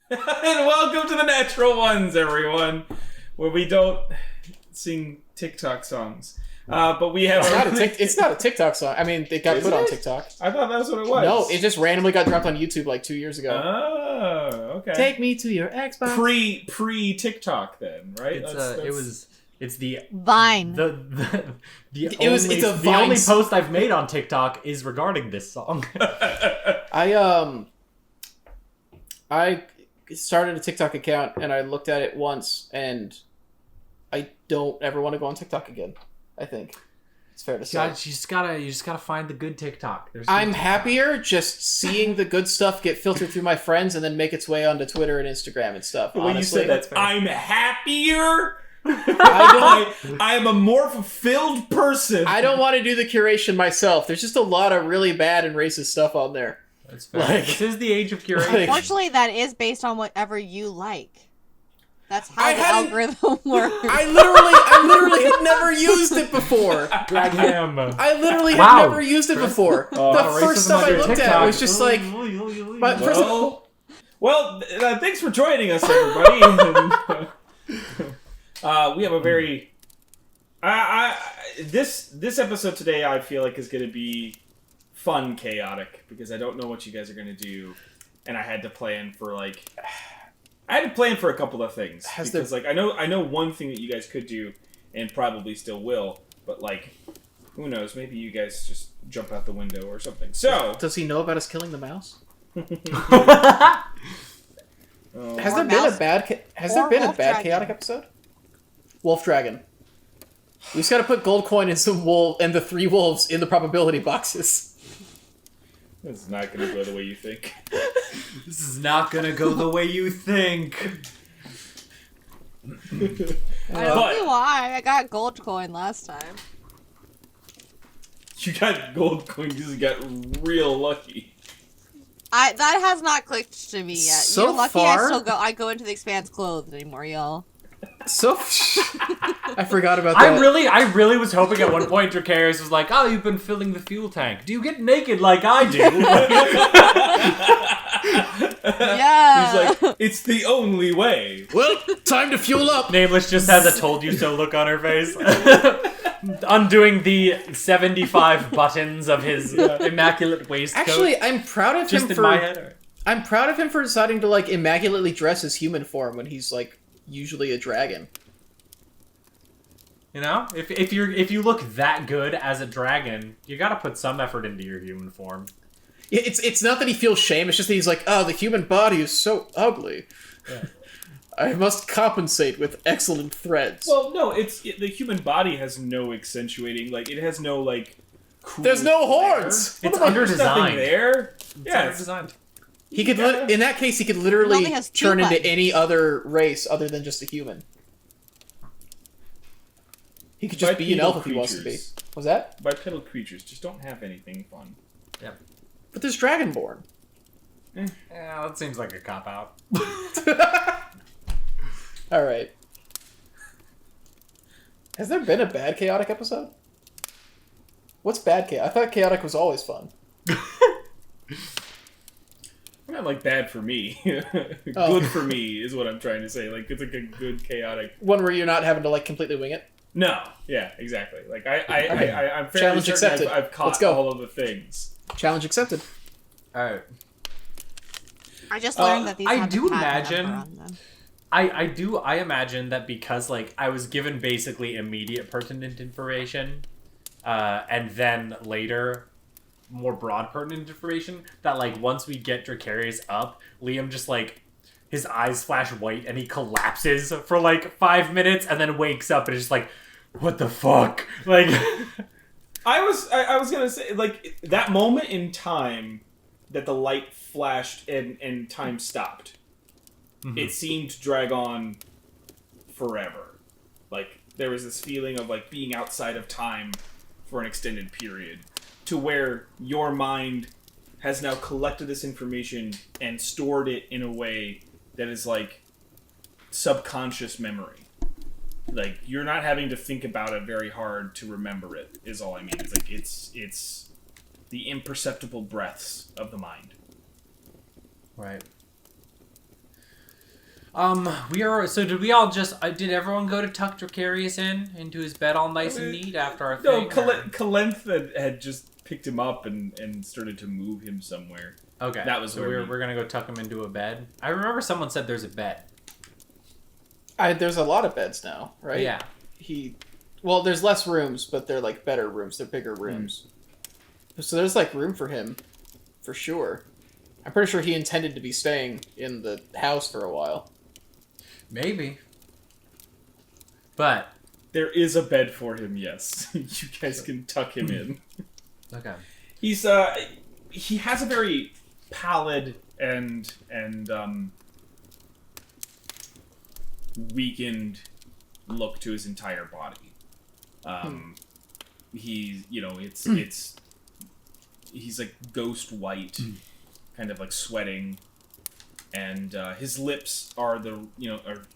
And welcome to the Natural Ones, everyone, where we don't sing TikTok songs. But we have... It's not a TikTok song. I mean, it got put on TikTok. I thought that's what it was. No, it just randomly got dropped on YouTube like 2 years ago. Oh, okay. Take me to your Xbox. Pre-TikTok then, right? It's the Vine. It's the only post I've made on TikTok is regarding this song. I started a TikTok account and I looked at it once and I don't ever want to go on TikTok again. I think it's fair to say. You just gotta find the good TikTok. I'm happier just seeing the good stuff get filtered through my friends and then make its way onto Twitter and Instagram and stuff. When honestly, you said that, I'm happier. I am a more fulfilled person. I don't want to do the curation myself. There's just a lot of really bad and racist stuff on there. That's fair. This is the age of curation. Unfortunately, that is based on whatever you like. That's how the algorithm works. I literally had never used it before. Drag him. I literally had never used it before. The first stuff I looked at was just like... Thanks for joining us, everybody. We have a very... This episode today, I feel like, is going to be fun chaotic, because I don't know what you guys are going to do, and I had to plan for, a couple of things. I know one thing that you guys could do, and probably still will, but, who knows, maybe you guys just jump out the window or something. So... Does he know about us killing the mouse? Has there been a bad chaotic episode? Wolf Dragon. We just gotta put gold coin and some wolf and the 3 wolves in the probability boxes. This is not gonna go the way you think. This is not gonna go the way you think. I don't see why. I got gold coin last time. You got gold coin because you got real lucky. That has not clicked to me yet. So You're lucky far, I go into the Expanse clothed anymore, y'all. I forgot about that. I really was hoping at one point Dracarys was like, "Oh, you've been filling the fuel tank. Do you get naked like I do?" Yeah. He's like, "It's the only way." Well, time to fuel up. Nameless just has a "told you so" look on her face. Undoing the 75 buttons of his immaculate waistcoat. Actually, I'm proud of him for... my head. I'm proud of him for deciding to, immaculately dress his human form when he's, usually a dragon. You know? If you look that good as a dragon, you gotta put some effort into your human form. It's not that he feels shame, it's just that he's like, oh, the human body is so ugly. Yeah. I must compensate with excellent threads. Well, no, the human body has no accentuating, it has no, cool There's no horns! It's under-designed. There? It's under-designed. He could, in that case, he could literally turn into any other race other than just a human. He could just be an elf if he wants to be. Was that? Bipedal creatures just don't have anything fun. Yep. But there's Dragonborn. Yeah, that seems like a cop-out. Alright. Has there been a bad chaotic episode? What's bad chaotic? I thought chaotic was always fun. Not bad for me. Good for me is what I'm trying to say. It's a good chaotic one where you're not having to completely wing it. No, yeah, exactly. I'm fairly Challenge certain accepted. I've caught all of the things. Challenge accepted. All right. I just learned that these. I do imagine. I imagine that because I was given basically immediate pertinent information, and then later more broad pertinent information, that once we get Dracarys up, Liam just his eyes flash white and he collapses for 5 minutes and then wakes up and is just what the fuck? I was gonna say that moment in time that the light flashed and time stopped. Mm-hmm. It seemed to drag on forever. There was this feeling of being outside of time for an extended period, to where your mind has now collected this information and stored it in a way that is subconscious memory. You're not having to think about it very hard to remember it, is all I mean. It's the imperceptible breaths of the mind. Right. We are. So did we all just? Did everyone go to tuck Dracarius into his bed all nice and neat after our No, thing? Kalenth had just picked him up and started to move him somewhere. Okay, that was so where we're gonna go tuck him into a bed. I remember someone said there's a bed. There's a lot of beds now, right? Yeah. Well, there's less rooms, but they're like better rooms. They're bigger rooms. So there's like room for him, for sure. I'm pretty sure he intended to be staying in the house for a while. Maybe. But there is a bed for him. Yes, you guys can tuck him in. Okay. He's he has a very pallid and weakened look to his entire body. He's it's he's like ghost white, kind of like sweating, and his lips are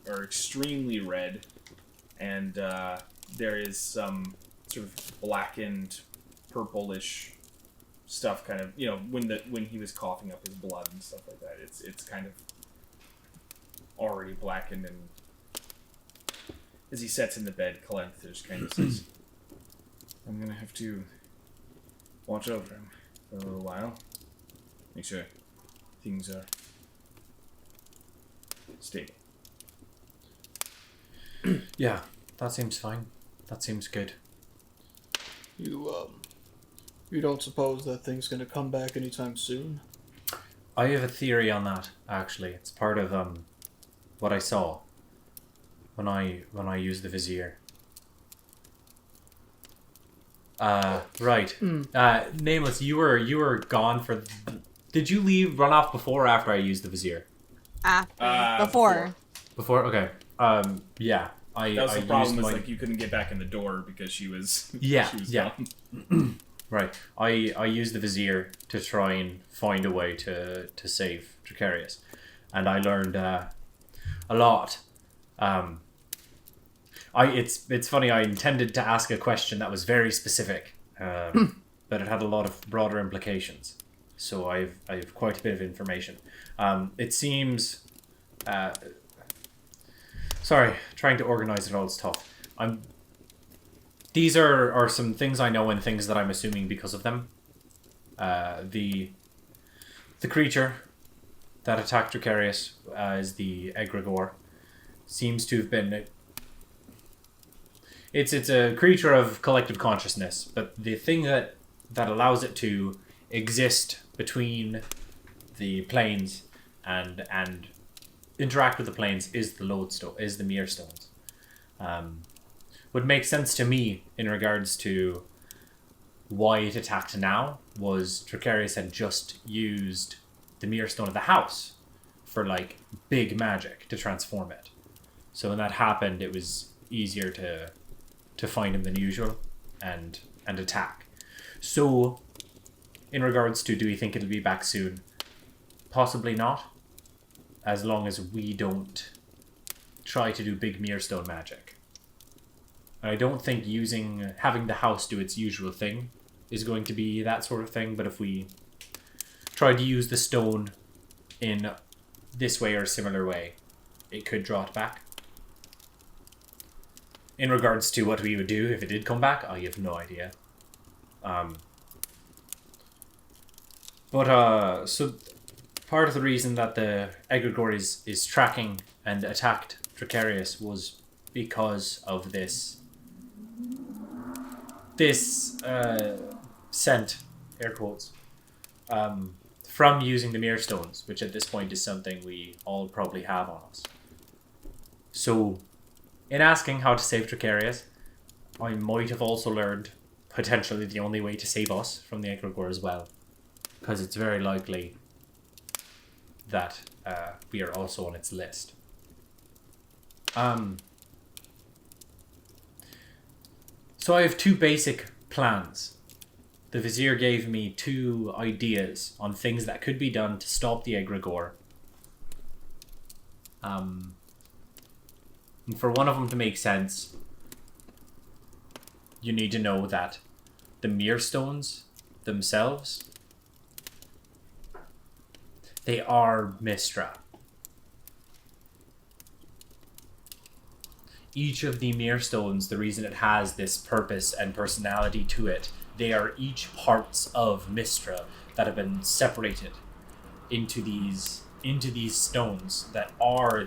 are extremely red, and there is some sort of blackened, purplish stuff, kind of when he was coughing up his blood and stuff like that. It's kind of already blackened, and as he sits in the bed, Kalenth just kind of says, "I'm gonna have to watch over him for a little while. Make sure things are stable." Yeah, that seems fine. That seems good. You don't suppose that thing's gonna come back anytime soon? I have a theory on that, actually. It's part of what I saw when I used the Vizier. Right. Nameless, you were gone for... Did you run off before or after I used the Vizier? Before. Before? Okay. Yeah. That was the I problem, used was like you couldn't get back in the door because she was gone. Right. I used the Vizier to try and find a way to save Dracarius. And I learned a lot. It's funny, I intended to ask a question that was very specific, but it had a lot of broader implications. So I've quite a bit of information. It seems... sorry, trying to organize it all is tough. These are some things I know and things that I'm assuming because of them. The creature that attacked Dracarius is the Egregor. Seems to have been... It's a creature of collective consciousness, but the thing that allows it to exist between the planes and interact with the planes is the lodestone, is the mere stones. What makes sense to me in regards to why it attacked now was Dracarius had just used the mere stone of the house for like big magic to transform it. So when that happened, it was easier to find him than usual and attack. So in regards to, do we think it'll be back soon? Possibly not, as long as we don't try to do big mirrorstone magic. I don't think having the house do its usual thing is going to be that sort of thing, but if we try to use the stone in this way or a similar way, it could draw it back. In regards to what we would do if it did come back, I have no idea. So part of the reason that the Egregor is tracking and attacked Dracarius was because of this scent, air quotes, from using the mirror stones, which at this point is something we all probably have on us. So, in asking how to save Dracarius, I might have also learned potentially the only way to save us from the Egregor as well, because it's very likely that we are also on its list. So I have two basic plans. The Vizier gave me two ideas on things that could be done to stop the Egregor. And for one of them to make sense, you need to know that the Mirror Stones themselves, they are Mistra. each of the Mere Stones, the reason it has this purpose and personality to it, they are each parts of Mistra that have been separated into these stones that are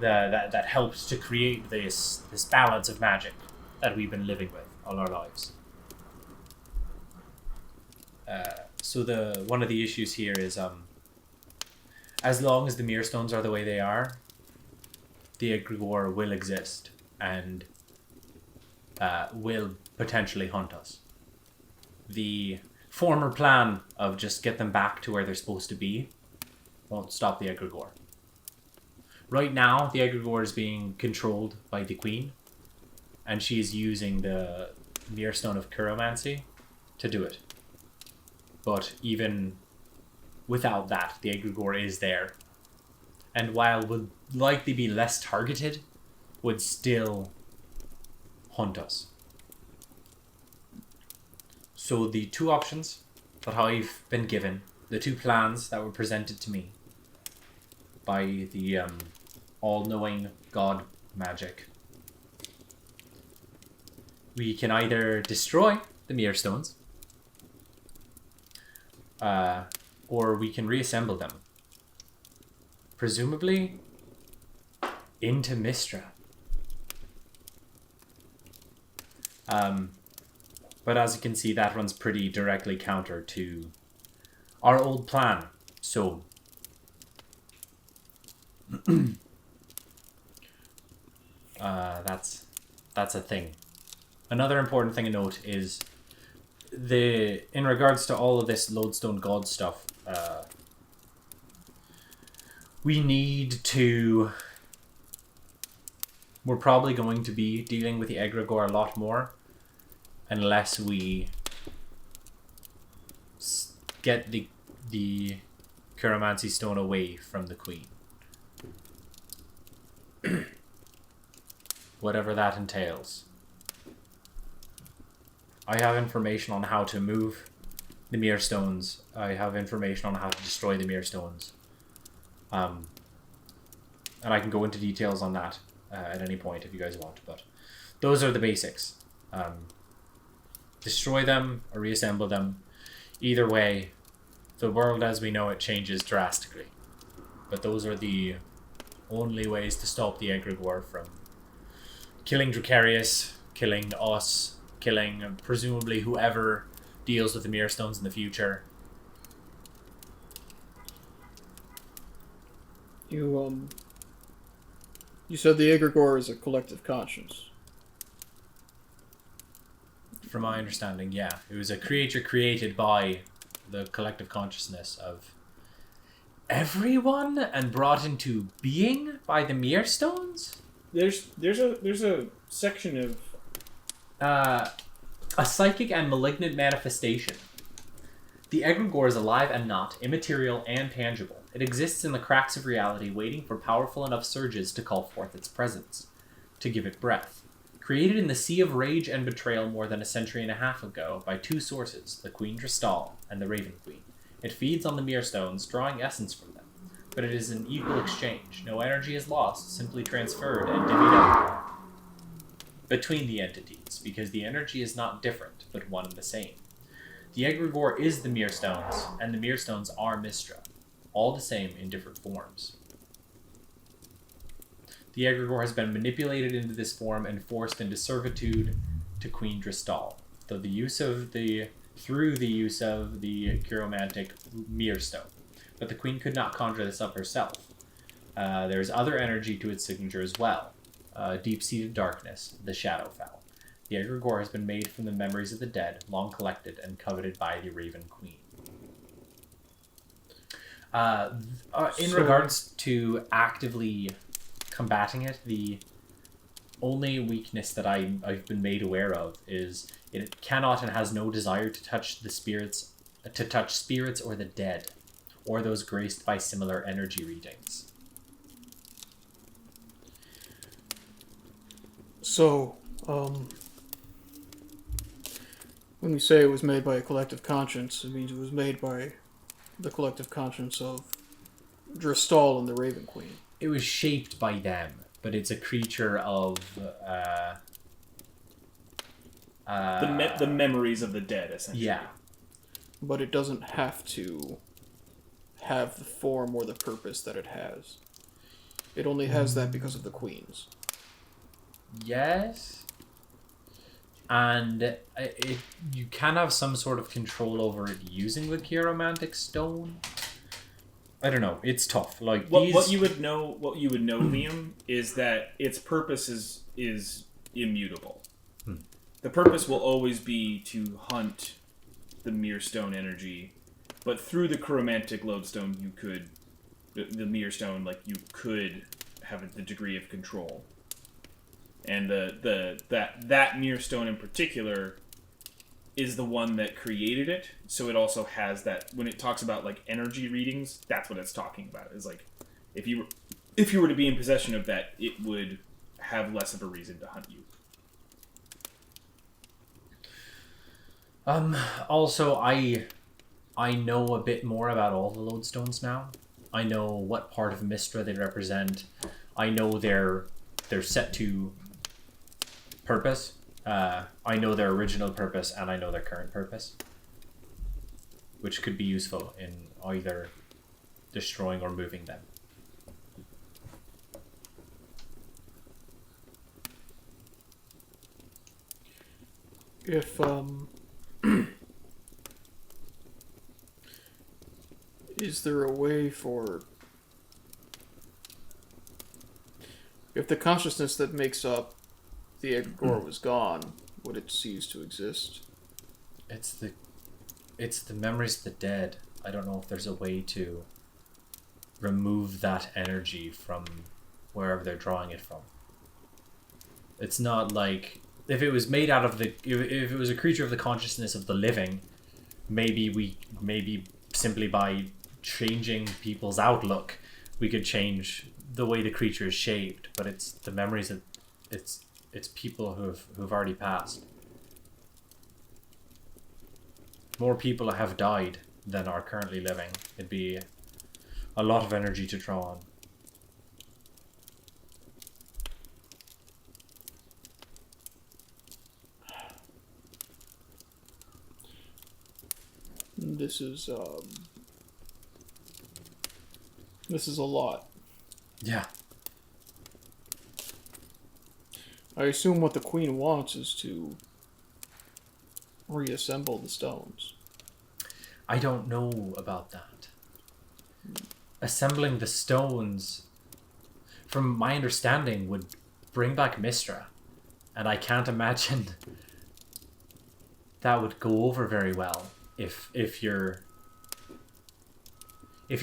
that helps to create this balance of magic that we've been living with all our lives. So one of the issues here is as long as the Mere Stones are the way they are, the Egregor will exist and will potentially hunt us. The former plan of just get them back to where they're supposed to be won't stop the Egregor. Right now, the Egregor is being controlled by the Queen, and she is using the Mere Stone of Chiromancy to do it. But even without that, the Egregor is there. And while would likely be less targeted, would still hunt us. So the two options that I've been given, the two plans that were presented to me by the all-knowing god magic, we can either destroy the Mere Stones, or we can reassemble them. Presumably into Mistra. But as you can see, that runs pretty directly counter to our old plan. So that's a thing. Another important thing to note is in regards to all of this Lodestone God stuff, we're probably going to be dealing with the Egregor a lot more unless we get the Chiromancy Stone away from the Queen. Whatever that entails. I have information on how to move the Mere Stones. I have information on how to destroy the Mere Stones. And I can go into details on that at any point if you guys want, but those are the basics. Destroy them or reassemble them. Either way, the world as we know it changes drastically. But those are the only ways to stop the Egregor from killing Dracarius, killing us, killing presumably whoever deals with the Mere Stones in the future. You said the Egregor is a collective conscience. From my understanding, yeah. It was a creature created by the collective consciousness of everyone and brought into being by the Mere Stones? There's a section of a psychic and malignant manifestation. The Egregor is alive and not, immaterial and tangible. It exists in the cracks of reality, waiting for powerful enough surges to call forth its presence, to give it breath. Created in the sea of rage and betrayal more than a century and a half ago by two sources, the Queen Dristal and the Raven Queen. It feeds on the Mere Stones, drawing essence from them. But it is an equal exchange. No energy is lost, simply transferred and divvied up between the entities, because the energy is not different, but one and the same. The Egregor is the Mere Stones, and the Mere Stones are Mistra, all the same in different forms. The Egregor has been manipulated into this form and forced into servitude to Queen Dristal, through the use of the chiromantic Mere Stone. But the Queen could not conjure this up herself. There is other energy to its signature as well. Deep-seated darkness, the Shadowfell. The Egregor has been made from the memories of the dead, long collected and coveted by the Raven Queen. In regards to actively combating it, the only weakness that I've been made aware of is it cannot and has no desire to touch spirits or the dead, or those graced by similar energy readings. So, when we say it was made by a collective conscience, it means it was made by the collective conscience of Dristal and the Raven Queen. It was shaped by them. but it's a creature of The memories of the dead, essentially. yeah. But it doesn't have to have the form or the purpose that it has. It only has that because of the queens. Yes. And you can have some sort of control over it using the Chiromantic Stone. I don't know. It's tough. Like what you would know, Liam, is that its purpose is immutable. The purpose will always be to hunt the Mirror Stone energy, but through the Chiromantic Lodestone, you could the Mirror Stone, like you could have the degree of control. And that Mirror Stone in particular is the one that created it, so it also has that. When it talks about like energy readings, that's what it's talking about. Is like if you were to be in possession of that, it would have less of a reason to hunt you. Also, I know a bit more about all the Lodestones now. I know what part of Mistra they represent. I know their set to purpose. I know their original purpose, and I know their current purpose, which could be useful in either destroying or moving them. If is there a way for... If the consciousness that makes up the Egregor was gone, would it cease to exist? It's the memories of the dead. I don't know if there's a way to remove that energy from wherever they're drawing it from. It's not like if it was made out of if it was a creature of the consciousness of the living, maybe simply by changing people's outlook, we could change the way the creature is shaped. But it's the memories of it's people who've already passed. More people have died than are currently living. It'd be a lot of energy to draw on. This is a lot. Yeah. I assume what the Queen wants is to reassemble the stones. I don't know about that. Assembling the stones, from my understanding, would bring back Mistra. And I can't imagine that would go over very well if your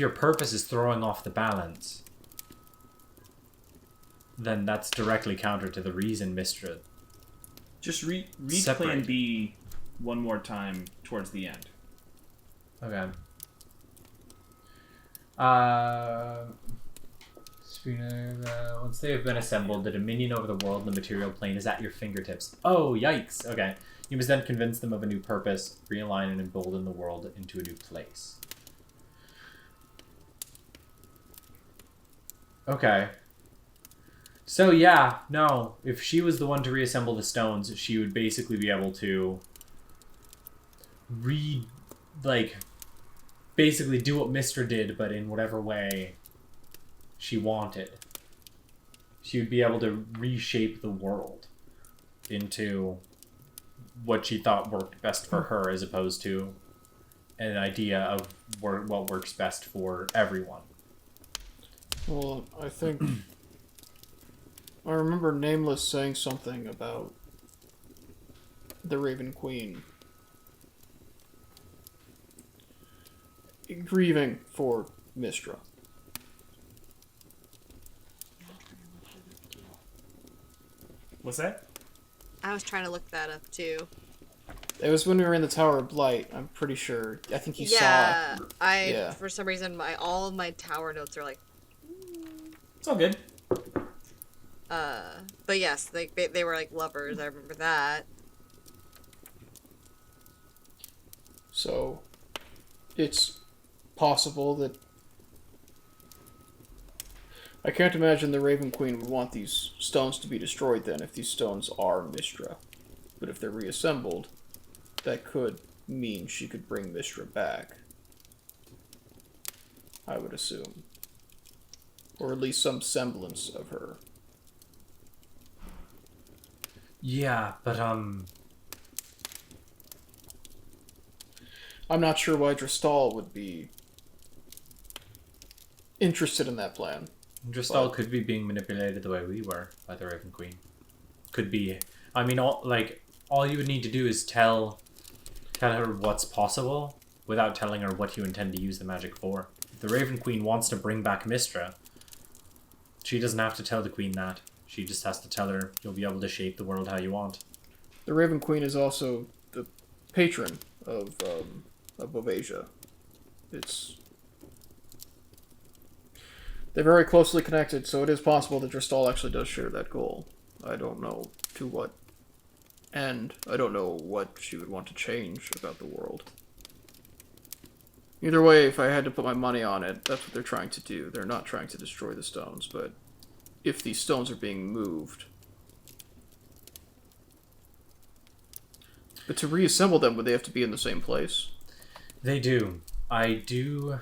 purpose is throwing off the balance. Then that's directly counter to the reason Mistra. Just read Separate. Plan B one more time towards the end. Okay. Once they have been assembled, the dominion over the world and the material plane is at your fingertips. Oh, yikes. Okay. You must then convince them of a new purpose, realign and embolden the world into a new place. Okay. So yeah, no. If she was the one to reassemble the stones, she would basically be able to basically do what Mistra did, but in whatever way she wanted. She would be able to reshape the world into what she thought worked best for her, as opposed to an idea of what works best for everyone. Well, I think... I remember Nameless saying something about the Raven Queen grieving for Mistra. What's that? I was trying to look that up too. It was when we were in the Tower of Blight, I'm pretty sure. I think you saw... Yeah, for some reason, all of my tower notes are like... It's all good. But yes, they were like lovers, I remember that. So, it's possible that... I can't imagine the Raven Queen would want these stones to be destroyed then if these stones are Mystra. But if they're reassembled, that could mean she could bring Mystra back. I would assume. Or at least some semblance of her. Yeah, but I'm not sure why Dristal would be interested in that plan. Dristal could be being manipulated the way we were by the Raven Queen. Could be. I mean, all you would need to do is tell her what's possible without telling her what you intend to use the magic for. If the Raven Queen wants to bring back Mystra, she doesn't have to tell the Queen that. She just has to tell her you'll be able to shape the world how you want. The Raven Queen is also the patron of Bovasia. They're very closely connected, so it is possible that Dristal actually does share that goal. I don't know to what end. I don't know what she would want to change about the world. Either way, if I had to put my money on it, that's what they're trying to do. They're not trying to destroy the stones, but if these stones are being moved... But to reassemble them, would they have to be in the same place? They do. I do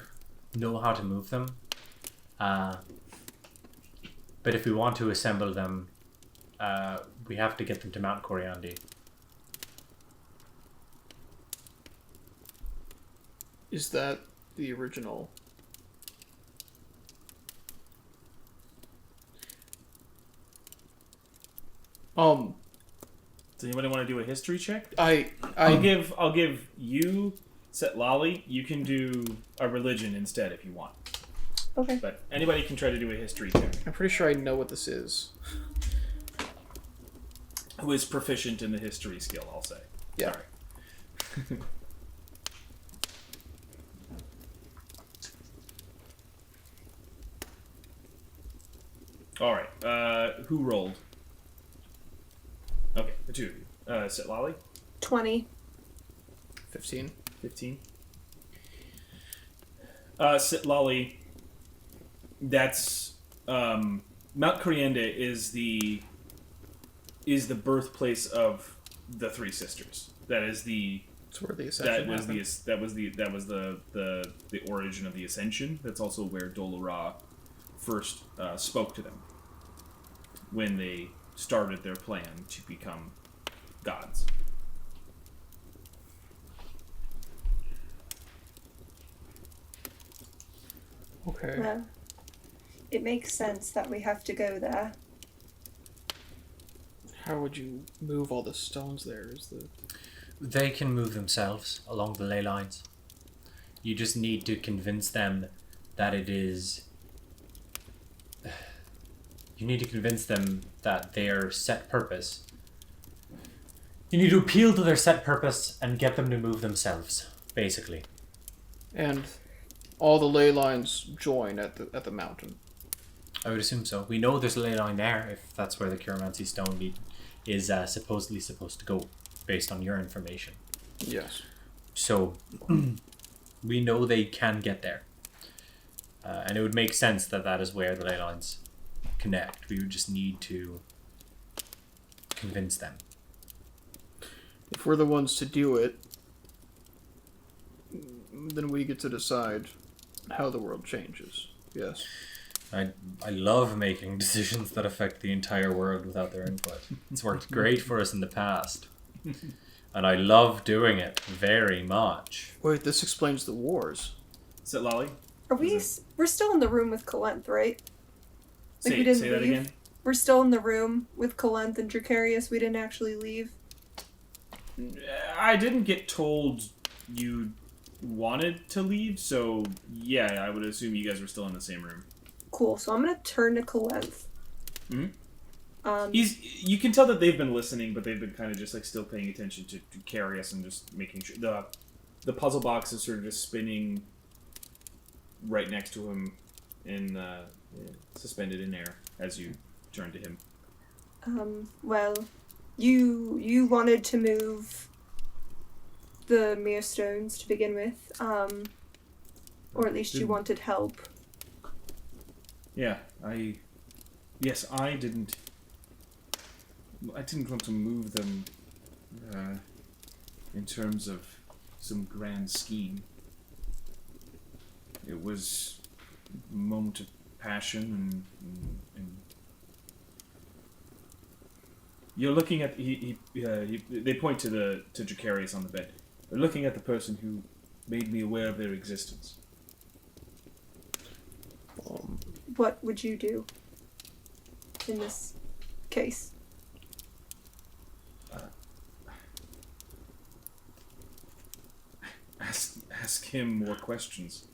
know how to move them. But if we want to assemble them, we have to get them to Mount Coriandi. Is that the original? Does anybody want to do a history check? I'll give you Setlali. You can do a religion instead if you want. Okay. But anybody can try to do a history check. I'm pretty sure I know what this is. Who is proficient in the history skill, I'll say. Yeah. Sorry. Alright, who rolled? Okay, the two of you. Setlali? 20. 15. 15. Setlali, that's Mount Corianda is the birthplace of the three sisters. That is the That's where the ascension the origin of the ascension. That's also where Dolora first spoke to them when they started their plan to become gods. Okay. Well, it makes sense that we have to go there. How would you move all the stones there? They can move themselves along the ley lines. You just need to convince them that it is... You need to convince them that their set purpose... You need to appeal to their set purpose and get them to move themselves, basically. And all the ley lines join at the mountain. I would assume so. We know there's a ley line there, if that's where the Chiromancy Stone is supposedly supposed to go, based on your information. Yes. So, we know they can get there. And it would make sense that that is where the ley lines connect. We would just need to convince them. If we're the ones to do it, then we get to decide how the world changes. Yes. I love making decisions that affect the entire world without their input. It's worked great for us in the past. And I love doing it very much. Wait, this explains the wars. Setlali? Are we? We're still in the room with Kalenth, right? Like, we didn't say that leave? again? We're still in the room with Kalenth and Dracarius. We didn't actually leave. I didn't get told you wanted to leave, so yeah, I would assume you guys were still in the same room. Cool. So I'm gonna turn to Kalenth. Mm-hmm. You can tell that they've been listening, but they've been kind of just like still paying attention to Carius and just making sure the puzzle box is sort of just spinning right next to him in suspended in air as you turn to him. Well, you wanted to move the mere stones to begin with, or at least you wanted help. Yeah, Yes, I didn't want to move them in terms of some grand scheme. It was a moment of passion and you're looking at they point to Jacarius on the bed. They're looking at the person who made me aware of their existence. What would you do in this case? Ask him more questions.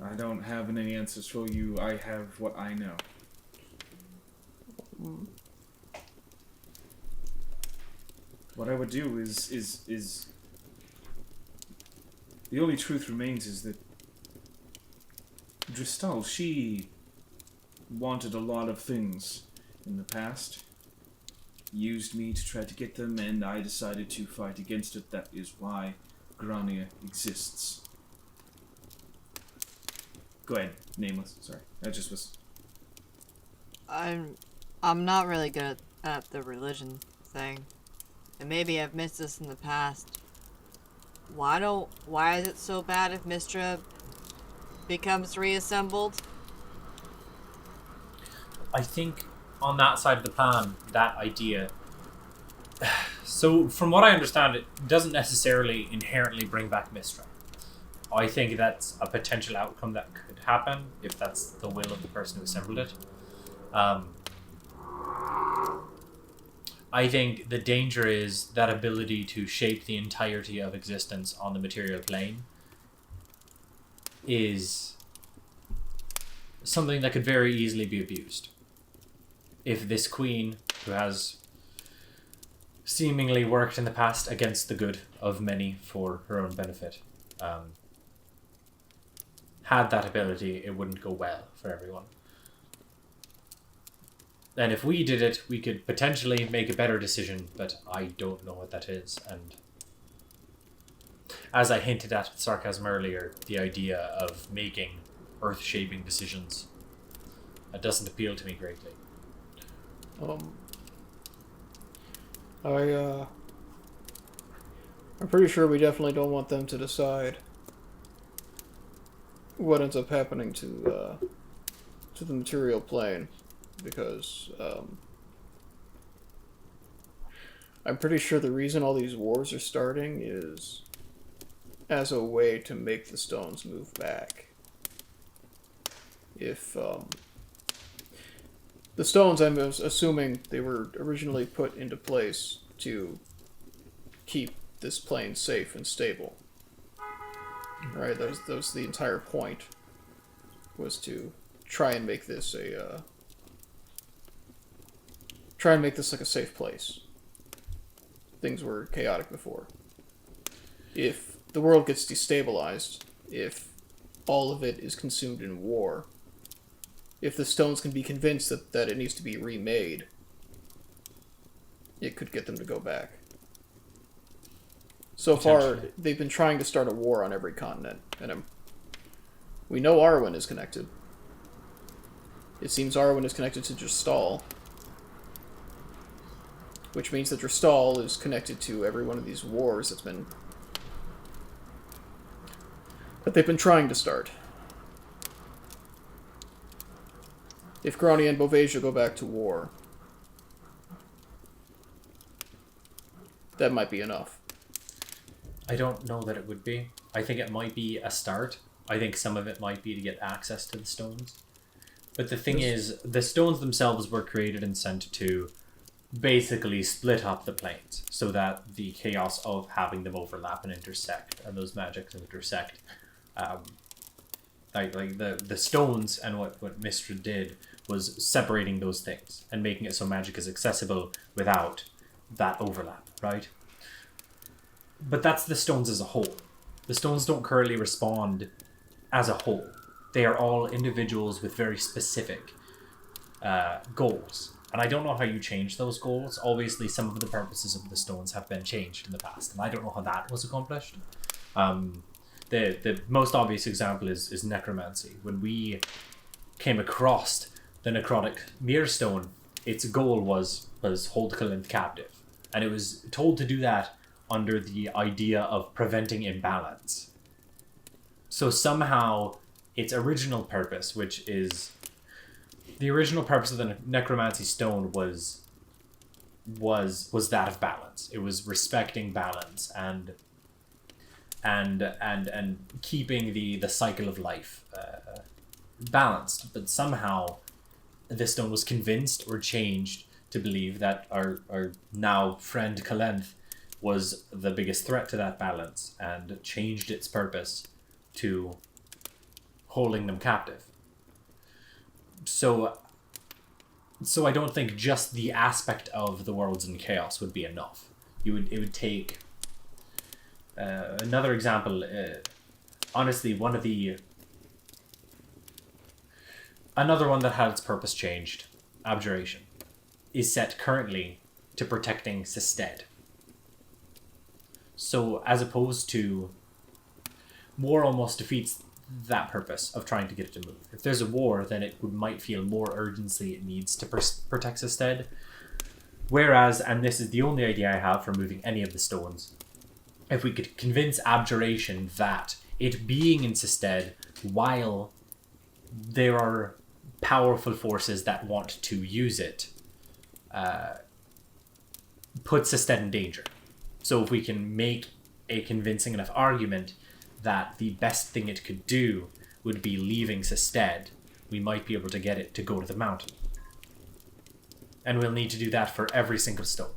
I don't have any answers for you. I have what I know. What I would do is the only truth remains is that Dristal, she wanted a lot of things in the past. Used me to try to get them, and I decided to fight against it. That is why Grania exists. Go ahead, Nameless. Sorry, that just was... I'm not really good at the religion thing. And maybe I've missed this in the past. Why is it so bad if Mistra becomes reassembled? I think on that side of the plan, that idea... So, from what I understand, it doesn't necessarily inherently bring back Mistra. I think that's a potential outcome that could happen, if that's the will of the person who assembled it. I think the danger is that ability to shape the entirety of existence on the material plane is something that could very easily be abused. If this queen, who has seemingly worked in the past against the good of many for her own benefit, had that ability, it wouldn't go well for everyone. And if we did it, we could potentially make a better decision, but I don't know what that is. And as I hinted at with sarcasm earlier, the idea of making earth-shaping decisions, that doesn't appeal to me greatly. I'm pretty sure we definitely don't want them to decide what ends up happening to the material plane, because I'm pretty sure the reason all these wars are starting is as a way to make the stones move back. If the stones, I'm assuming they were originally put into place to keep this plane safe and stable. Right? That was the entire point, was to try and make this like a safe place. Things were chaotic before. If the world gets destabilized, if all of it is consumed in war, if the stones can be convinced that it needs to be remade, it could get them to go back. So far, they've been trying to start a war on every continent, and we know Arwen is connected. It seems Arwen is connected to Dristal, which means that Dristal is connected to every one of these wars that they've been trying to start. If Grania and Bovasia go back to war, that might be enough. I don't know that it would be. I think it might be a start. I think some of it might be to get access to the stones. But the thing is, the stones themselves were created and sent to basically split up the planes so that the chaos of having them overlap and intersect, and those magics intersect, like the stones, and what Mistra did was separating those things and making it so magic is accessible without that overlap, right? But that's the stones as a whole. The stones don't currently respond as a whole. They are all individuals with very specific goals. And I don't know how you change those goals. Obviously, some of the purposes of the stones have been changed in the past, and I don't know how that was accomplished. The most obvious example is necromancy. When we came across the necrotic mirror stone, its goal was hold Kalinth captive. And it was told to do that under the idea of preventing imbalance. So somehow its original purpose, which is the original purpose of the necromancy stone was that of balance. It was respecting balance and keeping the cycle of life balanced. But somehow the stone was convinced or changed to believe that our now friend Kalenth was the biggest threat to that balance, and changed its purpose to holding them captive. So I don't think just the aspect of the worlds in chaos would be enough. It would take another example. Honestly, another one that had its purpose changed, Abjuration, is set currently to protecting Sested. So as opposed to, war almost defeats that purpose of trying to get it to move. If there's a war, then it might feel more urgency it needs to protect Sested. Whereas, and this is the only idea I have for moving any of the stones, if we could convince Abjuration that it being in Sested, while there are powerful forces that want to use it, puts Sested in danger. So if we can make a convincing enough argument that the best thing it could do would be leaving Sested, we might be able to get it to go to the mountain. And we'll need to do that for every single stone.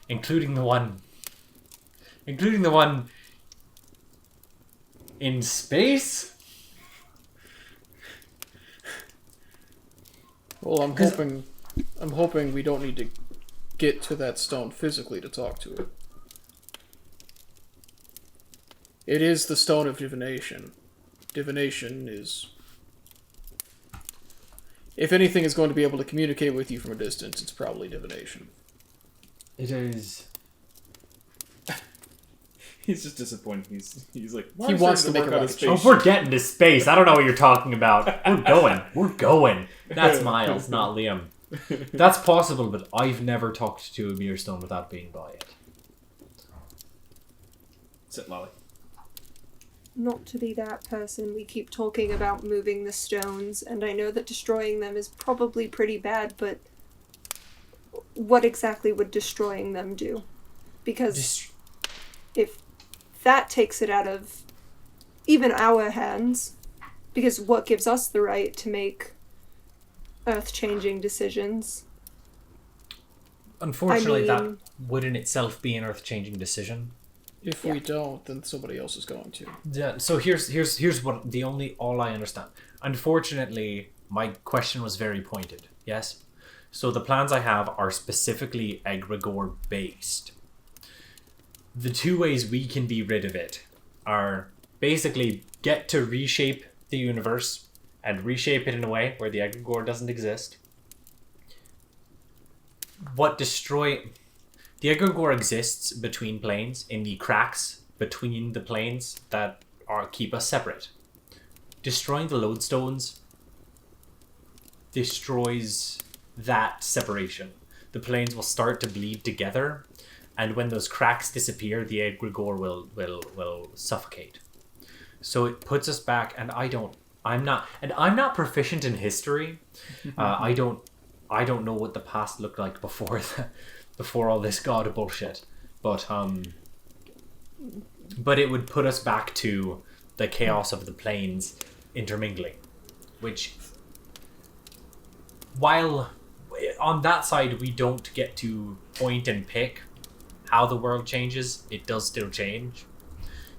Including the one in space? Well, I'm hoping we don't need to get to that stone physically to talk to it. It is the stone of divination. Divination is... If anything is going to be able to communicate with you from a distance, it's probably divination. It is... He's just disappointed. He's like, he wants to make a rocket Oh, we're getting to space. I don't know what you're talking about. We're going. That's Miles, not Liam. That's possible, but I've never talked to a mirror stone without being by it. Sit, Lolly. Not to be that person, we keep talking about moving the stones, and I know that destroying them is probably pretty bad, but what exactly would destroying them do? Because if that takes it out of even our hands, because what gives us the right to make earth-changing decisions? Unfortunately, that would in itself be an earth-changing decision. If we don't, then somebody else is going to. Yeah. So here's what all I understand. Unfortunately, my question was very pointed. Yes. So the plans I have are specifically Egregor based. The two ways we can be rid of it are basically get to reshape the universe and reshape it in a way where the Egregor doesn't exist. The Egregor exists between planes, in the cracks between the planes that keep us separate. Destroying the lodestones destroys that separation. The planes will start to bleed together, and when those cracks disappear, the Egregor will suffocate. So it puts us back, and I'm not proficient in history. I don't know what the past looked like before all this god bullshit, but it would put us back to the chaos of the planes intermingling, which, while on that side we don't get to point and pick how the world changes, it does still change.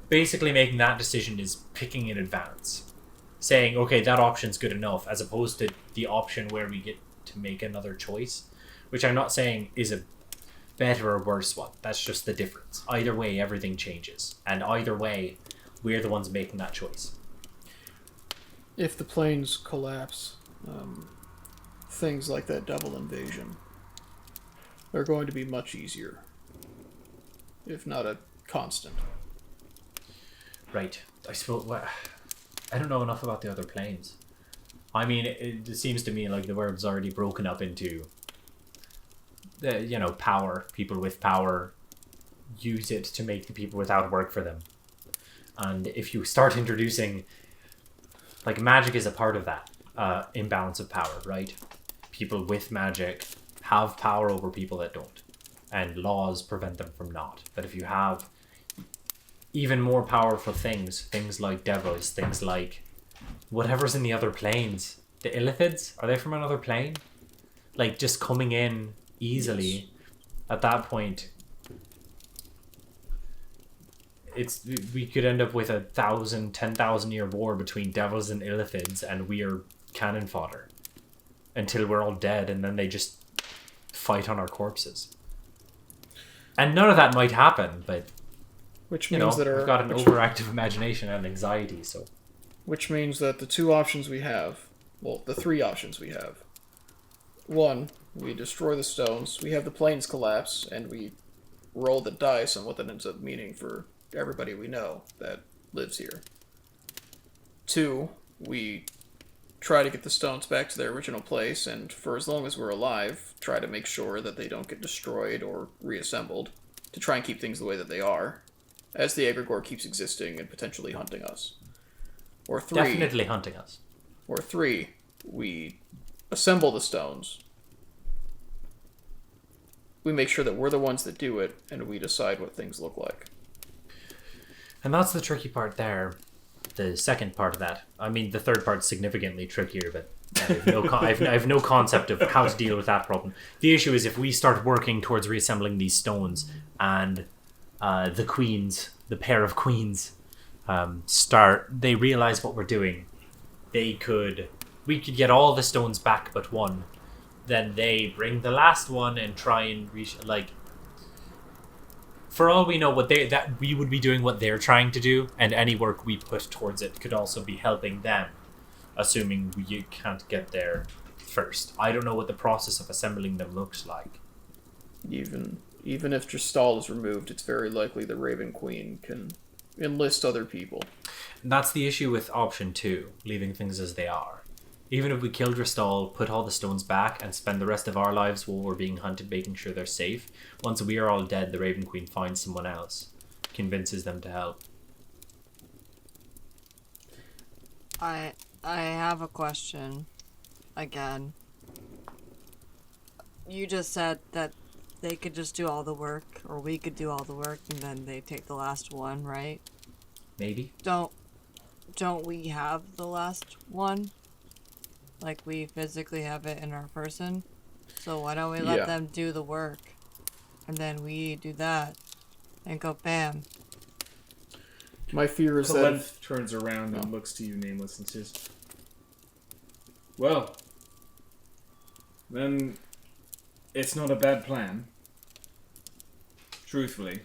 Basically making that decision is picking in advance, saying, okay, that option's good enough, as opposed to the option where we get to make another choice, which I'm not saying is a better or worse one. That's just the difference. Either way, everything changes, and either way, we're the ones making that choice. If the planes collapse, things like that double invasion are going to be much easier, if not a constant. Right. I suppose. I don't know enough about the other planes. I mean, it seems to me like the world's already broken up into power. People with power use it to make the people without work for them. And if you start introducing, like, magic is a part of that imbalance of power, right? People with magic have power over people that don't, and laws prevent them from not. But if you have even more powerful things like devils, things like whatever's in the other planes, the Illithids, are they from another plane? Like, just coming in easily, yes. At that point, we could end up with 10,000 year war between devils and Illithids, and we are cannon fodder until we're all dead, and then they just fight on our corpses. And none of that might happen, but which means that we've got an overactive imagination and anxiety, so. Which means that the two options we have, well, the three options we have. One, we destroy the stones, we have the planes collapse, and we roll the dice on what that ends up meaning for everybody we know that lives here. Two, we try to get the stones back to their original place, and for as long as we're alive, try to make sure that they don't get destroyed or reassembled, to try and keep things the way that they are, as the Egregor keeps existing and potentially hunting us. Or three... Definitely hunting us. Or three, we assemble the stones. We make sure that we're the ones that do it, and we decide what things look like. And that's the tricky part there. The second part of that. I mean, the third part's significantly trickier, but I have no concept of how to deal with that problem. The issue is if we start working towards reassembling these stones, and the queens, the pair of queens, they realize what we're doing. We could get all the stones back but one. Then they bring the last one and try and for all we know, we would be doing what they're trying to do, and any work we put towards it could also be helping them, assuming you can't get there first. I don't know what the process of assembling them looks like. Even if Dristal is removed, it's very likely the Raven Queen can enlist other people. And that's the issue with option 2, leaving things as they are. Even if we kill Dristal, put all the stones back, and spend the rest of our lives while we're being hunted making sure they're safe, once we are all dead, the Raven Queen finds someone else, convinces them to help. I have a question. Again. You just said that they could just do all the work, or we could do all the work, and then they take the last one, right? Maybe. Don't we have the last one? Like, we physically have it in our person? So why don't we let them do the work? And then we do that. And go bam. My fear is Kalenth turns around and looks to you, Nameless, and says, well, then it's not a bad plan. Truthfully.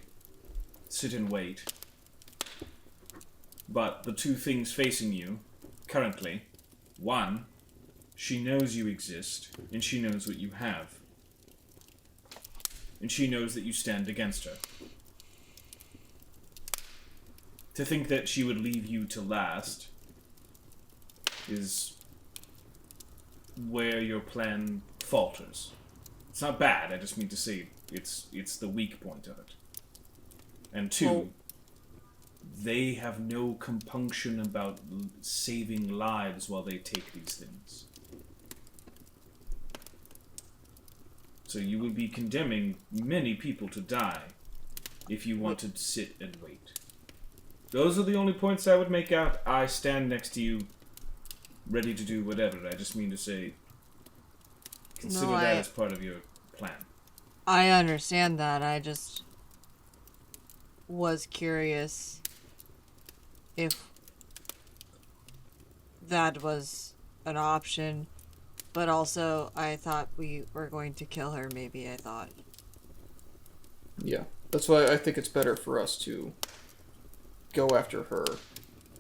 Sit and wait. But the two things facing you, currently, one, she knows you exist, and she knows what you have. And she knows that you stand against her. To think that she would leave you to last is where your plan falters. It's not bad, I just mean to say it's the weak point of it. And two, they have no compunction about saving lives while they take these things. So you will be condemning many people to die if you want to sit and wait. Those are the only points I would make out. I stand next to you, ready to do whatever. I just mean to say, consider that as part of your plan. I understand that. I just was curious if that was an option. But also, I thought we were going to kill her, maybe, I thought. Yeah, that's why I think it's better for us to go after her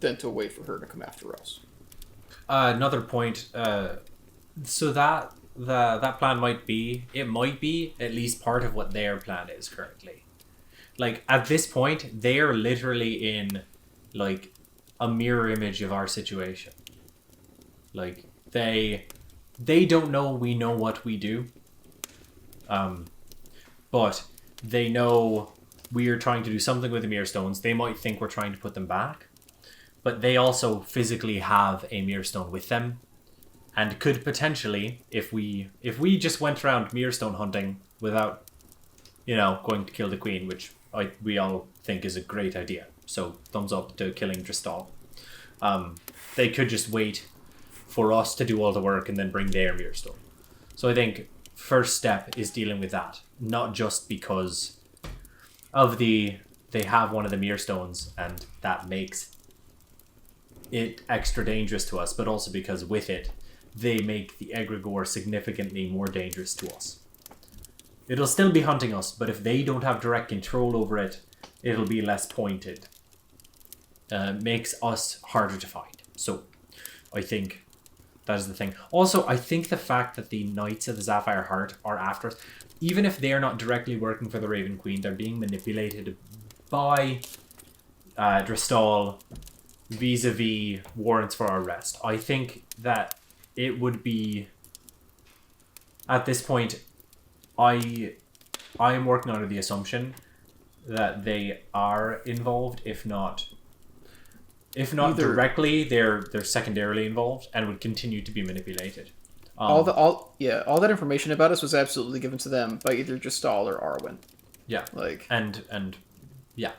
than to wait for her to come after us. Another point, so that plan might be at least part of what their plan is currently. Like, at this point, they are literally in, like, a mirror image of our situation. Like, they don't know we know what we do. But they know we are trying to do something with the mirror stones. They might think we're trying to put them back, but they also physically have a mirror stone with them, and could potentially, if we just went around mirror stone hunting without, going to kill the queen, which we all think is a great idea. So thumbs up to killing Dristal. They could just wait for us to do all the work and then bring their mirror stone. So I think first step is dealing with that, not just because of they have one of the mirror stones and that makes it extra dangerous to us, but also because with it they make the Egregor significantly more dangerous to us. It'll still be hunting us, but if they don't have direct control over it, it'll be less pointed. Makes us harder to find. So I think that is the thing. Also, I think the fact that the Knights of the Sapphire Heart are after us, even if they're not directly working for the Raven Queen, they're being manipulated by Dristal vis-a-vis warrants for our arrest. I think that it would be, at this point, I am working under the assumption that they are involved, if not directly, they're secondarily involved and would continue to be manipulated. All that information about us was absolutely given to them by either Dristal or Arwen. Yeah. Like, and yeah.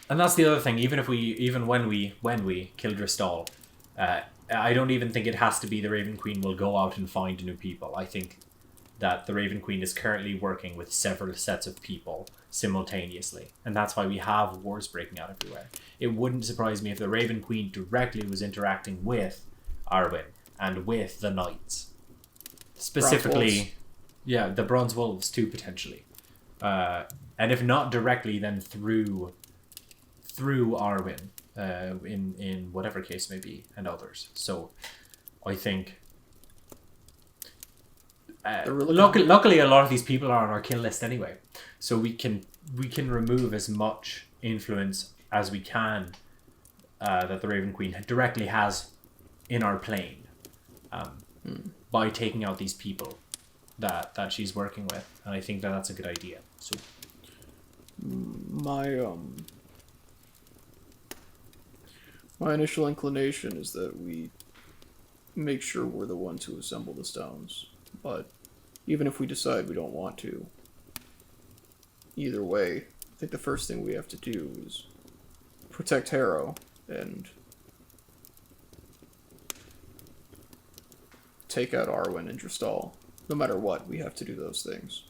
And that's the other thing. Even when we kill Dristal, I don't even think it has to be the Raven Queen will go out and find new people. I think that the Raven Queen is currently working with several sets of people simultaneously, and that's why we have wars breaking out everywhere. It wouldn't surprise me if the Raven Queen directly was interacting with Arwen and with the Knights. Specifically, the Bronze Wolves too, potentially. And if not directly, then through Arwen, in whatever case may be, and others. So I think luckily a lot of these people are on our kill list anyway, so we can remove as much influence as we can that the Raven Queen directly has in our plane, by taking out these people that she's working with, and I think that's a good idea. So my initial inclination is that we make sure we're the ones who assemble the stones. But even if we decide we don't want to, either way, I think the first thing we have to do is protect Harrow and take out Arwen and Dristal. No matter what, we have to do those things.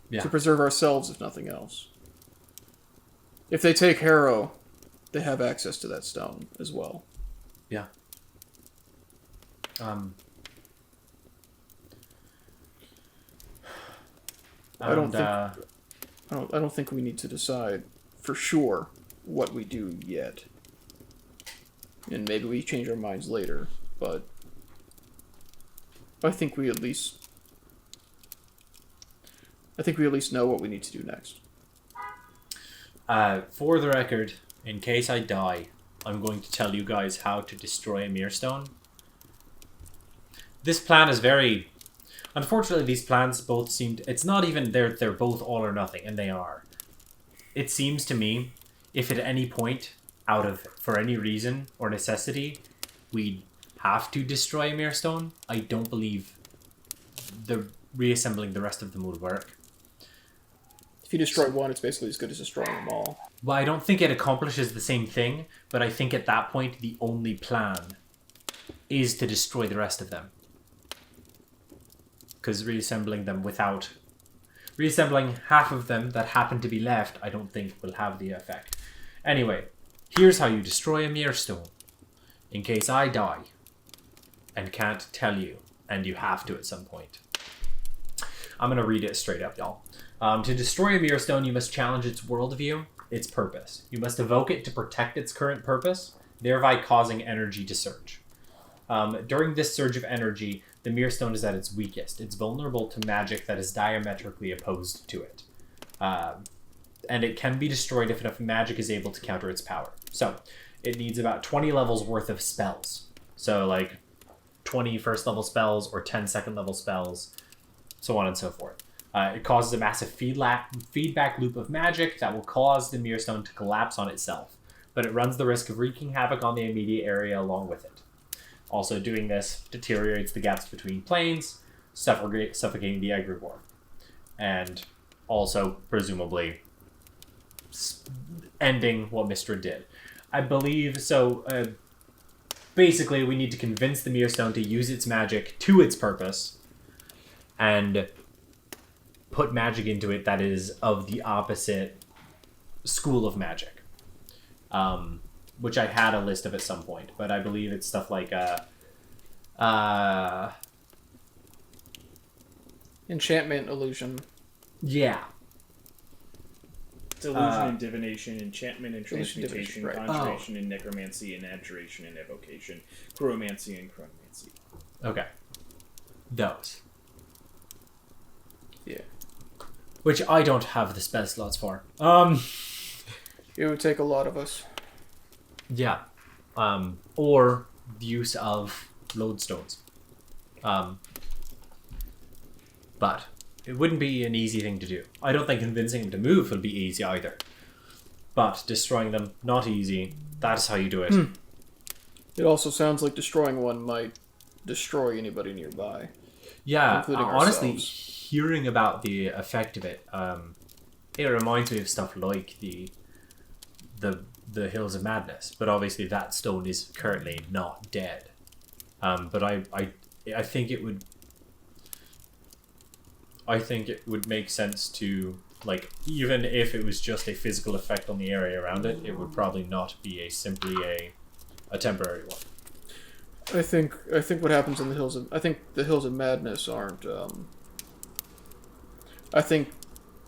Yeah. To preserve ourselves, if nothing else. If they take Harrow, they have access to that stone as well. Yeah. I don't think we need to decide for sure what we do yet. And maybe we change our minds later, but I think we at least know what we need to do next. For the record, in case I die, I'm going to tell you guys how to destroy a Mirror Stone. This plan is very... Unfortunately, these plans both seem... It's not even... They're both all or nothing, and they are. It seems to me, if at any point, for any reason or necessity, we have to destroy a Mirror Stone, I don't believe reassembling the rest of them would work. If you destroy one, it's basically as good as destroying them all. Well, I don't think it accomplishes the same thing, but I think at that point the only plan is to destroy the rest of them. Because reassembling half of them that happen to be left, I don't think will have the effect. Anyway, here's how you destroy a Mirror Stone. In case I die and can't tell you, and you have to at some point. I'm going to read it straight up, y'all. To destroy a Mirror Stone, you must challenge its worldview, its purpose. You must evoke it to protect its current purpose, thereby causing energy to surge. During this surge of energy, the Mirror Stone is at its weakest. It's vulnerable to magic that is diametrically opposed to it. and it can be destroyed if enough magic is able to counter its power. So it needs about 20 levels worth of spells. So like 20 first level spells or 10 second level spells, so on and so forth. It causes a massive feedback loop of magic that will cause the Mirror Stone to collapse on itself, but it runs the risk of wreaking havoc on the immediate area along with it. Also, doing this deteriorates the gaps between planes, suffocating the Egregor, and also, presumably, ending what Mystra did. I believe, so basically we need to convince the Mirror Stone to use its magic to its purpose, and put magic into it that is of the opposite school of magic. Which I had a list of at some point, but I believe it's stuff like enchantment, illusion. Yeah. It's illusion and divination, enchantment and Illusion, transmutation, divination, right. conjuration and necromancy, and abjuration and evocation, chromancy and chronomancy. Okay. Those. Yeah. Which I don't have the spell slots for. It would take a lot of us. Yeah. Or the use of lodestones. But it wouldn't be an easy thing to do. I don't think convincing them to move will be easy either. But destroying them, not easy. That's how you do it. It also sounds like destroying one might destroy anybody nearby. Yeah, including honestly, ourselves. hearing about the effect of it, it reminds me of stuff like the Hills of Madness. But obviously that stone is currently not dead. But I think it would... I think it would make sense to, like, even if it was just a physical effect on the area around it, it would probably not be simply a temporary one. I think what happens in the Hills of... I think the Hills of Madness aren't... I think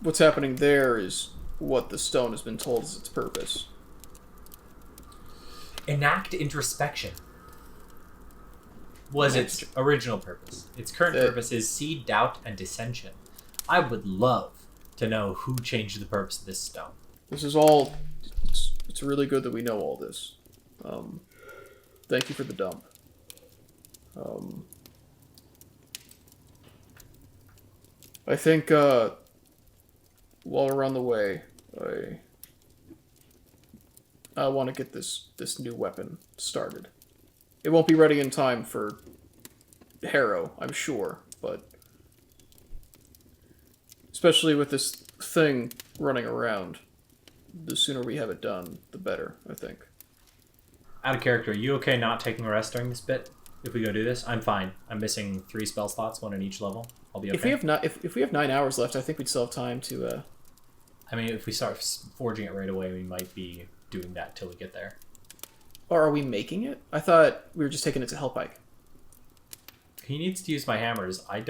what's happening there is what the stone has been told is its purpose. Enact introspection was its original purpose. Its current purpose is seed doubt and dissension. I would love to know who changed the purpose of this stone. This is all... It's really good that we know all this. Thank you for the dump. I think, while we're on the way, I want to get this new weapon started. It won't be ready in time for Harrow, I'm sure, but especially with this thing running around, the sooner we have it done, the better, I think. Out of character, are you okay not taking a rest during this bit? If we go do this, I'm fine. I'm missing 3 spell slots, 1 in each level. I'll be okay. If we have 9 hours left, I think we'd still have time to. I mean, if we start forging it right away, we might be doing that till we get there. Or are we making it? I thought we were just taking it to Hellpike. He needs to use my hammers. I use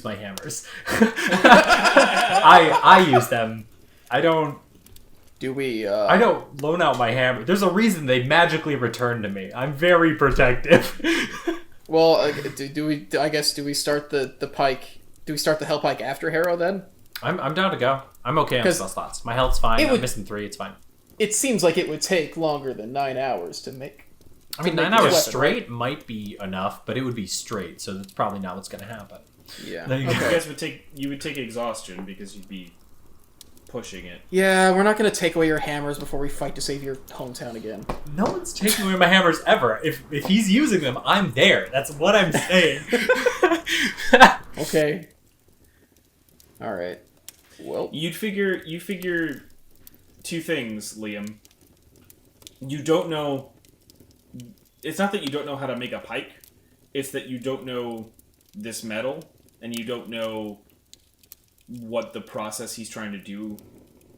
my hammers. I use them. I don't loan out my hammer. There's a reason they magically return to me. I'm very protective. Well, do we start the pike? Do we start the Hellpike after Harrow then? I'm down to go. I'm okay on spell slots. My health's fine. I'm missing 3. It's fine. It seems like it would take longer than 9 hours to make. I mean, 9 hours straight might be enough, but it would be straight, so that's probably not what's going to happen. Yeah. You guys would take exhaustion because you'd be pushing it. Yeah, we're not going to take away your hammers before we fight to save your hometown again. No one's taking away my hammers ever. If he's using them, I'm there. That's what I'm saying. Okay. All right. Well, you figure 2 things, Liam. You don't know. It's not that you don't know how to make a pike. It's that you don't know this metal, and you don't know what the process he's trying to do.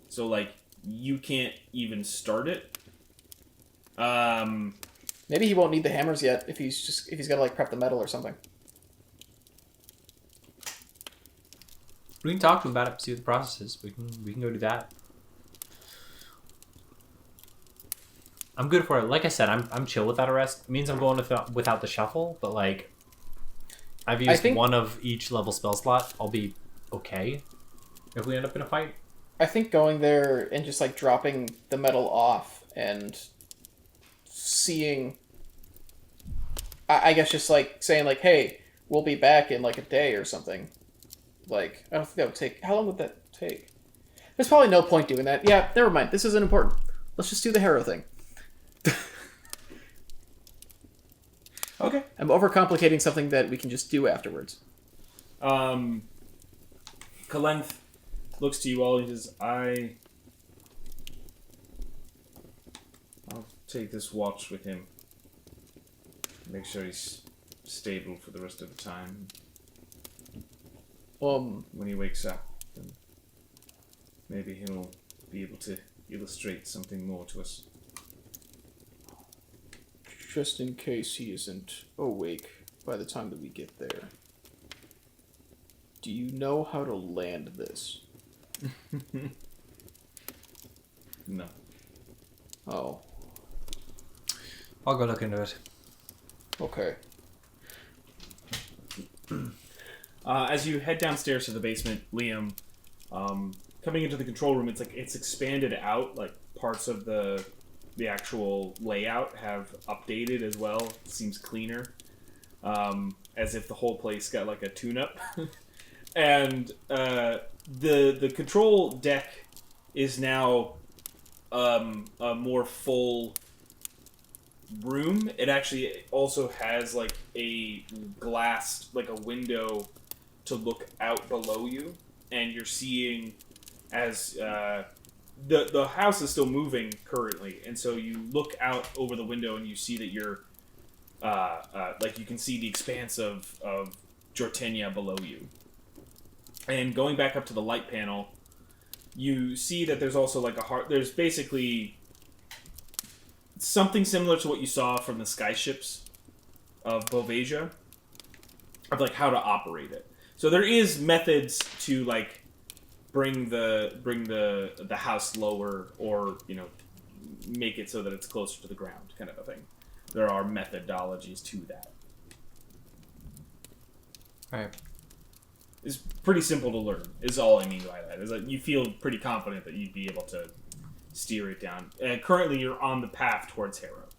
So, like, you can't even start it. maybe he won't need the hammers yet if he's got to like prep the metal or something. We can talk to him about it, see what the process is. We can go do that. I'm good for it. Like I said, I'm chill without a rest. It means I'm going without the shuffle, but like, I've used one of each level spell slot. I'll be okay if we end up in a fight. I think going there and just like dropping the metal off and seeing, I guess just like saying like, hey, we'll be back in like a day or something. Like, I don't think that would take, how long would that take? There's probably no point doing that. Yeah, never mind. This isn't important. Let's just do the Harrow thing. Okay. I'm overcomplicating something that we can just do afterwards. Kalenth looks to you all and says, I'll take this watch with him. Make sure he's stable for the rest of the time. When he wakes up, then maybe he'll be able to illustrate something more to us. Just in case he isn't awake by the time that we get there. Do you know how to land this? No. Oh. I'll go look into it. Okay. As you head downstairs to the basement, Liam, coming into the control room, it's expanded out. Like parts of the actual layout have updated as well. It seems cleaner, as if the whole place got like a tune-up. And the control deck is now a more full room. It actually also has like a glass, like a window to look out below you, and you're seeing as the house is still moving currently, and so you look out over the window and you see that you're like you can see the expanse of Jortenia below you. And going back up to the light panel, you see that there's also like there's basically something similar to what you saw from the sky ships of Bovasia, of like how to operate it. So there is methods to like bring the house lower, or make it so that it's closer to the ground, kind of a thing. There are methodologies to that. All right. It's pretty simple to learn, is all I mean by that. Is that you feel pretty confident that you'd be able to steer it down. And currently you're on the path towards Harrow.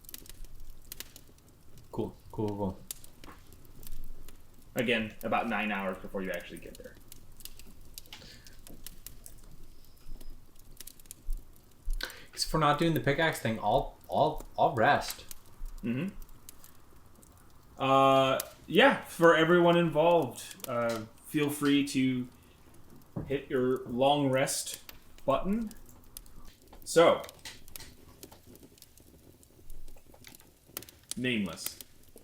Cool. Again, about 9 hours before you actually get there. Because if we're not doing the pickaxe thing, I'll rest. Mm-hmm. Yeah, for everyone involved, feel free to hit your long rest button. So, Nameless.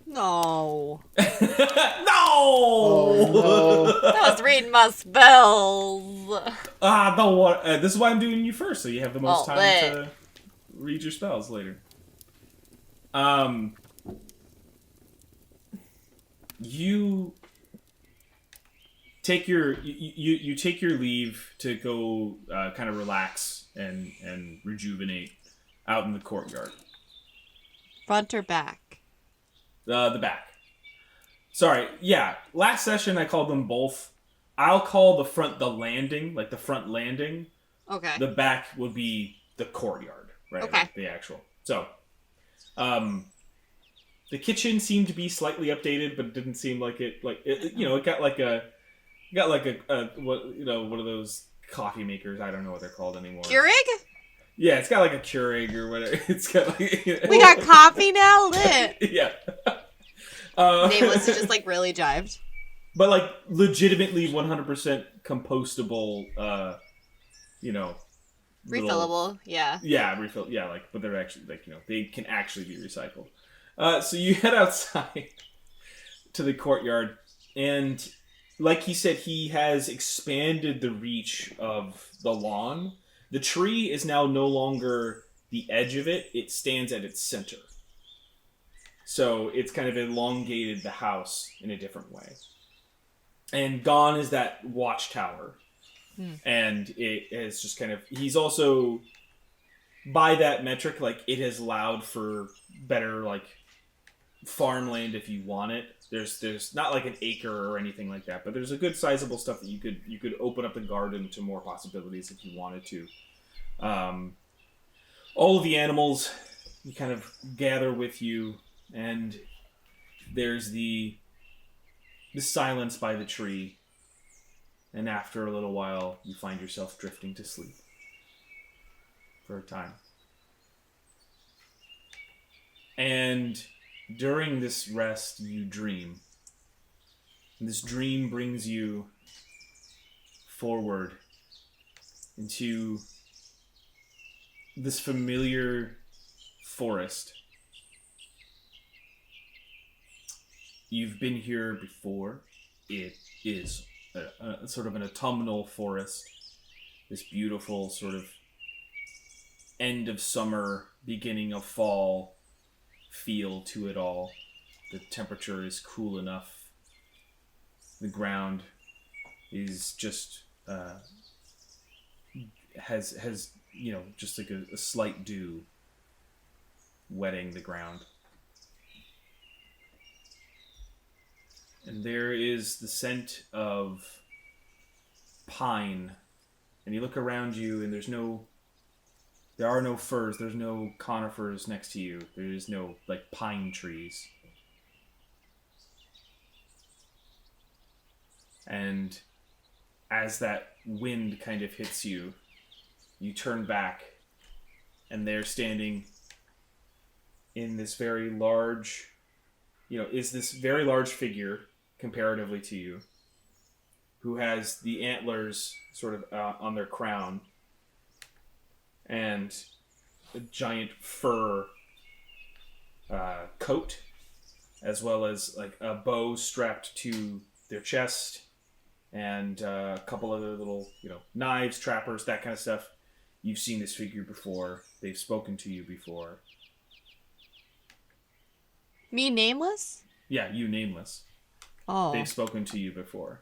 No. No! Oh, no. I was reading my spells. This is why I'm doing you first, so you have the most time to read your spells later. You take your you take your leave to go kind of relax and rejuvenate out in the courtyard. Front or back? The back. Sorry, yeah. Last session I called them both. I'll call the front the landing, like the front landing. Okay. The back would be the courtyard, right? Okay. Like the actual. So, the kitchen seemed to be slightly updated, but it didn't seem like it. Like it got like a one of those coffee makers. I don't know what they're called anymore. Keurig? Yeah, it's got like a Keurig or whatever. It's got like We got coffee now? Lit. Yeah. Nameless just like really jived. But like legitimately 100% compostable. Refillable, yeah. Yeah, refill. Yeah, like, but they're actually like they can actually be recycled. So you head outside to the courtyard, and like he said, he has expanded the reach of the lawn. The tree is now no longer the edge of it; it stands at its center. So it's kind of elongated the house in a different way. And gone is that watchtower. And it is just kind of... He's also... By that metric, like, it has allowed for better, like... farmland if you want it. There's not like an acre or anything like that, but there's a good sizable stuff that you could open up the garden to more possibilities if you wanted to. All of the animals you kind of gather with you, and there's the silence by the tree, and after a little while you find yourself drifting to sleep for a time. And during this rest, you dream. And this dream brings you forward into this familiar forest. You've been here before. It is a sort of an autumnal forest. This beautiful sort of end of summer, beginning of fall feel to it all. The temperature is cool enough. The ground is just has just like a slight dew wetting the ground. And there is the scent of pine. And you look around you and there are no firs, there's no conifers next to you. There is no like pine trees. And as that wind kind of hits you, you turn back, and they're standing in this very large, is this very large figure comparatively to you, who has the antlers sort of on their crown, and a giant fur coat, as well as like a bow strapped to their chest, and a couple other little, knives, trappers, that kind of stuff. You've seen this figure before. They've spoken to you before. Me, nameless? Yeah, you, nameless. Oh. They've spoken to you before.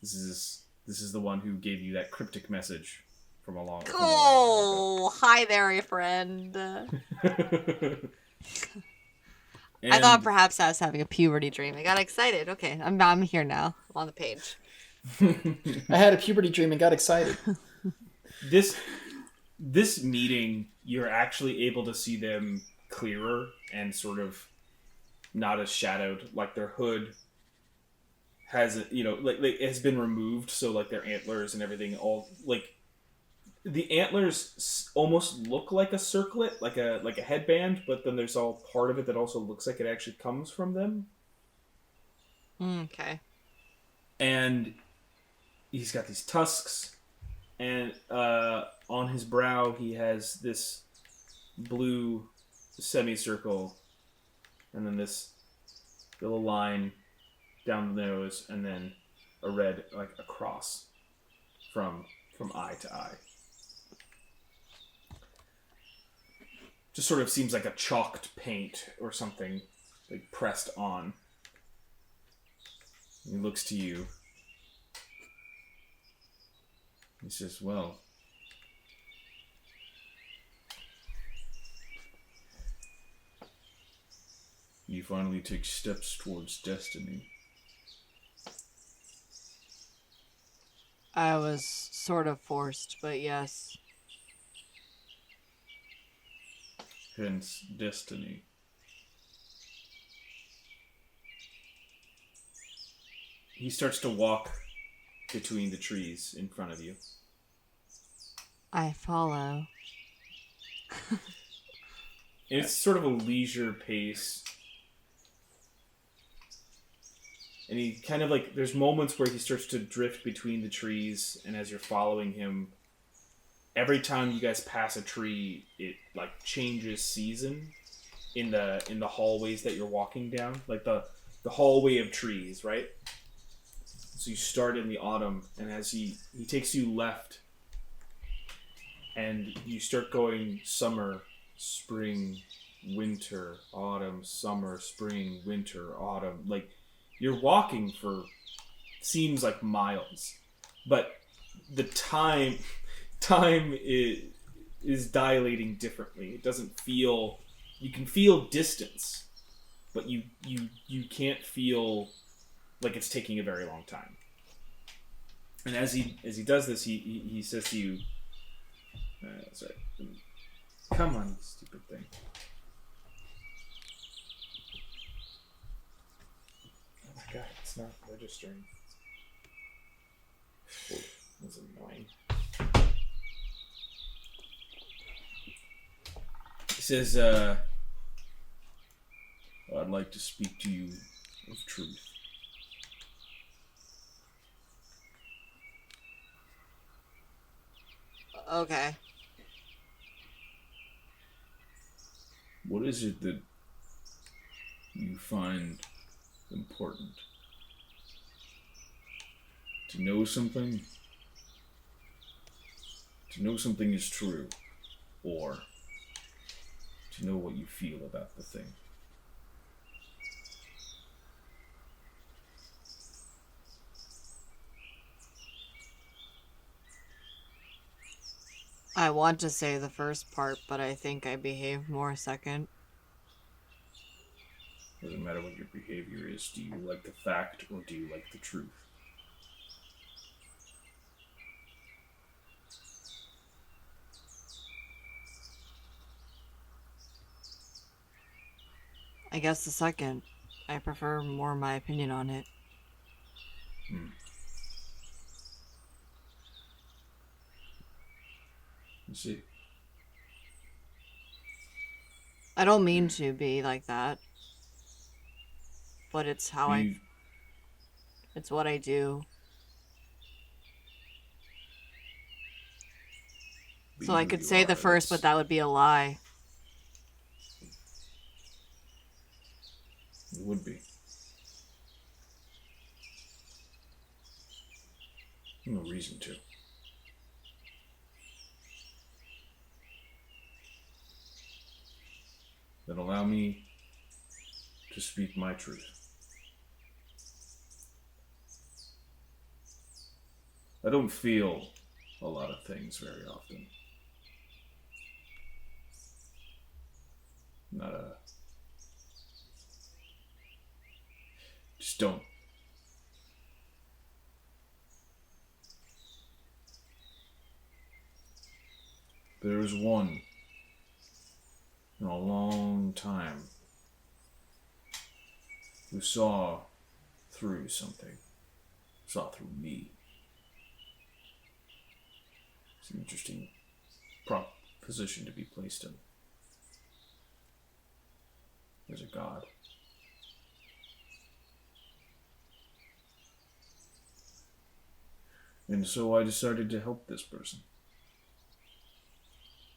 This is the one who gave you that cryptic message from a long. Oh, hi there, friend. I thought perhaps I was having a puberty dream. I got excited. Okay, I'm here now. I'm on the page. I had a puberty dream and got excited. This meeting, you're actually able to see them clearer and sort of not as shadowed. Like their hood has, like has been removed, so like their antlers and everything, all like the antlers almost look like a circlet, like a headband, but then there's all part of it that also looks like it actually comes from them. Okay. And he's got these tusks, and on his brow he has this blue semicircle, and then this little line down the nose, and then a red, like a cross from eye to eye. Just sort of seems like a chalked paint or something, like pressed on. He looks to you. He says, well, you finally take steps towards destiny. I was sort of forced, but yes. Hence, destiny. He starts to walk between the trees in front of you. I follow. It's sort of a leisure pace. And he kind of like, there's moments where he starts to drift between the trees, and as you're following him, every time you guys pass a tree, it like changes season in the hallways that you're walking down, like the hallway of trees, right? So you start in the autumn, and as he takes you left, and you start going summer, spring, winter, autumn, summer, spring, winter, autumn. Like you're walking for seems like miles, but the time is dilating differently. It doesn't feel you can feel distance, but you can't feel like it's taking a very long time. And as he does this, he says to you, sorry, come on, you stupid thing. Oh my god, it's not registering. That's annoying. He says, I'd like to speak to you of truth. Okay. What is it that you find important? To know something? To know something is true, or to know what you feel about the thing. I want to say the first part, but I think I behave more second. Doesn't matter what your behavior is. Do you like the fact or do you like the truth? I guess the second. I prefer more my opinion on it. You see? I don't mean to be like that. But it's how it's what I do. So I could say the first, but that would be a lie. It would be. No reason to. Then allow me to speak my truth. I don't feel a lot of things very often. Just don't. There was one in a long time who saw through something. Saw through me. It's an interesting position to be placed in. There's a God. And so I decided to help this person.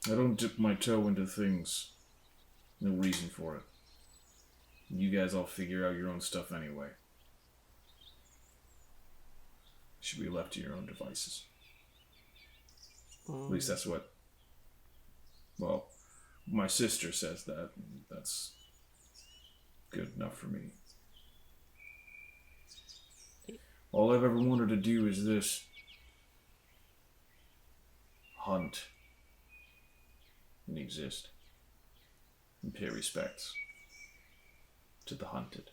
I don't dip my toe into things. No reason for it. You guys all figure out your own stuff anyway. Should be left to your own devices. At least that's what... Well, my sister says that. And that's good enough for me. All I've ever wanted to do is this. Hunt. And exist. And pay respects to the hunted.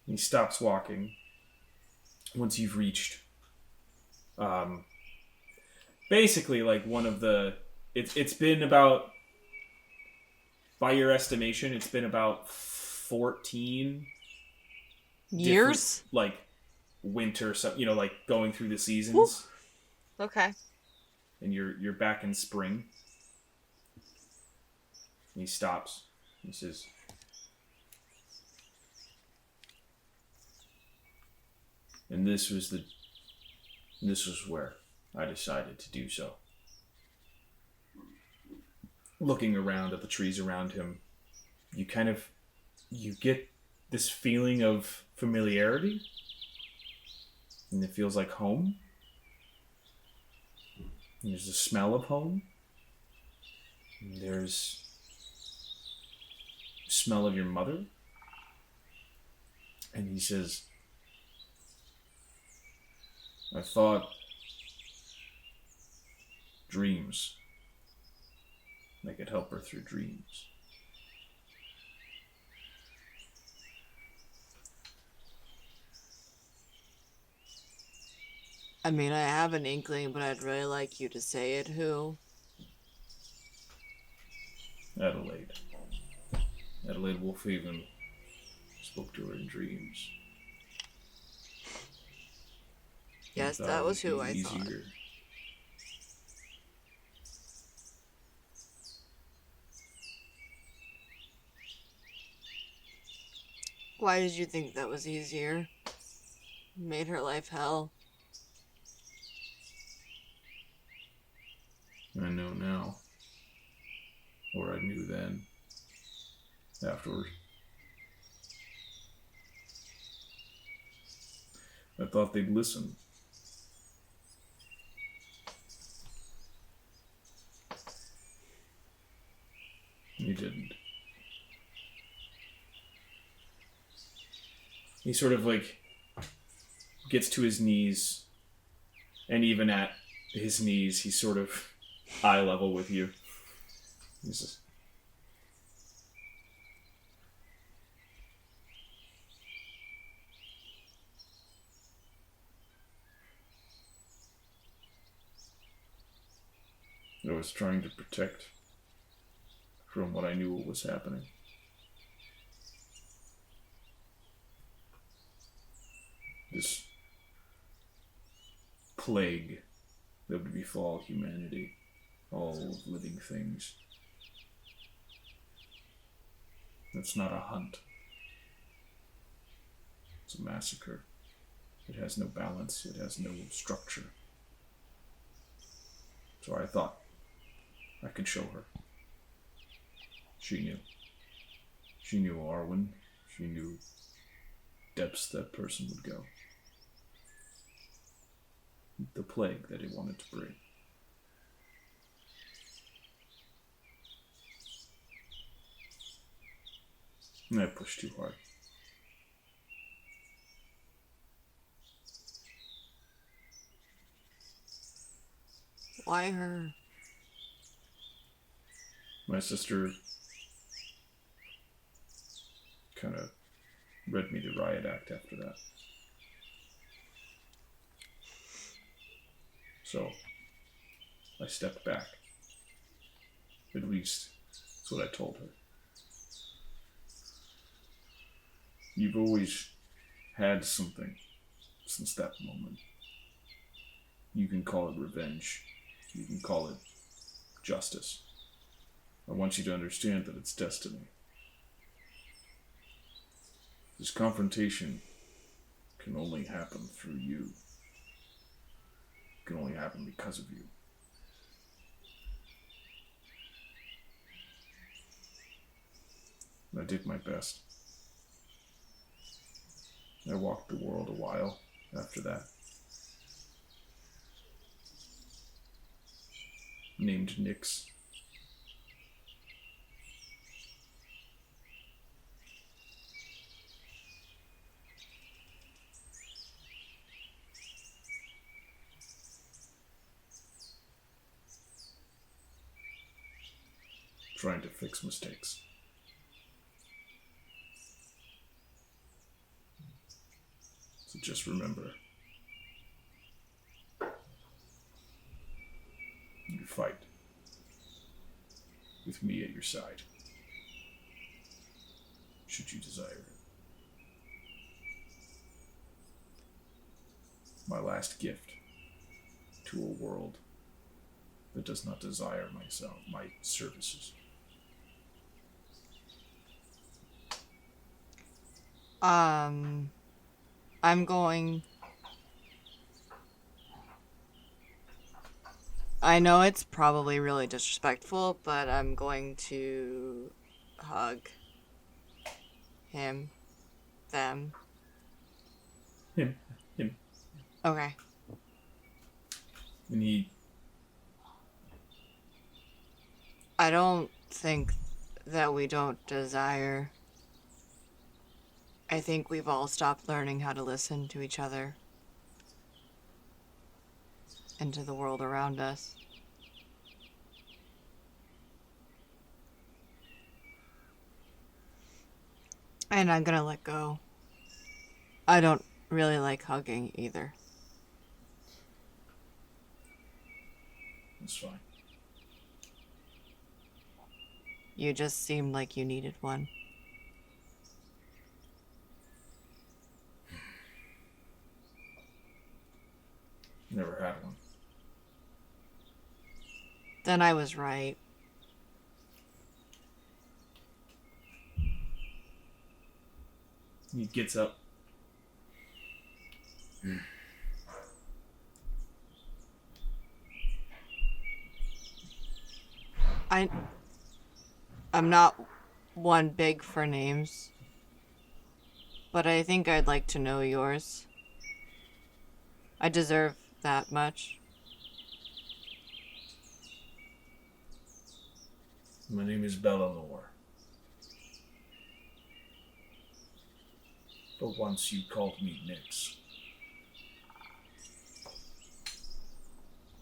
He stops walking once you've reached basically like one of the it's been about, by your estimation, it's been about 14 years, like winter, so like going through the seasons. Ooh. Okay. And you're back in spring. And he stops. He says, and this was where I decided to do so. Looking around at the trees around him, you get this feeling of familiarity. And it feels like home. And there's the smell of home. And there's the smell of your mother. And he says, I thought dreams. I could help her through dreams. I mean, I have an inkling, but I'd really like you to say it. Who? Adelaide. Adelaide Wolfhaven spoke to her in dreams. Yes, Thought that it was would who be I thought. easier. Why did you think that was easier? Made her life hell. I know now. Or I knew then. Afterward. I thought they'd listen. He didn't. He sort of like gets to his knees, and even at his knees, he's sort of eye level with you. He's just, I was trying to protect from what I knew what was happening. This plague that would befall humanity, all living things. It's not a hunt. It's a massacre. It has no balance. It has no structure. So I thought I could show her. She knew. She knew Arwen. She knew depths that person would go. The plague that it wanted to bring. And I pushed too hard. Why her? My sister kind of read me the riot act after that. So I stepped back. At least that's what I told her. You've always had something since that moment. You can call it revenge. You can call it justice. I want you to understand that it's destiny. This confrontation can only happen through you. It can only happen because of you. And I did my best. I walked the world a while after that. Named Nyx. Trying to fix mistakes. So just remember, you fight with me at your side, should you desire it. My last gift to a world that does not desire my services. I'm going... I know it's probably really disrespectful, but I'm going to hug him, them. Him. Okay. And he I don't think that we don't desire. I think we've all stopped learning how to listen to each other and to the world around us. And I'm gonna let go. I don't really like hugging either. That's fine. You just seemed like you needed one. Never had one. Then I was right. He gets up. I'm not one big for names, but I think I'd like to know yours. I deserve that much. My name is Bellanor. But once you called me Nyx.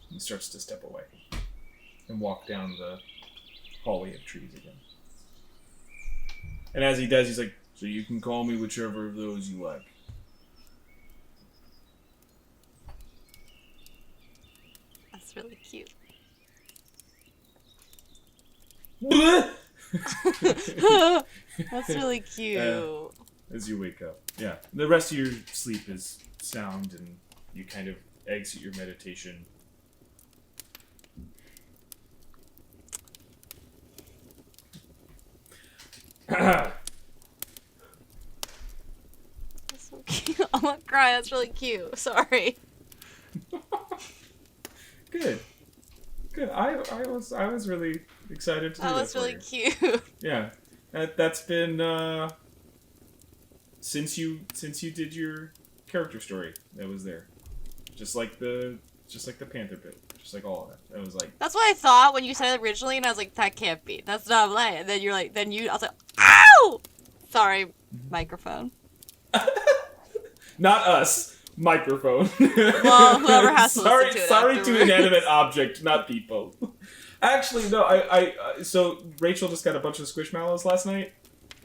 He starts to step away and walk down the hallway of trees again. And as he does, he's like, so you can call me whichever of those you like. That's really cute. That's really cute. As you wake up. Yeah. The rest of your sleep is sound and you kind of exit your meditation. That's so cute. I'm gonna cry. That's really cute. Sorry. Good. Good. I was really excited to do That that was for really you. cute. Yeah. That's been since you did your character story that was there. Just like the Panther bit. Just like all of it. It was like That's what I thought when you said it originally, and I was like, that can't be. That's not right. And then you're like, I was like, ow! Sorry, microphone. not us. Microphone. Well, whoever has to listen to it Sorry to afterwards. inanimate object, not people. Actually, no. So Rachel just got a bunch of squishmallows last night,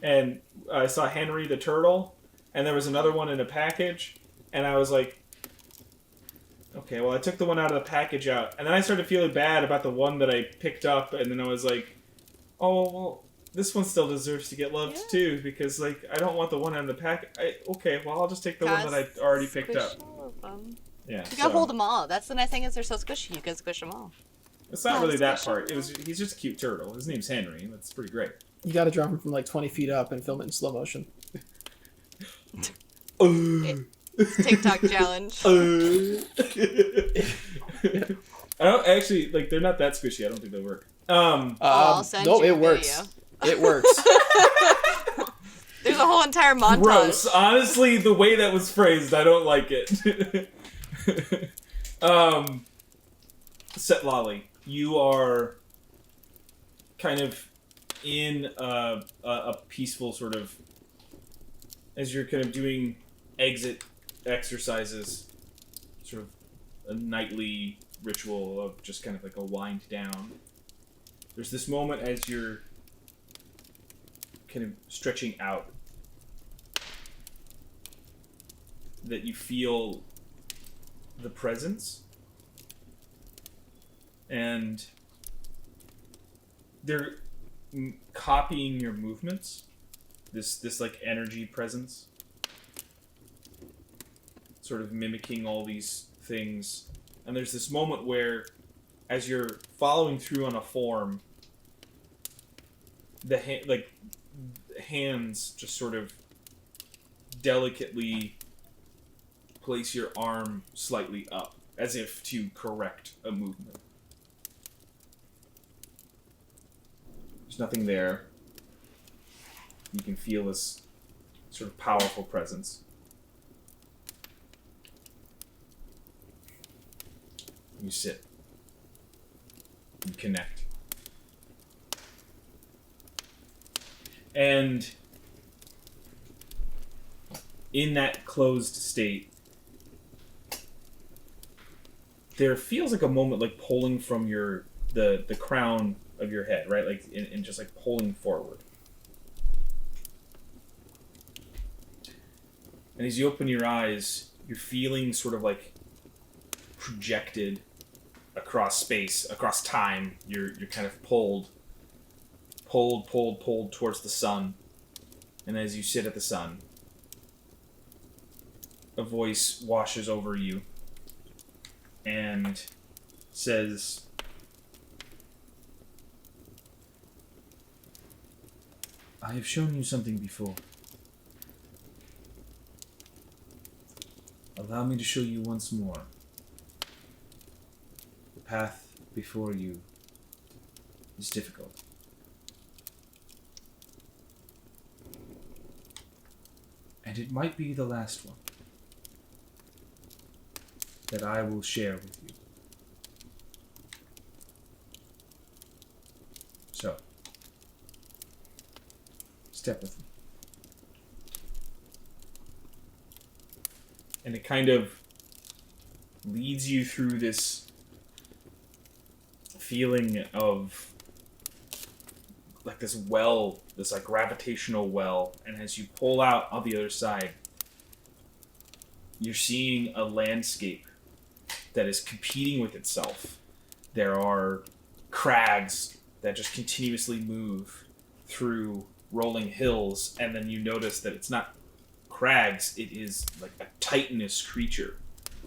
and I saw Henry the turtle, and there was another one in a package, and I was like, okay, well, I took the one out of the package out, and then I started feeling bad about the one that I picked up, and then I was like, oh, well, this one still deserves to get loved too, because like I don't want the one on the pack. Okay, well, I'll just take the one that I already picked up. All of them. Yeah, You gotta hold them all. That's the nice thing is they're so squishy. You can squish them all. It's not really that part. special. He's just a cute turtle. His name's Henry. That's pretty great. You gotta drop him from like 20 feet up and film it in slow motion. It's TikTok challenge. I don't actually like. They're not that squishy. I don't think they work. I'll send no, you it a works. video. It works. There's a whole entire montage. Gross. Honestly, the way that was phrased, I don't like it. Set Lolly, you are kind of in a peaceful sort of, as you're kind of doing exit exercises, sort of a nightly ritual of just kind of like a wind down. There's this moment as you're kind of stretching out that you feel the presence, and they're copying your movements. This like energy presence, sort of mimicking all these things. And there's this moment where, as you're following through on a form, the hands just sort of delicately place your arm slightly up, as if to correct a movement. There's nothing there. You can feel this sort of powerful presence. You sit. You connect. And in that closed state, there feels like a moment like pulling from the crown of your head, right? Like and just like pulling forward. And as you open your eyes, you're feeling sort of like projected across space, across time. You're kind of pulled towards the sun. And as you sit at the sun, a voice washes over you and says, I have shown you something before. Allow me to show you once more. The path before you is difficult. And it might be the last one that I will share with you. So, step with me. And it kind of leads you through this feeling of like this well, this like gravitational well, and as you pull out on the other side, you're seeing a landscape that is competing with itself. There are crags that just continuously move through rolling hills, and then you notice that it's not crags, it is like a titanous creature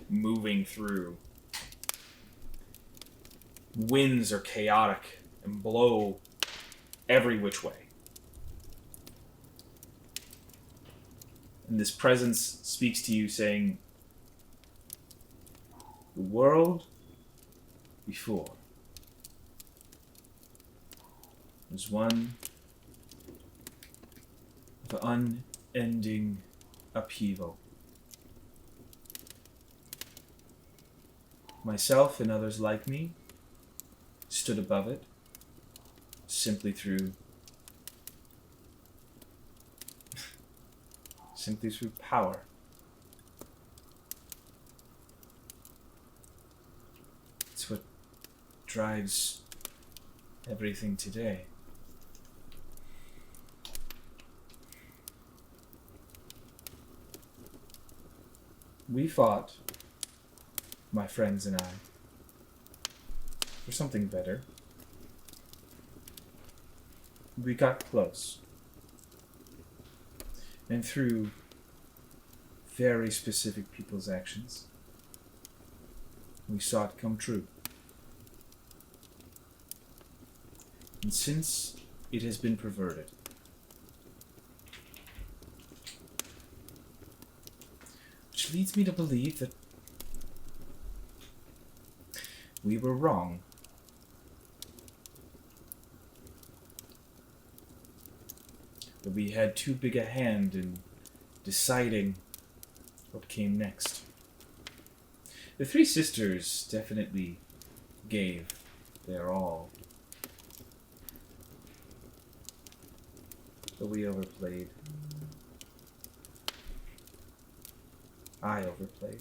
moving through. Winds are chaotic and blow every which way. And this presence speaks to you saying, the world before was one of unending upheaval. Myself and others like me stood above it simply through power. It's what drives everything today. We fought, my friends and I, for something better. We got close. And through very specific people's actions, we saw it come true. And since it has been perverted, which leads me to believe that we were wrong. That we had too big a hand in deciding what came next. The three sisters definitely gave their all. But we overplayed. I overplayed.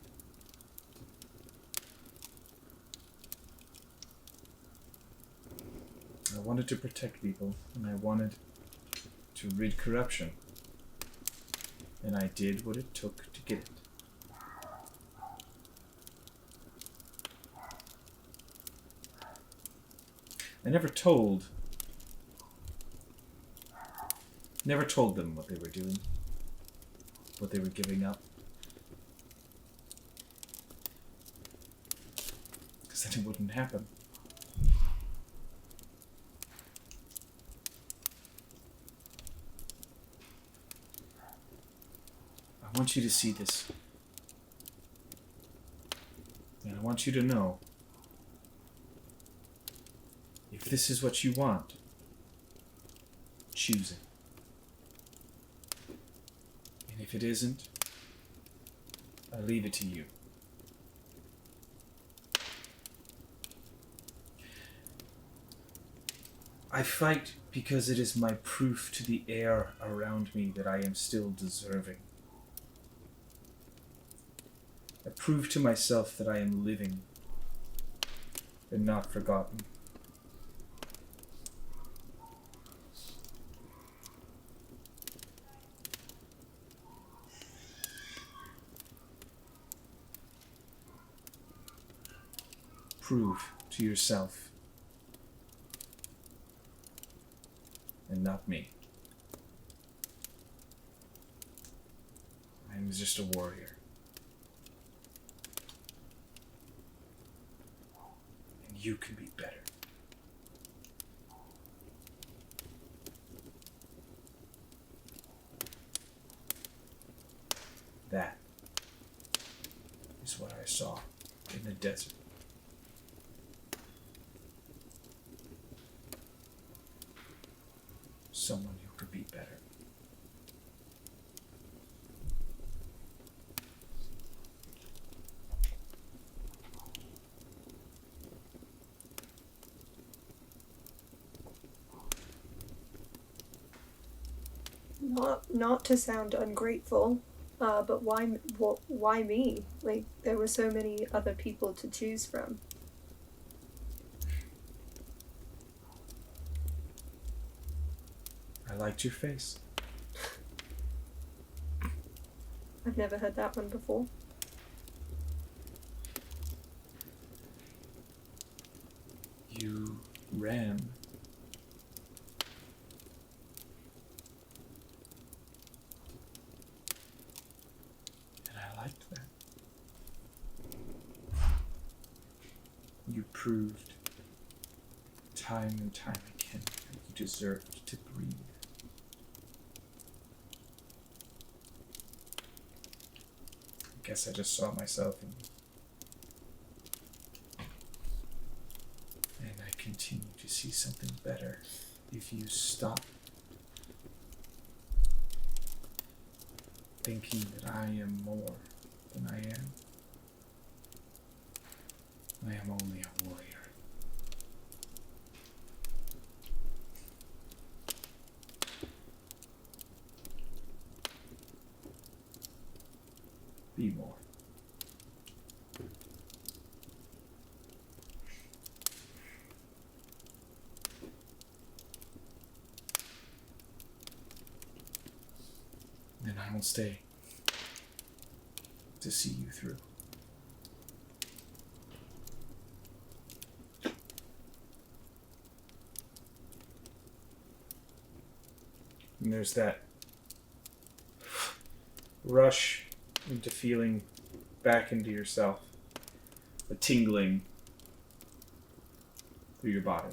I wanted to protect people, and I wanted to rid corruption. And I did what it took to get it. I never told them what they were doing, what they were giving up. Because then it wouldn't happen. I want you to see this. And I want you to know, if this is what you want, choose it. And if it isn't, I leave it to you. I fight because it is my proof to the air around me that I am still deserving. I prove to myself that I am living and not forgotten. prove to yourself and not me. I am just a warrior. And you can be better. That is what I saw in the desert. Someone who could be better. Not to sound ungrateful, but why me? Like, there were so many other people to choose from. I liked your face. I've never heard that one before. You ran. And I liked that. You proved time and time again that you deserved to breathe. I guess I just saw myself in you. And I continue to see something better if you stop thinking that I am more than I am. I am only a warrior. Be more. Then I will stay to see you through. And there's that rush into feeling back into yourself, a tingling through your body.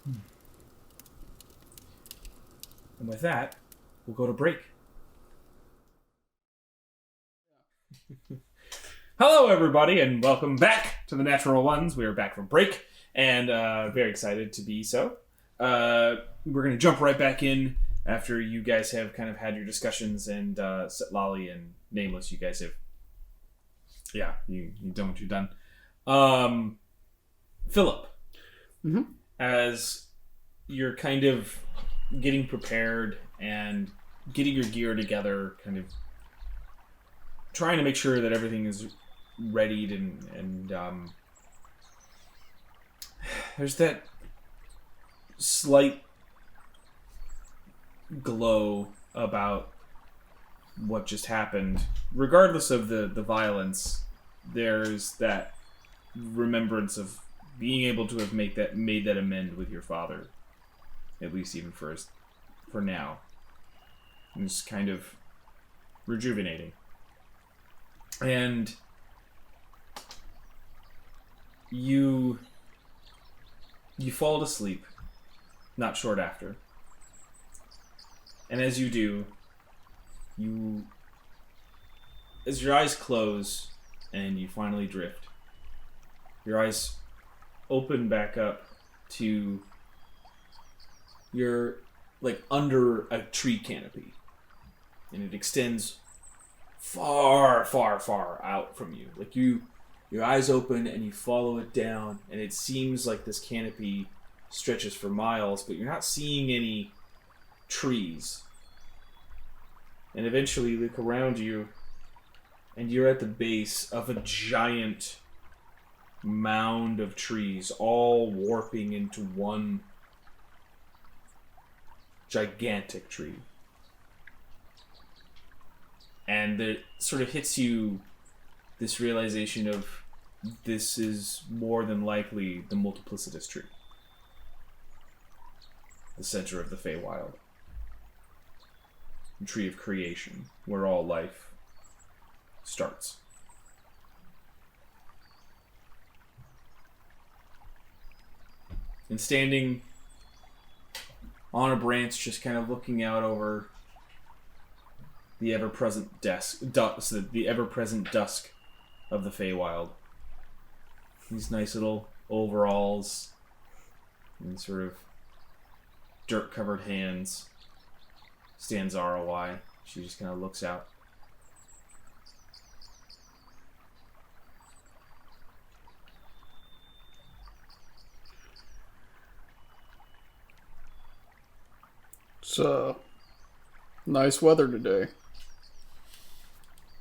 And with that, we'll go to break. Hello, everybody, and welcome back to the Natural Ones. We are back from break, and very excited to be so. We're going to jump right back in after you guys have kind of had your discussions, and Lolly and Nameless, you guys have, yeah, you done what you've done. Philip, as you're kind of getting prepared and getting your gear together, kind of trying to make sure that everything is readied, and there's that slight glow about what just happened. Regardless of the violence, there's that remembrance of being able to have made that amend with your father, at least even for now. And it's kind of rejuvenating. And you fall to sleep not short after. And as you do, as your eyes close and you finally drift, your eyes open back up to you're like under a tree canopy, and it extends far, far, far out from you. Like your eyes open and you follow it down, and it seems like this canopy stretches for miles, but you're not seeing any trees. And eventually you look around you, and you're at the base of a giant mound of trees, all warping into one gigantic tree. And it sort of hits you this realization of this is more than likely the multiplicitous tree. The center of the Feywild. The tree of creation, where all life starts. And standing on a branch, just kind of looking out over the ever-present the ever-present dusk of the Feywild. These nice little overalls and sort of dirt-covered hands. Stands ROI. She just kind of looks out. It's nice weather today.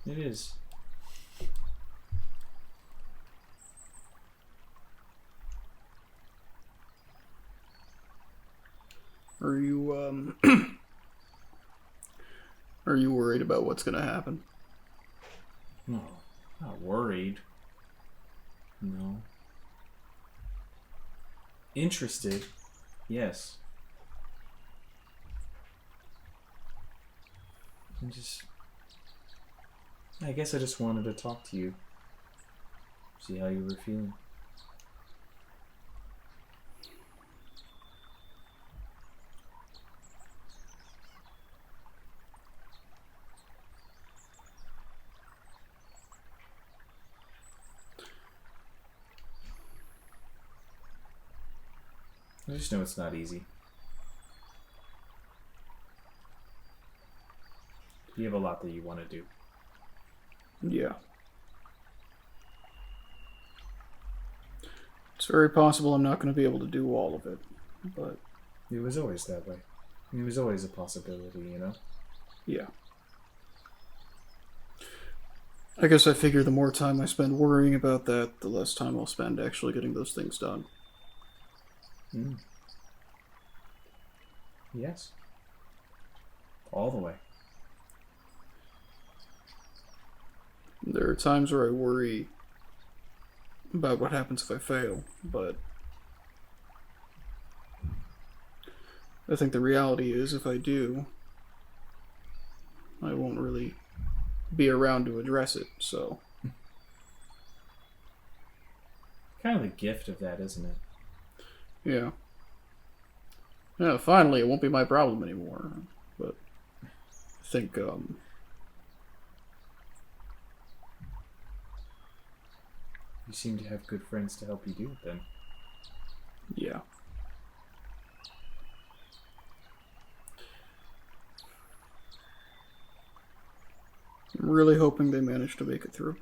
It is. Are you are you worried about what's gonna happen? No, not worried. No. Interested? Yes. I guess I just wanted to talk to you. See how you were feeling. I just know it's not easy. You have a lot that you want to do. Yeah. It's very possible I'm not going to be able to do all of it, but... It was always that way. It was always a possibility, you know? Yeah. I guess I figure the more time I spend worrying about that, the less time I'll spend actually getting those things done. Mm. Yes. All the way. There are times where I worry about what happens if I fail, but I think the reality is if I do, I won't really be around to address it, so... Kind of the gift of that, isn't it? Yeah. Yeah, finally, it won't be my problem anymore, but I think, You seem to have good friends to help you do it, then. yeah. I'm really hoping they manage to make it through.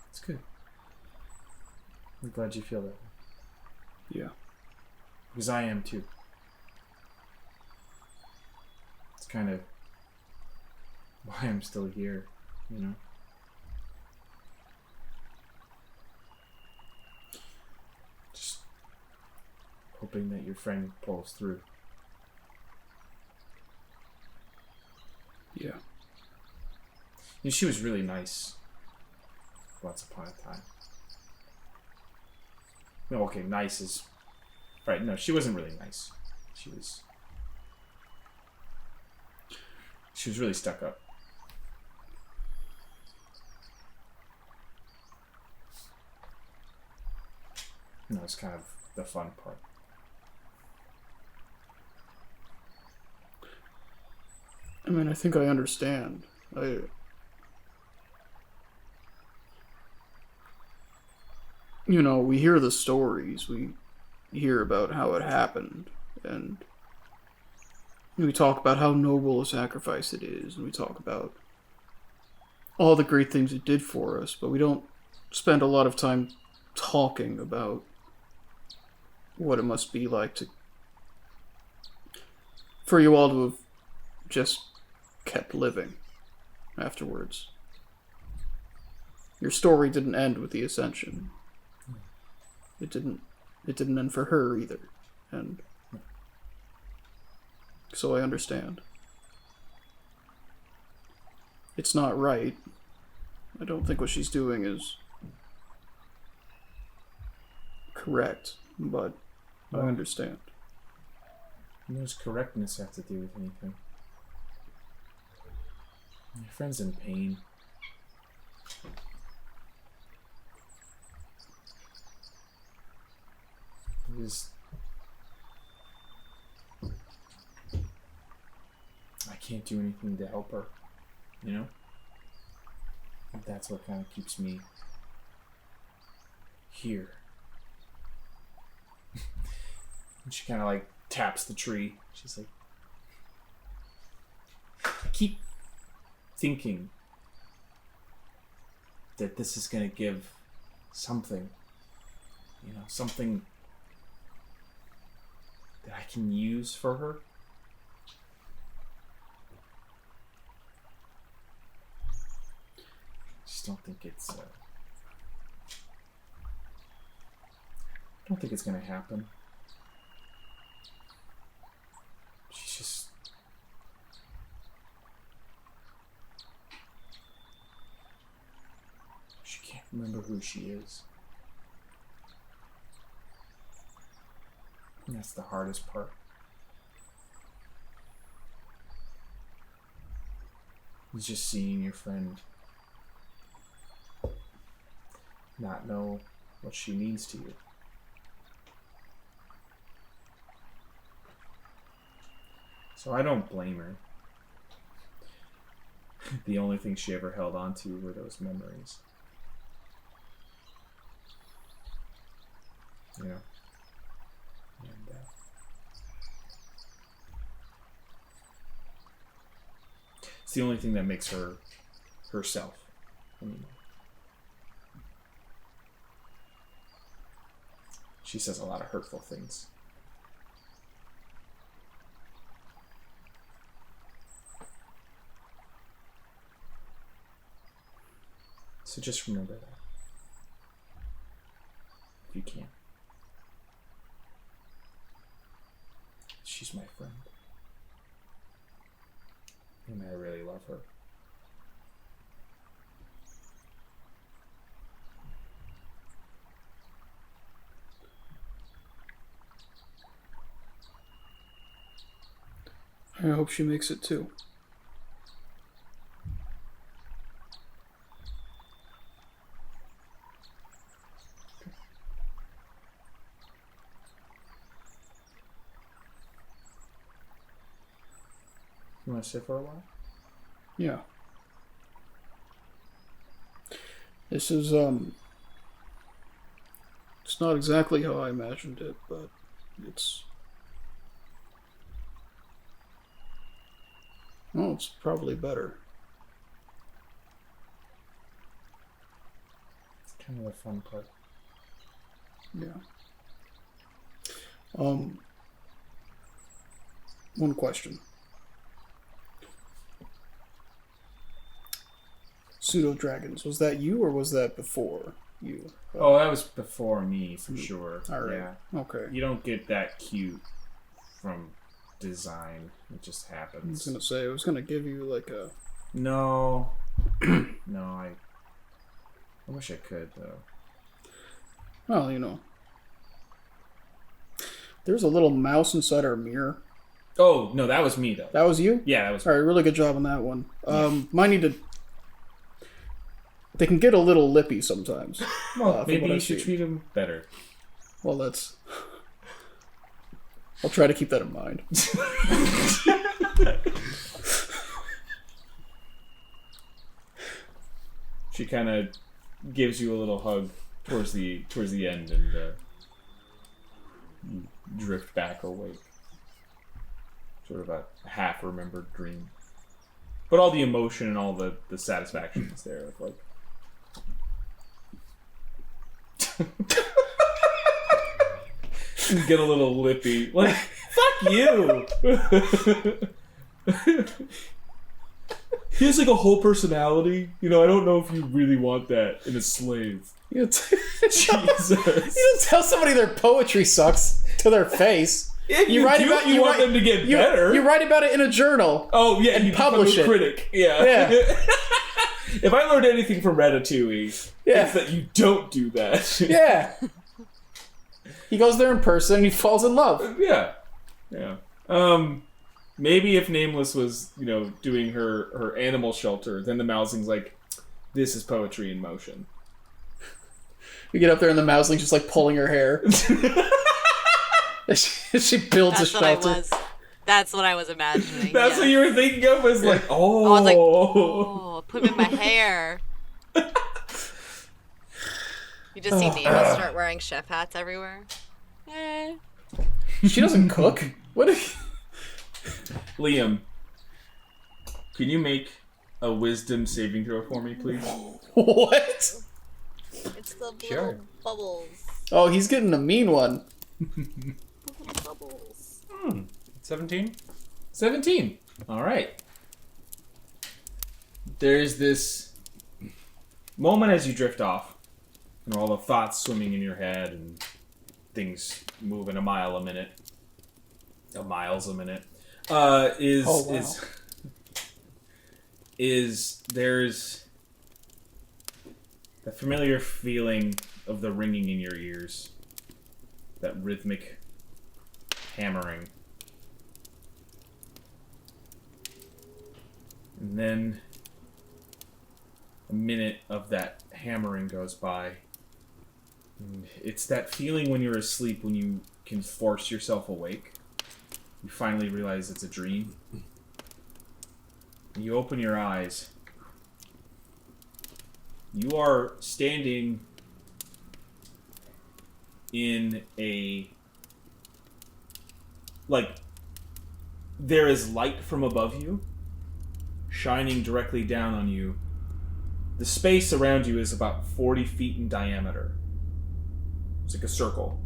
It's good. I'm glad you feel that way. Yeah. Because I am too. It's kind of why I'm still here, you know? Just hoping that your friend pulls through. Yeah. You know, she was really nice once upon a time. No, okay, nice is... Right, no, she wasn't really nice. She was really stuck up. And that was kind of the fun part. I mean, I think I understand. You know, we hear the stories, we hear about how it happened, and we talk about how noble a sacrifice it is, and we talk about all the great things it did for us, but we don't spend a lot of time talking about what it must be like for you all to have just kept living afterwards. Your story didn't end with the Ascension. It didn't end for her either. And so I understand. It's not right. I don't think what she's doing is correct, but I understand. What does correctness have to do with anything? My friend's in pain. I can't do anything to help her, you know? That's what kind of keeps me here. And she kind of like taps the tree. She's like, I keep thinking that this is going to give something, you know, something that I can use for her. I just don't think it's I don't think it's going to happen. She's just... She can't remember who she is. And that's the hardest part. It's just seeing your friend not know what she means to you. So I don't blame her. The only thing she ever held on to were those memories. You know? And, it's the only thing that makes her herself anymore. She says a lot of hurtful things. So just remember that. If you can. She's my friend. And I really love her. I hope she makes it too. You want to sit for a while? Yeah. This is, it's not exactly how I imagined it, but it's... Oh, it's probably better. It's kind of the fun part. Yeah. One question. Pseudo dragons, was that you or was that before you? Oh, that was before me for sure. All right. Yeah. Okay. You don't get that cute from design. It just I happens. was gonna say I was gonna give you like a. No. No, I wish I could though. Well, you know. There's a little mouse inside our mirror. Oh no, that was me though. That was you? Yeah, that was. All right, really good job on that one. Mine need to. They can get a little lippy sometimes. Well, from maybe what you I've should seen. treat him better. Well, that's. I'll try to keep that in mind. She kind of gives you a little hug towards the end, and you drift back awake. Sort of a half-remembered dream, but all the emotion and all the satisfaction is there. Of like, you get a little lippy, like fuck you. He has like a whole personality. You know, I don't know if you really want that in a slave. You Jesus. don't tell somebody their poetry sucks to their face. If you write do, about you want them to get better. You write about it in a journal. Oh yeah, and you publish become a it. critic. Yeah. If I learned anything from Ratatouille, it's that you don't do that. Yeah. He goes there in person and he falls in love. Yeah. Maybe if Nameless was, doing her animal shelter, then the Mousling's like, this is poetry in motion. We get up there and the Mousling's just like pulling her hair. She builds a shelter. That's what I was imagining. That's what you were thinking of? Was like, oh. I was like, oh, put him in my hair. You just see Nameless start wearing chef hats everywhere. She doesn't cook. What? Liam, can you make a wisdom saving throw for me, please? What? It's the Sure. bubbles. Oh, he's getting a mean one. Bubbles. 17? 17. All right. There's this moment as you drift off, and all the thoughts swimming in your head, and things moving a mile a minute. Miles a minute. Is there's the familiar feeling of the ringing in your ears, that rhythmic hammering. And then a minute of that hammering goes by. And it's that feeling when you're asleep, when you can force yourself awake. You finally realize it's a dream. And you open your eyes. You are standing in there is light from above you, shining directly down on you. The space around you is about 40 feet in diameter. It's like a circle.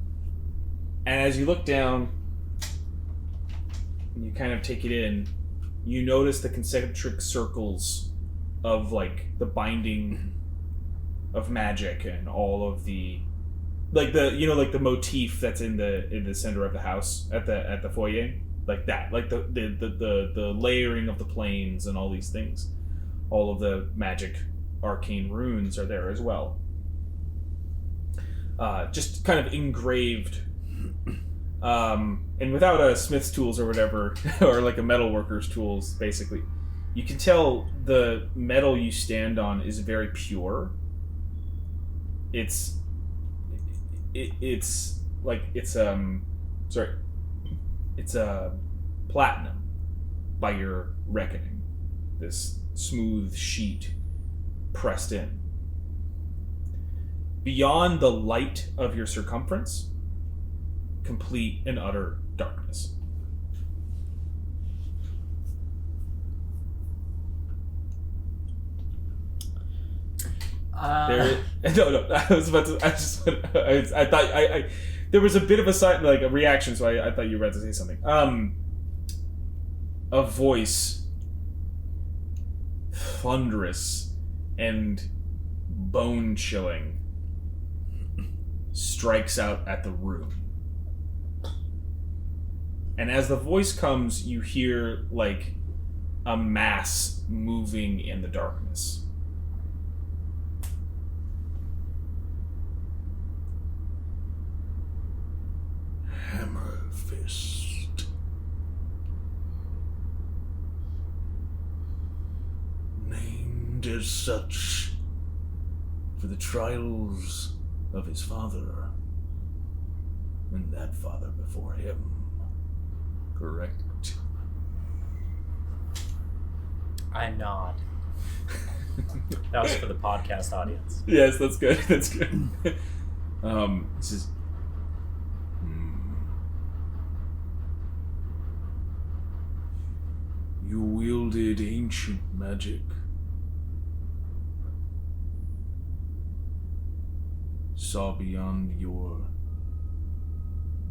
And as you look down, and you kind of take it in, you notice the concentric circles of the binding of magic and all of the the motif that's in the center of the house at the foyer, like that, like the layering of the planes and all these things. All of the magic arcane runes are there as well. Just kind of engraved. And without a smith's tools or whatever, or like a metal worker's tools, basically, you can tell the metal you stand on is very pure. It's platinum by your reckoning. This smooth sheet pressed in. Beyond the light of your circumference, complete and utter darkness. No. I was about to. I thought there was a bit of a reaction, so I thought you were about to say something. A voice, thunderous and bone-chilling, strikes out at the room. And as the voice comes, you hear like a mass moving in the darkness. Hammer fist. Named as such for the trials of his father and that father before him. Correct. I nod. That was for the podcast audience. Yes, that's good. That's good. This is. You wielded ancient magic. Saw beyond your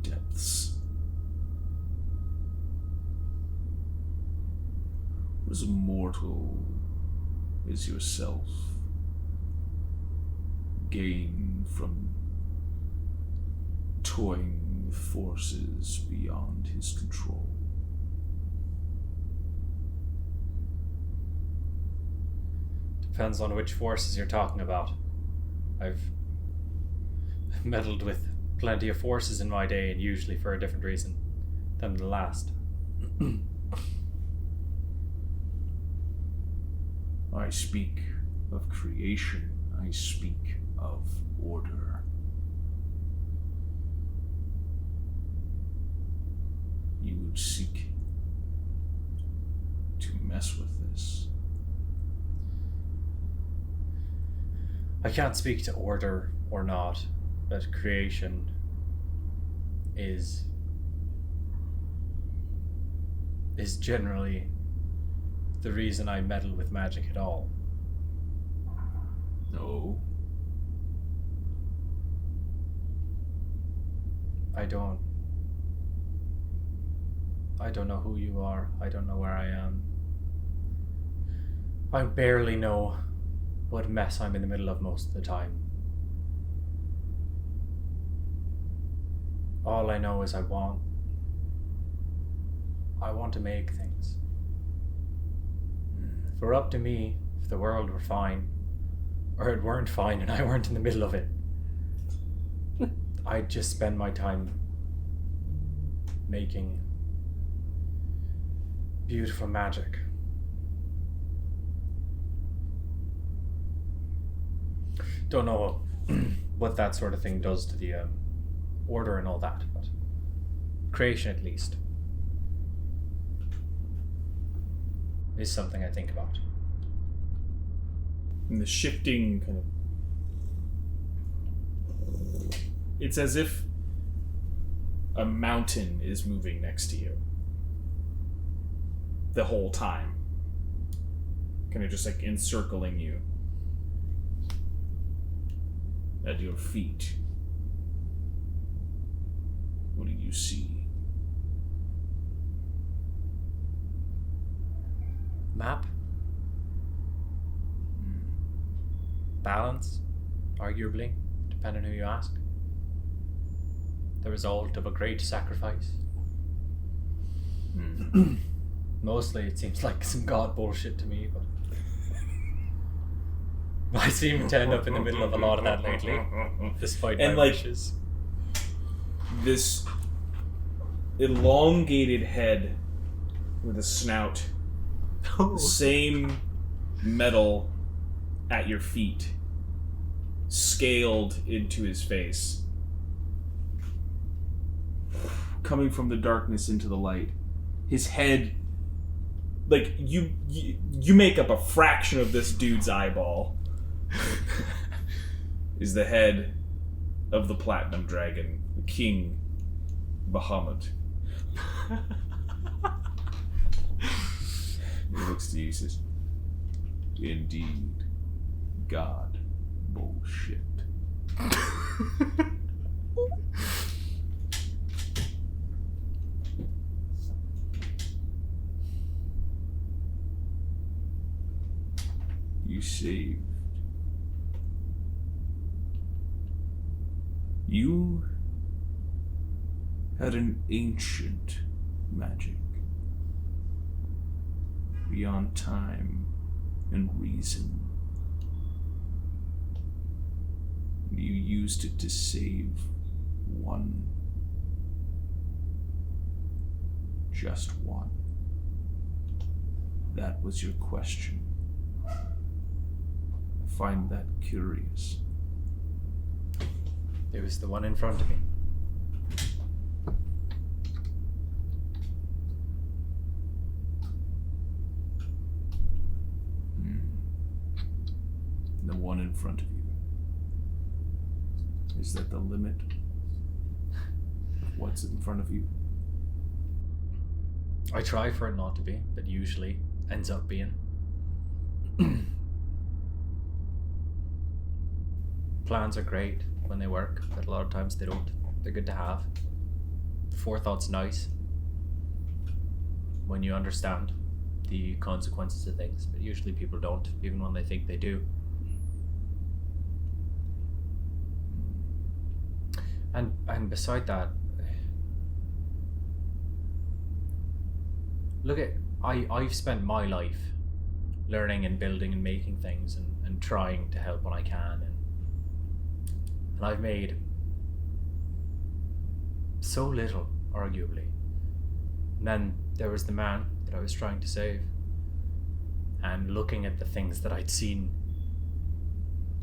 depths. Was immortal as yourself. Gain from toying with forces beyond his control. Depends on which forces you're talking about. I've meddled with plenty of forces in my day, and usually for a different reason than the last. I speak of creation. I speak of order. You would seek to mess with this. I can't speak to order or not, but creation is generally the reason I meddle with magic at all. No. I don't know who you are. I don't know where I am. I barely know what mess I'm in the middle of most of the time. All I know is I want to make things. If it were up to me, if the world were fine, or it weren't fine and I weren't in the middle of it, I'd just spend my time making beautiful magic. Don't know what that sort of thing does to the order and all that, but creation at least is something I think about. And the shifting kind of... It's as if a mountain is moving next to you the whole time. Kind of just like encircling you. At your feet, what do you see? Map? Balance, arguably, depending on who you ask. The result of a great sacrifice. Mostly it seems like some god bullshit to me, but I seem to end up in the middle of a lot of that lately, despite my wishes. This elongated head with a snout, the same metal at your feet, scaled into his face, coming from the darkness into the light. His head, like you make up a fraction of this dude's eyeball. Is the head of the Platinum Dragon, the King Bahamut. He looks to you and says, Indeed, God bullshit. You saved. You had an ancient magic beyond time and reason. You used it to save one. Just one. That was your question. I find that curious. It was the one in front of me. The one in front of you. Is that the limit of what's in front of you? I try for it not to be, but usually ends up being. Plans are great when they work, but a lot of times they don't. They're good to have. Forethought's nice when you understand the consequences of things, but usually people don't, even when they think they do. And beside that, look at I've spent my life learning and building and making things and trying to help when I can, and I've made so little, arguably. And then there was the man that I was trying to save, and looking at the things that I'd seen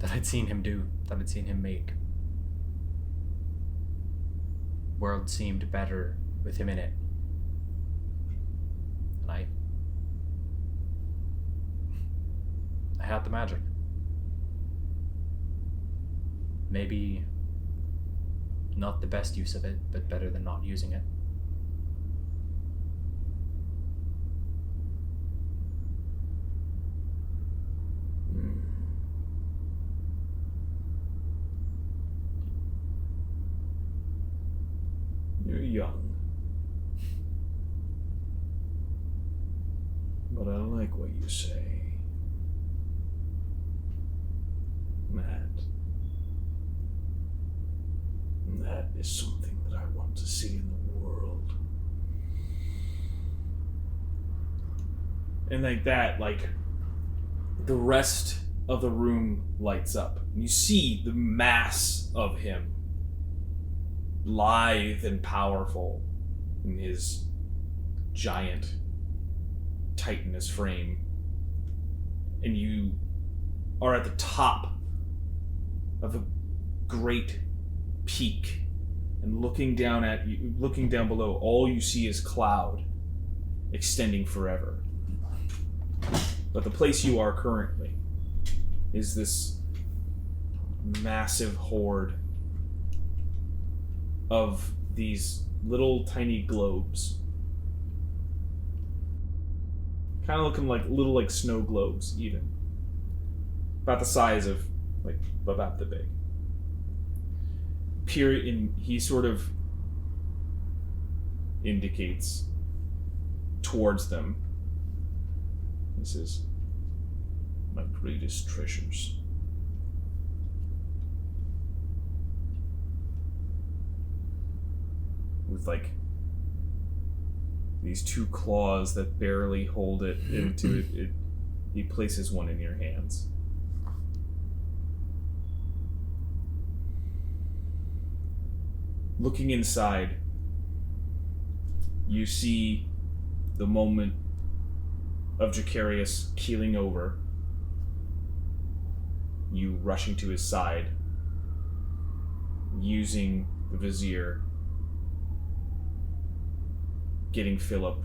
him do, that I'd seen him make. World seemed better with him in it. And I had the magic. Maybe not the best use of it, but better than not using it. You're young. But I like what you say. Matt. That is something that I want to see in the world. And like that, like, the rest of the room lights up. And you see the mass of him, lithe and powerful in his giant, titanous frame. And you are at the top of a great peak, and looking down below, all you see is cloud extending forever. But the place you are currently is this massive horde of these little tiny globes, kind of looking like little like snow globes, even about the size of like about the big. He sort of indicates towards them. He says, "My greatest treasures." With like these two claws that barely hold it into it, he places one in your hands. Looking inside, you see the moment of Jacarius keeling over, you rushing to his side, using the vizier, getting Philip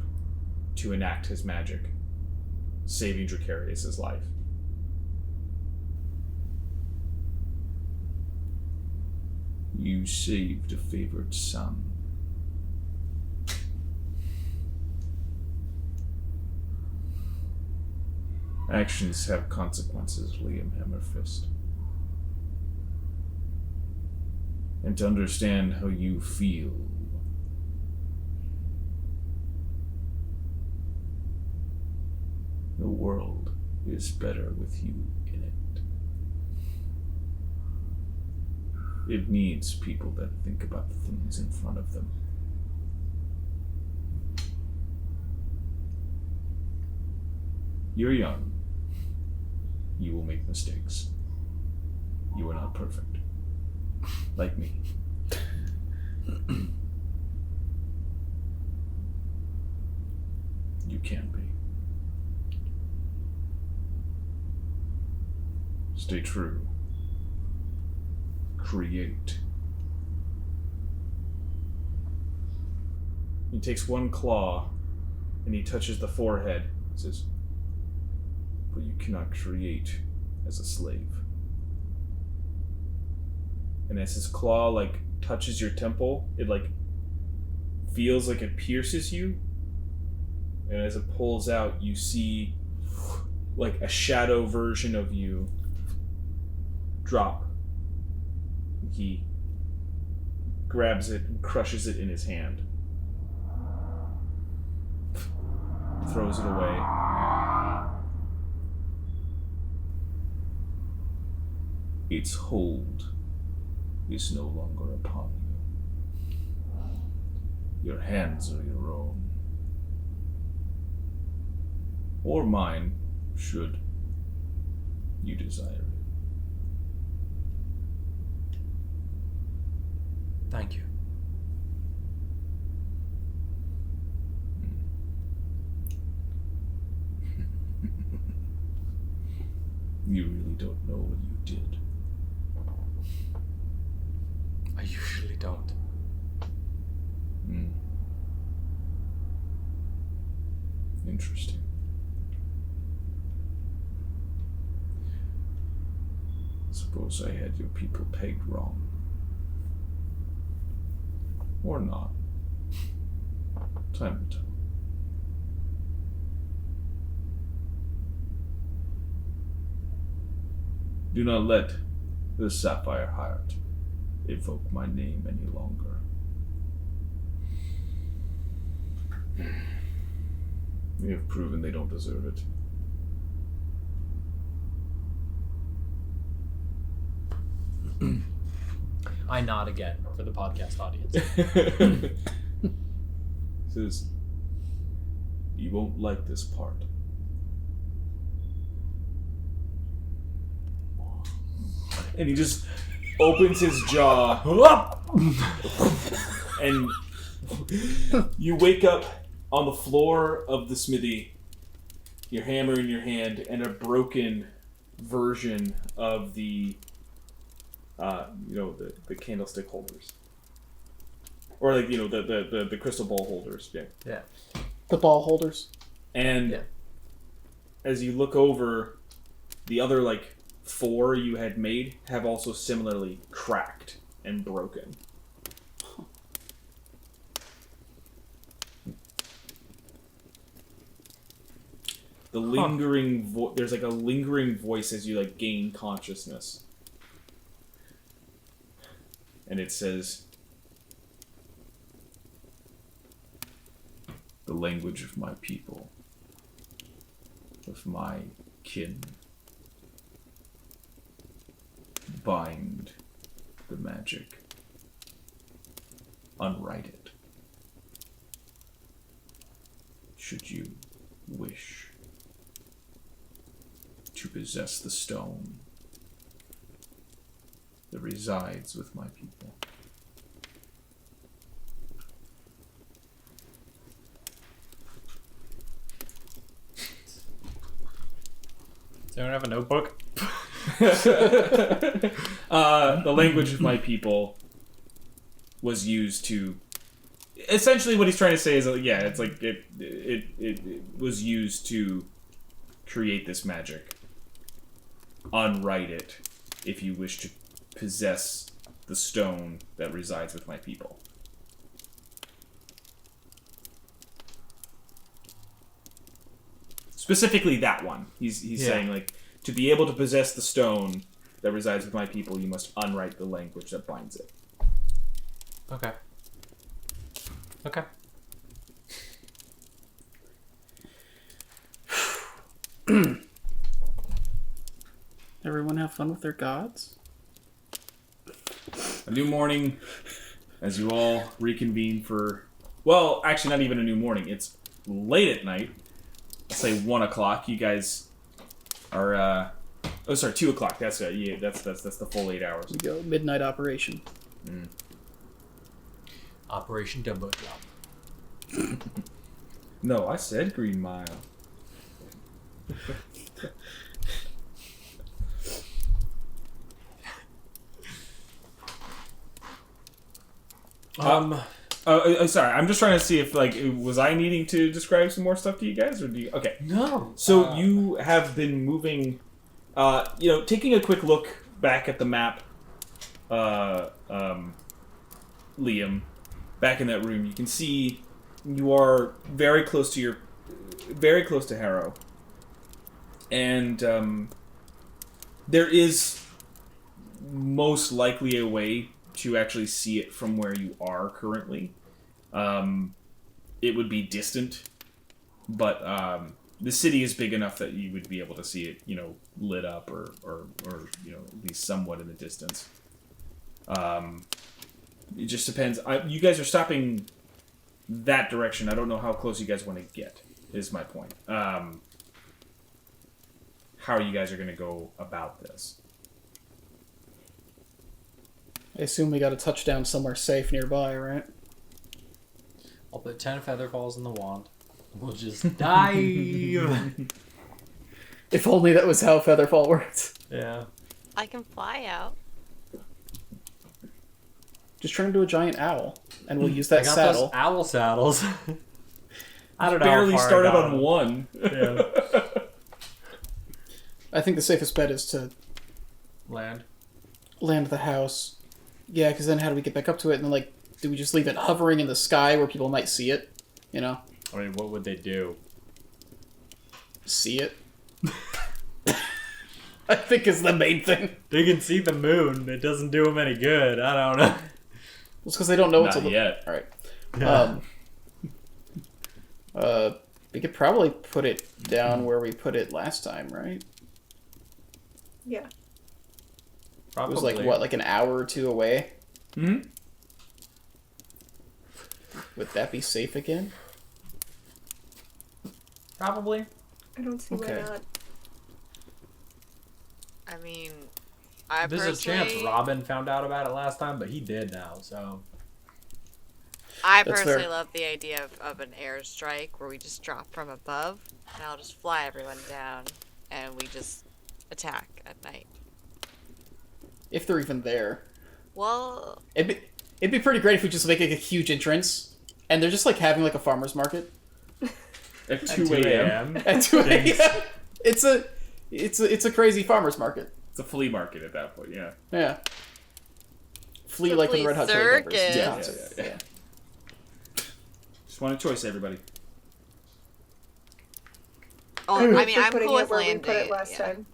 to enact his magic, saving Jacarius' life. You saved a favored son. Actions have consequences, Liam Hammerfist. And to understand how you feel, the world is better with you in it. It needs people that think about the things in front of them. You're young. You will make mistakes. You are not perfect. Like me. You can be. Stay true. Create. He takes one claw and he touches the forehead. He says, "But you cannot create as a slave." And as his claw like touches your temple, it like feels like it pierces you. And as it pulls out, you see like a shadow version of you drop. He grabs it and crushes it in his hand. Throws it away. Its hold is no longer upon you. Your hands are your own. Or mine, should you desire it. Thank you. You really don't know what you did. I usually don't. Interesting. Suppose I had your people pegged wrong. Or not. Time will tell. Do not let the sapphire heart evoke my name any longer. We have proven they don't deserve it. I nod again for the podcast audience. Says, you won't like this part. And he just opens his jaw. And you wake up on the floor of the smithy, your hammer in your hand, and a broken version of the candlestick holders. Or like, the crystal ball holders. Yeah. Yeah. The ball holders. And as you look over, the other, 4 you had made have also similarly cracked and broken. The lingering there's a lingering voice as you gain consciousness. And it says, the language of my people, of my kin, bind the magic, unwrite it, should you wish to possess the stone that resides with my people. Does anyone have a notebook? The language of my people was used to. Essentially, what he's trying to say is, it was used to create this magic. Unwrite it if you wish to possess the stone that resides with my people. Specifically, that one. He's saying, to be able to possess the stone that resides with my people, you must unwrite the language that binds it. Okay. Okay. Everyone have fun with their gods? A new morning, as you all reconvene for... Well, actually, not even a new morning. It's late at night. Let's say 1 o'clock. You guys are... 2 o'clock. That's the full 8 hours. We go midnight operation. Operation Dumbo Drop. No, I said Green Mile. Sorry, I'm just trying to see if, was I needing to describe some more stuff to you guys, or do you... Okay. No. So you have been moving, taking a quick look back at the map, Liam, back in that room, you can see you are very close to Harrow. And, there is most likely a way to actually see it from where you are currently. It would be distant, but the city is big enough that you would be able to see it, lit up or at least somewhat in the distance. It just depends. You guys are stopping that direction. I don't know how close you guys want to get, is my point. how you guys are going to go about this. I assume we got a touchdown somewhere safe nearby, right? I'll put 10 feather falls in the wand. We'll just dive. If only that was how Featherfall worked. Yeah. I can fly out. Just turn into a giant owl, and we'll use I that got saddle. those owl saddles. I don't know. Barely how far I started got on them. one. Yeah. I think the safest bet is to Land. land the house. Yeah, because then how do we get back up to it? And then, like, do we just leave it hovering in the sky where people might see it? You know? I mean, what would they do? See it? I think is the main thing. They can see the moon. It doesn't do them any good. I don't know. It's because they don't know what to Not look. yet. All right. Yeah. We could probably put it down where we put it last time, right? Yeah. It Probably. was like what, like an hour or two away? Hmm? Would that be safe again? Probably. I don't see Okay. why not. I mean, I There's personally, a chance Robin found out about it last time, but he did now, so. I That's personally fair. love the idea of an airstrike where we just drop from above, and I'll just fly everyone down, and we just attack at night. If they're even there. Well, It'd be pretty great if we just make like a huge entrance, and they're just like having like a farmer's market At 2 a.m. at 2 a.m. It's a crazy farmer's market. It's a flea market at that point, yeah. Yeah. Flea It's a like in flea Red Hot Chili Peppers. circus. Yeah. Yeah, yeah. Just want a choice, everybody. oh, I'm I mean, for I'm putting cool it with where we landing. put it last Yeah. time.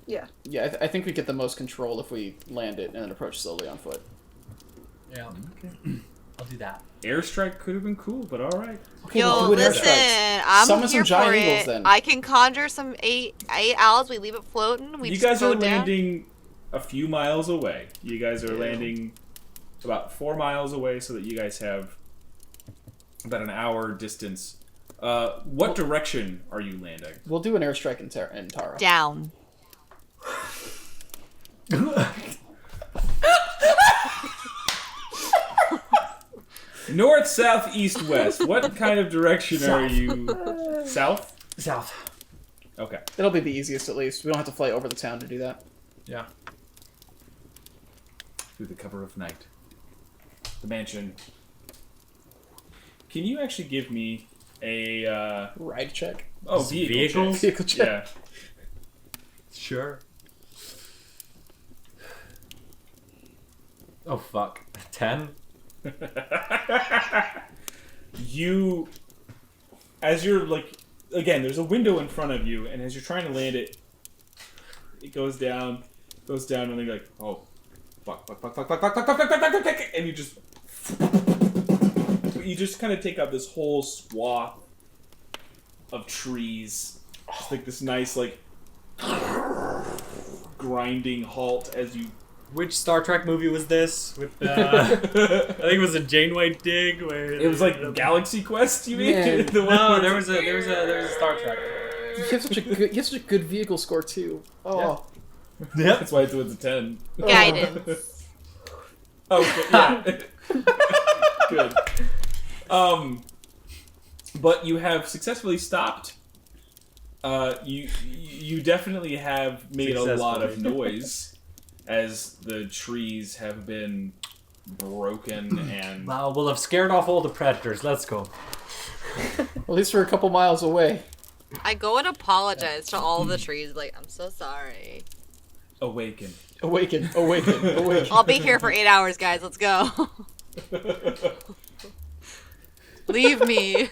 Yeah. Yeah, I think we get the most control if we land it and then approach slowly on foot. Yeah. I'll do that. Airstrike could have been cool, but all right. Okay, Yo, we'll do an listen, airstrike. I'm Summon here some giant for eagles it. then. I can conjure some eight owls. We leave it floating. We You just guys go are down. landing a few miles away. You guys are landing about 4 miles away, so that you guys have about an hour distance. What direction are you landing? We'll do an airstrike in Tara. Down. North, south, east, west. What kind of direction are you? South? South. Okay. It'll be the easiest at least. We don't have to fly over the town to do that. Yeah. Through the cover of night. The mansion. Can you actually give me a Ride check. vehicle check? Vehicle check. Yeah. Sure. Oh, fuck. 10? You, as you're like, again, there's a window in front of you, and as you're trying to land it, it goes down, and then you're like, oh, fuck, and you just kind of take out this whole swath of trees, just like this nice like grinding halt as you. Which Star Trek movie was this? With I think it was a Janeway dig where It was like Galaxy Quest, you mean? Man. The one No, where there it's was a Star Trek. You have such a good vehicle score too. Oh. Yep. That's why it's a 10. Guidance. Okay, yeah. Good. But you have successfully stopped. You definitely have made a lot of noise as the trees have been broken and. Well, we'll have scared off all the predators. Let's go. At least we're a couple miles away. I go and apologize to all the trees. Like, I'm so sorry. Awaken. Awaken. I'll be here for 8 hours, guys. Let's go. Leave me.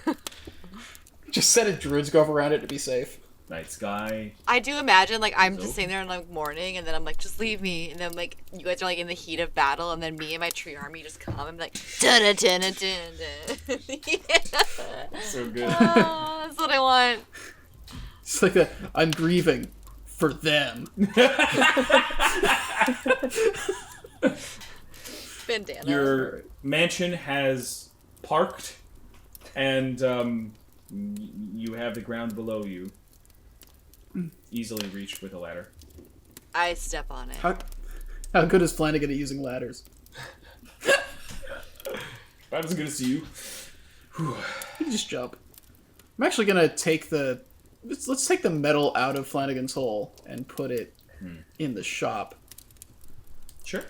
Just set a druid's grove around it to be safe. Night sky. I do imagine, like, I'm Nope. just sitting there in, like, morning, and then I'm like, just leave me. And then, like, you guys are, like, in the heat of battle, and then me and my tree army just come and be like, da-da-da-da-da-da. Yeah. So good. Oh, that's what I want. It's like that. I'm grieving for them. Bandana. Your mansion has parked, and you have the ground below you. easily reached with a ladder. I step on it. How good is Flanagan at using ladders? Not as good as you. You can just jump. I'm actually gonna take the... Let's take the metal out of Flanagan's hole and put it in the shop. Sure.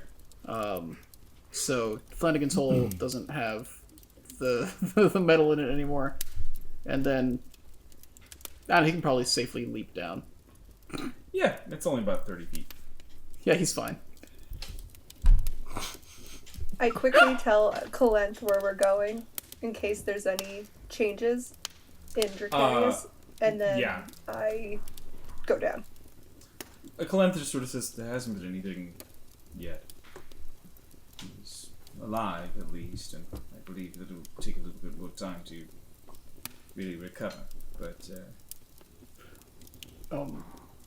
So Flanagan's hole doesn't have the metal in it anymore. And then... he can probably safely leap down. Yeah, it's only about 30 feet. Yeah, he's fine. I quickly tell Kalent where we're going in case there's any changes in Dracarius, and then I go down. Kalantha just sort of says there hasn't been anything yet. He's alive, at least, and I believe that it will take a little bit more time to really recover. But,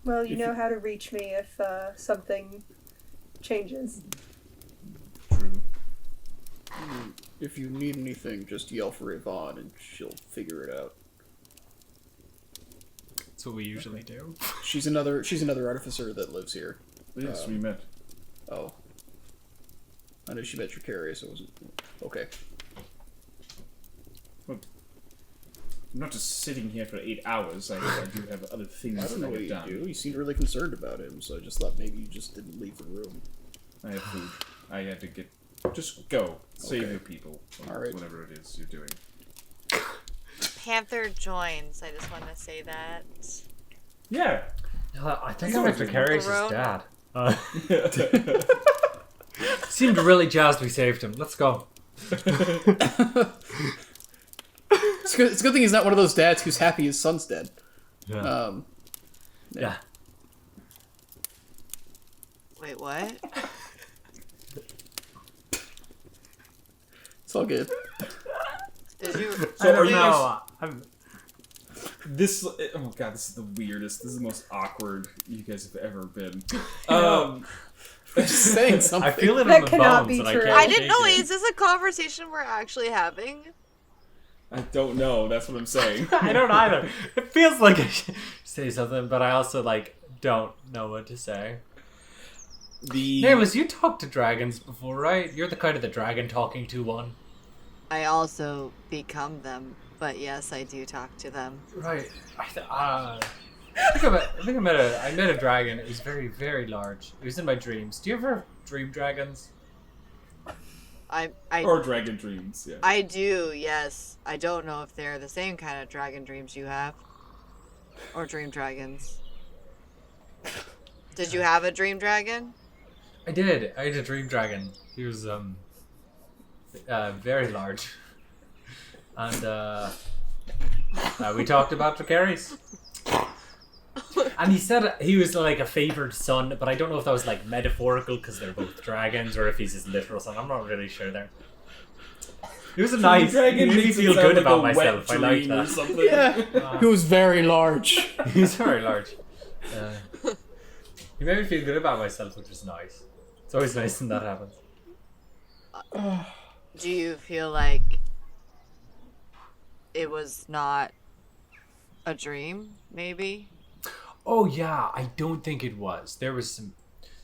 well, you know how to reach me if something changes. True. If you need anything, just yell for Yvonne and she'll figure it out. That's what we usually do. She's another artificer that lives here. Yes, we met. Oh. I know she met Dracarius, it wasn't... Okay. I'm not just sitting here for 8 hours. I do have other things I don't know that what I you have done. do. You seemed really concerned about him, so I just thought maybe you just didn't leave the room. I have food. I had to get... Just go. Save Okay. your people. All right. Whatever it is you're doing. Panther joins. I just want to say that. Yeah. I think I'm Vicarious' Throne. dad. Seemed really jazzed we saved him. Let's go. It's a good thing he's not one of those dads who's happy his son's dead. Yeah. Yeah. Wait, what? It's all good. Did you? So are you guys... No, I'm... This... Oh god, this is the weirdest. This is the most awkward you guys have ever been. Just saying something. I feel it That in the cannot bones be and I true. can't I didn't shake know. it. Is this a conversation we're actually having? I don't know. That's what I'm saying. I don't either. It feels like I should say something, but I also don't know what to say. Nameless, you talked to dragons before, right? You're the kind of the dragon talking to one. I also become them, but yes, I do talk to them. Right. I met a dragon. It was very, very large. It was in my dreams. Do you ever dream dragons? I Or dragon dreams, yeah. I do, yes. I don't know if they're the same kind of dragon dreams you have. Or dream dragons. Did you have a dream dragon? I did. I had a dream dragon. He was very large. And we talked about Dracarius. And he said he was like a favored son, but I don't know if that was like metaphorical because they're both dragons or if he's his literal son. I'm not really sure there. It was a nice dragon made me makes it feel sound good like about a wet myself. I like dream or that. something. Yeah. He was very large. He's very large. He made me feel good about myself, which is nice. It's always nice when that happens. Do you feel like it was not a dream, maybe? Oh yeah, I don't think it was. There was some...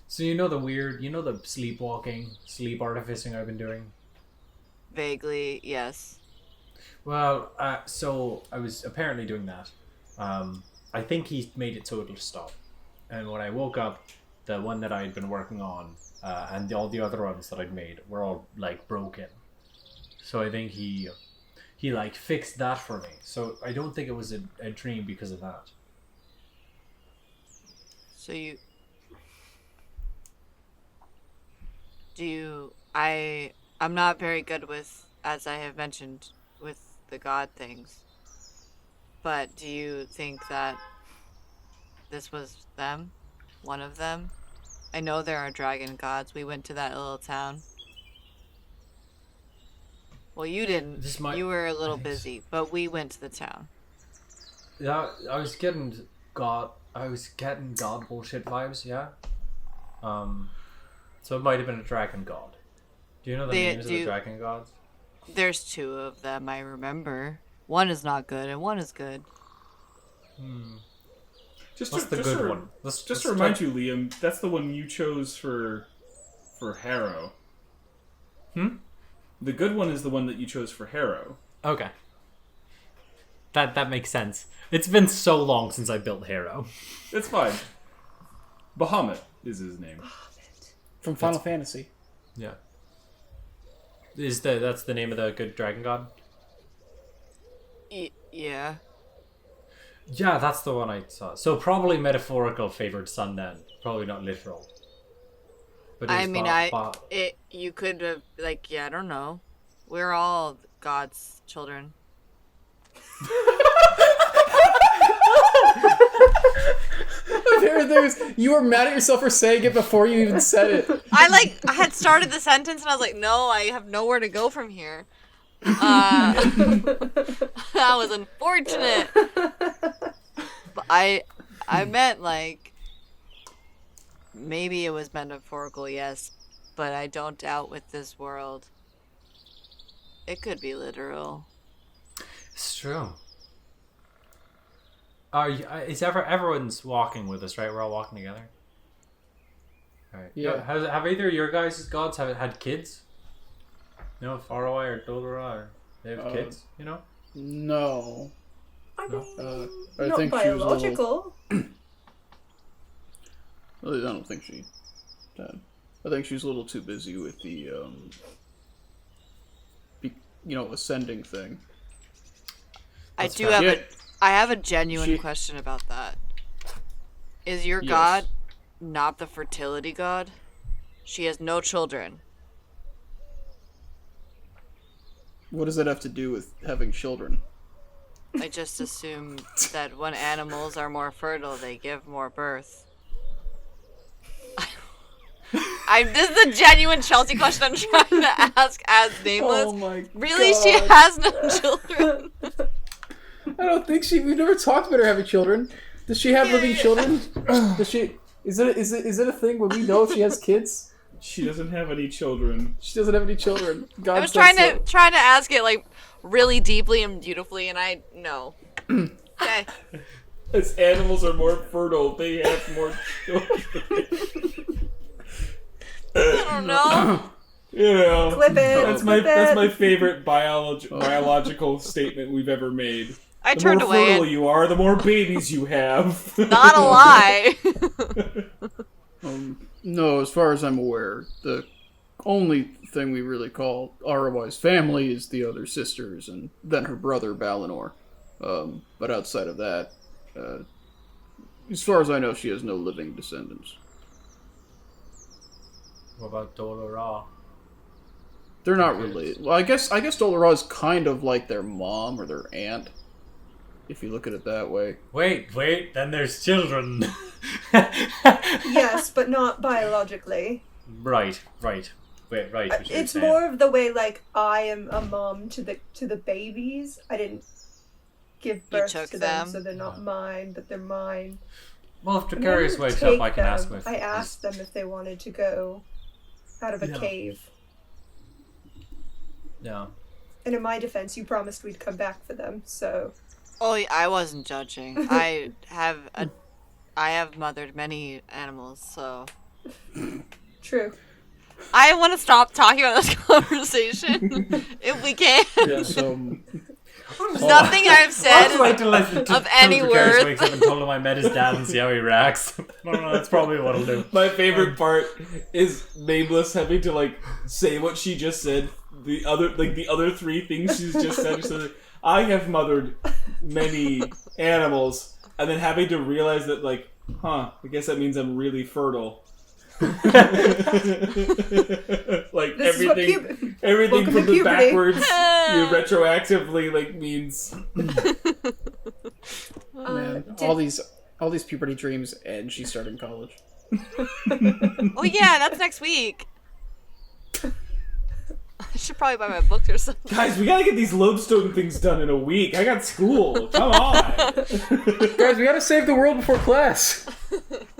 So you know the sleepwalking, sleep artificing I've been doing? Vaguely, yes. Well, so I was apparently doing that. I think he made it so it'll stop. And when I woke up, the one that I had been working on, and all the other ones that I'd made were all like broken. So I think he like fixed that for me. So I don't think it was a dream because of that. So I'm not very good with, as I have mentioned, with the god things. But do you think that this was them? One of them? I know there are dragon gods. We went to that little town. Well, you didn't. You were a little busy, but we went to the town. Yeah, I was getting god bullshit vibes, yeah. So it might have been a dragon god. Do you know the names of the dragon gods? There's two of them, I remember. One is not good and one is good. What's the good one? Just to remind you, Liam, that's the one you chose for Harrow. The good one is the one that you chose for Harrow. Okay. That makes sense. It's been so long since I built Harrow. It's fine. Bahamut is his name. From Final Fantasy. Yeah. That's the name of the good dragon god? Yeah. Yeah, that's the one I saw. So probably metaphorical favored son then. Probably not literal. But I mean, you could have, like, yeah, I don't know. We're all God's children. You were mad at yourself for saying it before you even said it. I had started the sentence and I was like, no, I have nowhere to go from here. That was unfortunate. But I meant, like, maybe it was metaphorical, yes, but I don't doubt with this world. It could be literal. It's true. Everyone's walking with us, right? We're all walking together. All right. Yeah. Have either of your guys' gods had kids? You know, Faraway or Dodora, or they have kids? You know? No. I mean, I not think she was biological. I don't think she did. I think she's a little too busy with the, ascending thing. I have a genuine question about that. Is your god not the fertility god? She has no children. What does that have to do with having children? I just assume that when animals are more fertile, they give more birth. This is a genuine Chelsea question I'm trying to ask as nameless. Oh my really, God. she has no children? I don't think we've never talked about her having children. Does she have living children? Does she? Is it a thing where we know if she has kids? She doesn't have any children. She doesn't have any children. God I was trying to ask it like really deeply and beautifully, and I no. Okay. As animals are more fertile, they have more children. I don't know. You know, Clip it. That's clip my it. favorite biological statement we've ever made. I The turned more away. fertile you are, the more babies you have. Not a lie. No, as far as I'm aware, the only thing we really call Arawai's family is the other sisters and then her brother Balinor. But outside of that, as far as I know, she has no living descendants. What about Dodora? They're not related. Well, I guess Dolora is kind of like their mom or their aunt, if you look at it that way. Wait, then there's children. Yes, but not biologically. Right. Wait, right. what you're It's saying. more of the way like I am a mom to the babies. I didn't give birth took to them, them? so they're not mine, but they're mine. Well, if And I Precarious didn't wakes up, take I can ask them. him if... I asked them if they wanted to go out of a Yeah. cave. Yeah. And in my defense, you promised we'd come back for them, so Oh, I wasn't judging. I have mothered many animals, so true. I want to stop talking about this conversation if we can. Yeah, so Nothing I've said I'd like to listen to of any Precarious worth. wakes up and told him I met his dad and see how he reacts. I don't know, that's probably what I'll do. My favorite part is Nameless having to like say what she just said. The other three things she's just said. She's like, I have mothered many animals, and then having to realize that I guess that means I'm really fertile. Like This is what everything Welcome from to the puberty. backwards retroactively means. Man, all these puberty dreams end. She started in college. Oh yeah, that's next week. I should probably buy my books or something. Guys, we gotta get these lodestone things done in a week. I got school. Come on. Guys, we gotta save the world before class.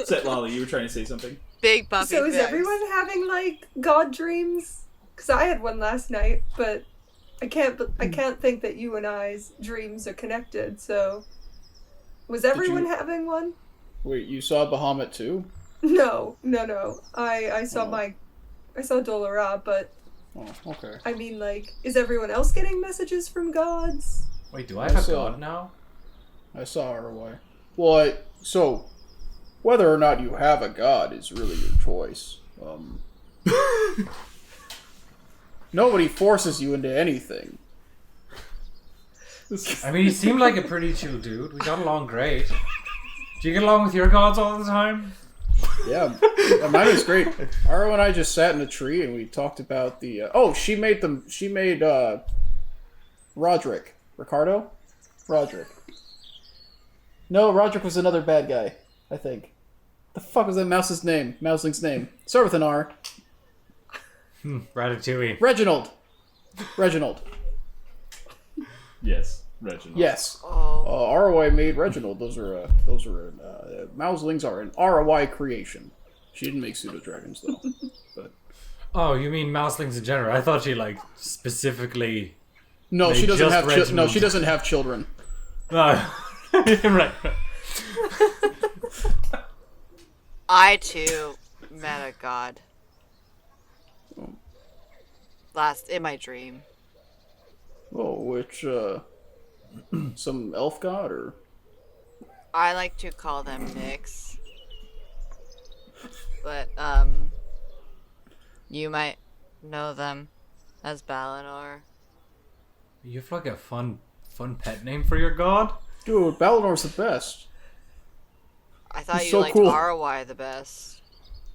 Set Lolly, you were trying to say something. Big puppy. So is bags. everyone having like god dreams? Because I had one last night, but I can't think that you and I's dreams are connected. So was everyone having one? Wait, you saw Bahamut too? No. I saw Oh. I saw Dolora, but Oh, okay. I mean, like, is everyone else getting messages from gods? Wait, do I have a saw- god now? I saw ROI. Well, so whether or not you have a god is really your choice. Nobody forces you into anything. I mean, he seemed like a pretty chill dude. We got along great. Do you get along with your gods all the time? Yeah, mine was great. Aro and I just sat in a tree and we talked about the. She made Roderick. Ricardo? Roderick. No, Roderick was another bad guy, I think. The fuck was that mouseling's name? Start with an R. Ratatouille. Reginald. Yes, Reginald. Yes. Oh. ROI made Reginald. Those are Mouselings are an ROI creation. She didn't make pseudo dragons though. But Oh, you mean mouselings in general? I thought she specifically. no, Made she doesn't just have no, Reginald. she doesn't have children. Right. I too met a god. In my dream. Oh, which some elf god or I like to call them Nyx. But, you might know them as Balinor. You have like a fun pet name for your god? dude, Balinor's the best. I thought He's you so liked cool. ROI the best.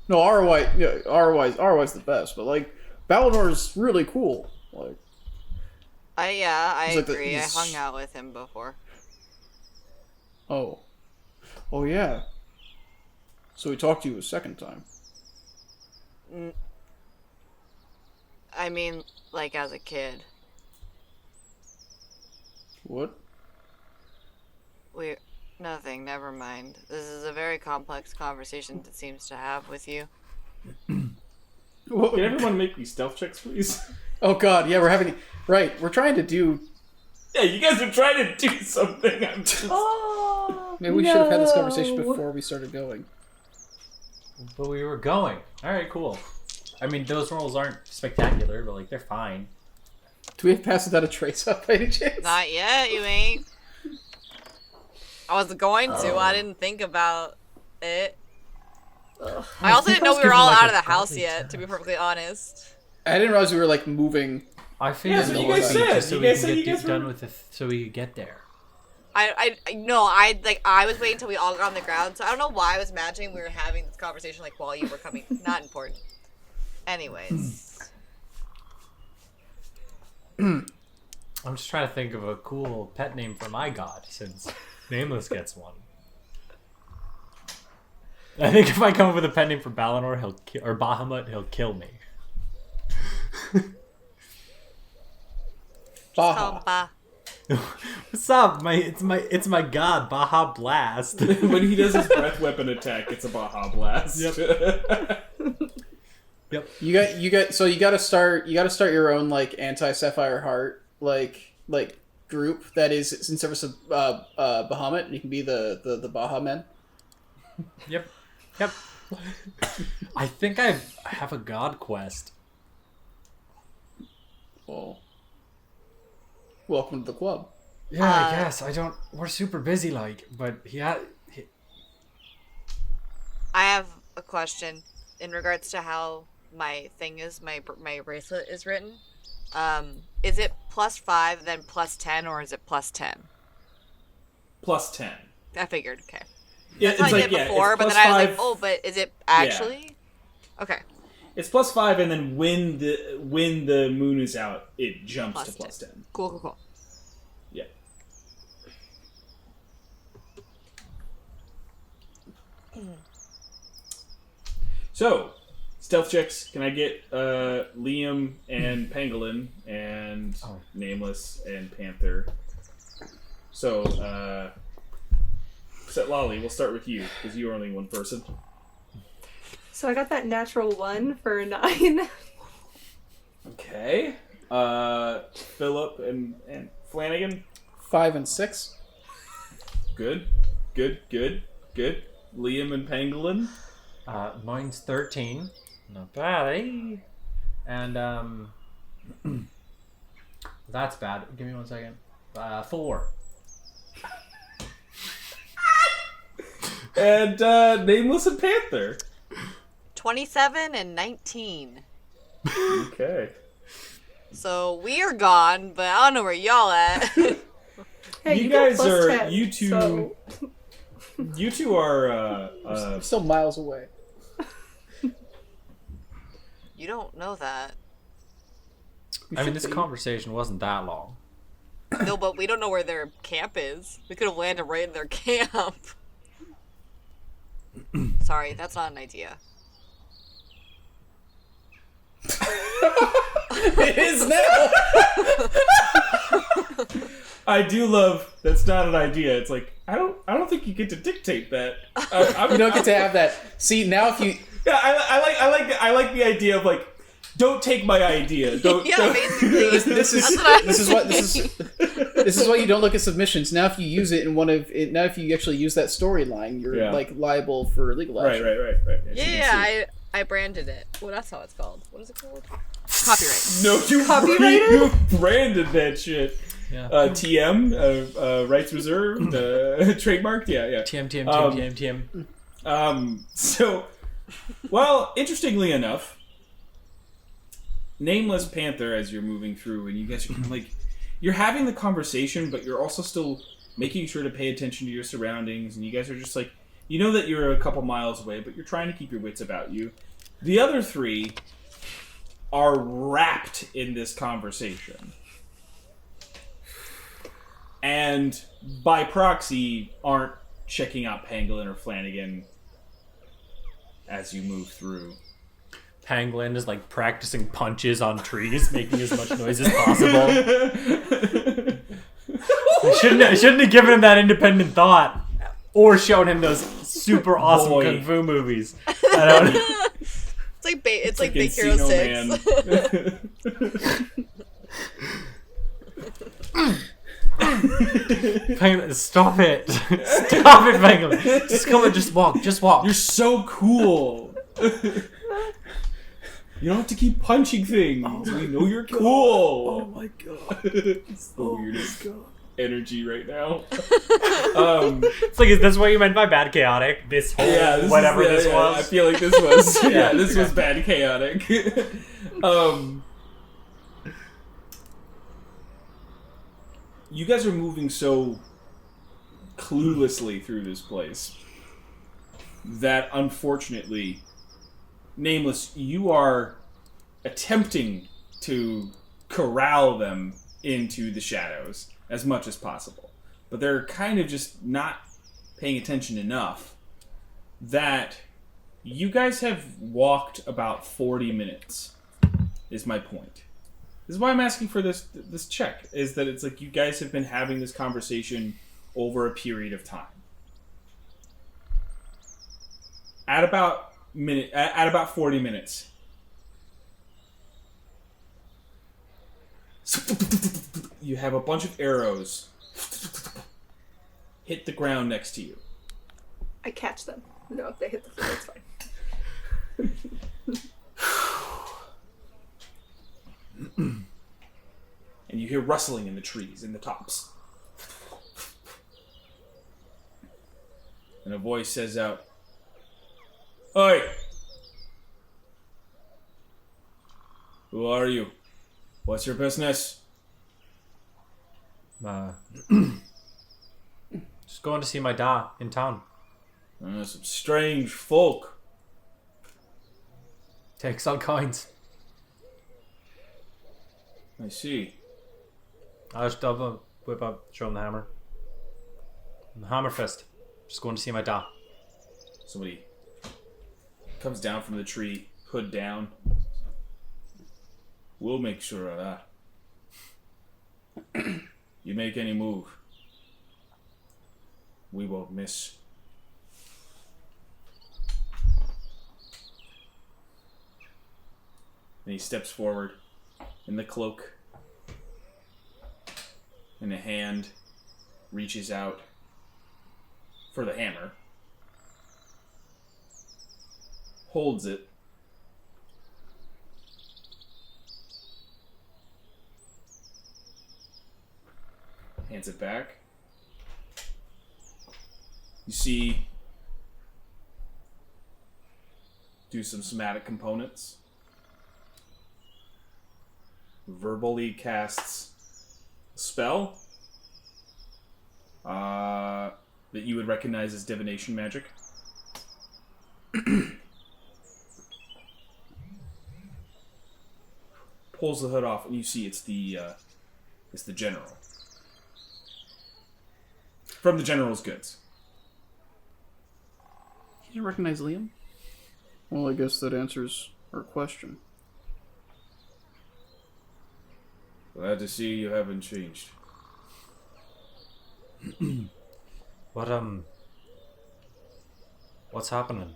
No, ROI's the best, but like Balinor's really cool. Like I He's like the- agree. I he's- hung out with him before. oh yeah. So he talked to you a second time. I mean, like as a kid. What? Nothing, never mind. This is a very complex conversation that seems to have with you. What? Can everyone make me stealth checks, please? Oh god, yeah, we're trying to do. Yeah, you guys are trying to do something. I'm just... Oh, Maybe we should have had this conversation before we started going. But we were going. Alright, cool. I mean, those rolls aren't spectacular, but like, they're fine. Do we have passed without a trace up by any chance? Not yet, you ain't. I was going to. I didn't think about it. I also didn't know we were all out of the house yet, to be perfectly honest. I didn't realize we were like moving. I figured that's what it you guys would be said. just so You we guys can said you get guys done were- with it, so we could get there. I was waiting until we all got on the ground, so I don't know why I was imagining we were having this conversation like while you were coming. Not important. Anyways. I'm just trying to think of a cool pet name for my god, since Nameless gets one. I think if I come up with a pet name for Balinor, or Bahamut, he'll kill me. Baha. Ba. What's up? It's my god, Baja Blast. when he does his breath weapon attack, it's a Baja Blast. Yep. You gotta start your own like anti-Sapphire Heart like group that is in service of Bahamut, and you can be the Baha Men. Yep. I think I have a god quest. Well, welcome to the club. Yeah, I guess. We're super busy, but I have a question in regards to how my thing is, my bracelet is written. Is it +5 then +10, or is it +10? +10. I figured. Okay. Yeah, That's how I did before, but then I was like, oh, but is it actually? Okay. It's +5, and then when the moon is out, it jumps to +10. +10. Cool. Yeah. So, stealth checks. Can I get Liam and Pangolin and Nameless and Panther? So, Set Lolly, we'll start with you because you are only one person. So I got that natural 1 for a 9. Okay. Philip and Flanagan. 5 and 6. Good. Liam and Pangolin? Mine's 13. Not bad, eh? And, that's bad. Give me 1 second. 4. And Nameless and Panther. 27 and 19. Okay. So we are gone, but I don't know where y'all at. Hey, you got guys plus are 10, you two. so- You two are. Still miles away. You don't know that. I mean, this conversation wasn't that long. No, but we don't know where their camp is. We could have landed right in their camp. Sorry, that's not an idea. It is now. I do love. That's not an idea. It's like I don't think you get to dictate that. You don't get to have that. See, now if you... Yeah, I like the idea of like, don't take my idea. Don't. Yeah, don't. basically. This is why you don't look at submissions. Now if you use it in one of it, now if you actually use that storyline, you're Yeah. like liable for legal action. Right. Yeah, I branded it. Well, that's how it's called. What is it called? Copyright. No, you Copyrighted? You branded that shit. Yeah. TM, rights reserved, trademarked. Yeah. TM. So, well, interestingly enough, Nameless Panther, as you're moving through, and you guys are kind of like, you're having the conversation, but you're also still making sure to pay attention to your surroundings, and you guys are just like, you know that you're a couple miles away, but you're trying to keep your wits about you. The other three are wrapped in this conversation. And by proxy, aren't checking out Pangolin or Flanagan as you move through. Pangolin is like practicing punches on trees, making as much noise as possible. I shouldn't have given him that independent thought, or shown him those super awesome Boy. kung fu movies. I don't know. It's like Big Hero 6. Pangolin, stop it! Stop it, Pangolin! Just come and just walk. You're so cool. You don't have to keep punching things. We know you're cool. Oh my god. It's the weirdest energy right now. It's like, is this what you meant by bad chaotic? This whole This whatever is, this was. I feel like this was. Yeah, This was bad chaotic. You guys are moving so cluelessly through this place that, unfortunately, Nameless, you are attempting to corral them into the shadows as much as possible. But they're kind of just not paying attention enough that you guys have walked about 40 minutes, is my point. This is why I'm asking for this check, is that it's like you guys have been having this conversation over a period of time. At about 40 minutes. You have a bunch of arrows hit the ground next to you. I catch them. No, if they hit the floor, it's fine. And you hear rustling in the trees, in the tops. And a voice says out, "Oi! Who are you? What's your business?" Just going to see my dad in town. Some strange folk. Takes all kinds. I see. I just whip up, show him the hammer. The hammer fist. Just going to see my dad. Somebody comes down from the tree, hood down. We'll make sure of that. You make any move, we won't miss. And he steps forward in the cloak, and a hand reaches out for the hammer. holds it. Hands it back. You see, do some somatic components. Verbally casts a spell that you would recognize as divination magic. Pulls the hood off, and you see it's the general. From the general's goods. You didn't recognize Liam? Well, I guess that answers our question. Glad to see you haven't changed. What's happening?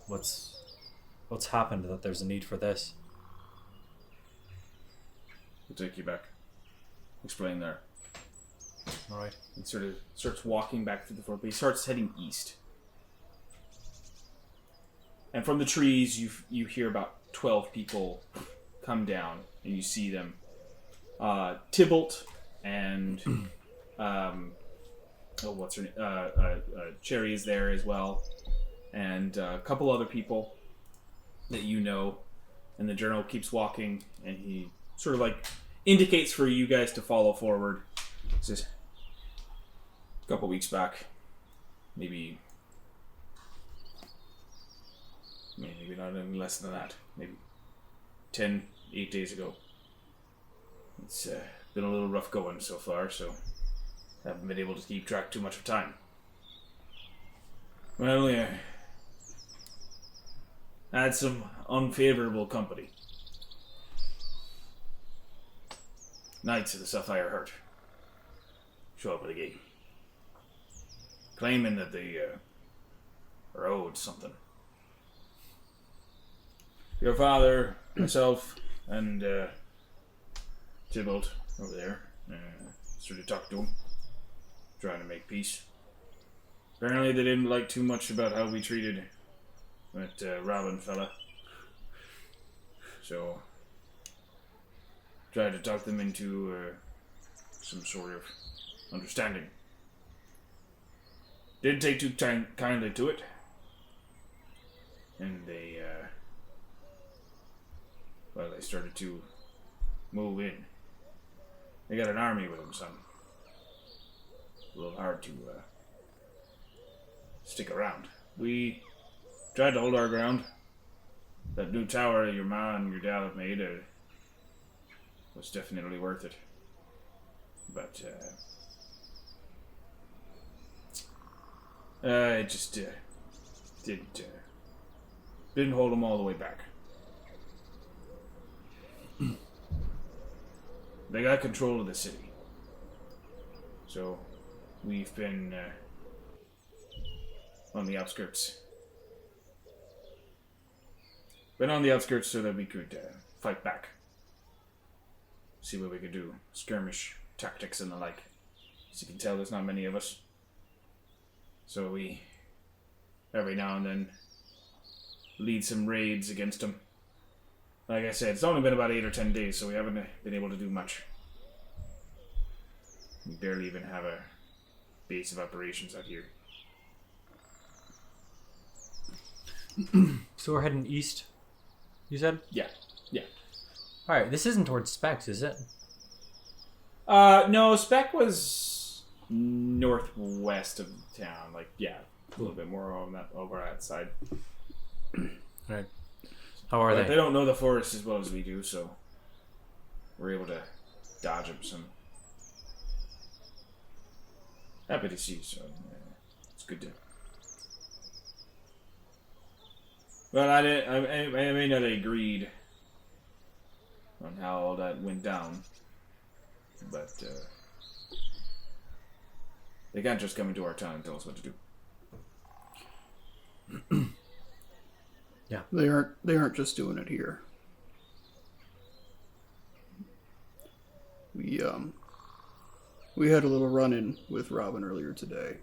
What's happened that there's a need for this? We'll take you back. Explain there. All right. He sort of starts walking back through the forest, but he starts heading east. And from the trees, you hear about 12 people come down, and you see them. Tybalt and what's her name? Cherry is there as well, and a couple other people that you know. And the general keeps walking, and he sort of like indicates for you guys to follow forward. He says, a couple weeks back, maybe not any less than that, maybe 8 days ago. It's been a little rough going so far, so haven't been able to keep track too much of time. Well, yeah, I had some unfavorable company. Knights of the Sapphire Heart show up at the gate, claiming that they are owed something. Your father, myself, and Tybalt over there sort of talked to him, trying to make peace. Apparently they didn't like too much about how we treated that Robin fella. So, tried to talk them into some sort of understanding. Didn't take too kindly to it. And they started to move in. They got an army with them, son. A little hard to stick around. We tried to hold our ground. That new tower your ma and your dad have made was definitely worth it. But it just didn't hold them all the way back. They got control of the city. So, we've been on the outskirts. Been on the outskirts so that we could fight back. See what we could do. Skirmish tactics and the like. As you can tell, there's not many of us. So we, every now and then, lead some raids against them. Like I said, it's only been about 8 or 10 days, so we haven't been able to do much. We barely even have a base of operations out here. So we're heading east, you said? Yeah. Alright, this isn't towards Specs, is it? No, Spec was northwest of town. Like, yeah, a little bit more on that over that side. Alright. How are But they? they don't know the forest as well as we do, so we're able to dodge them some. Happy to see you, so it's good to. Well, I may not have agreed on how all that went down, but they can't just come into our town and tell us what to do. Yeah. They aren't just doing it here. We had a little run-in with Robin earlier today.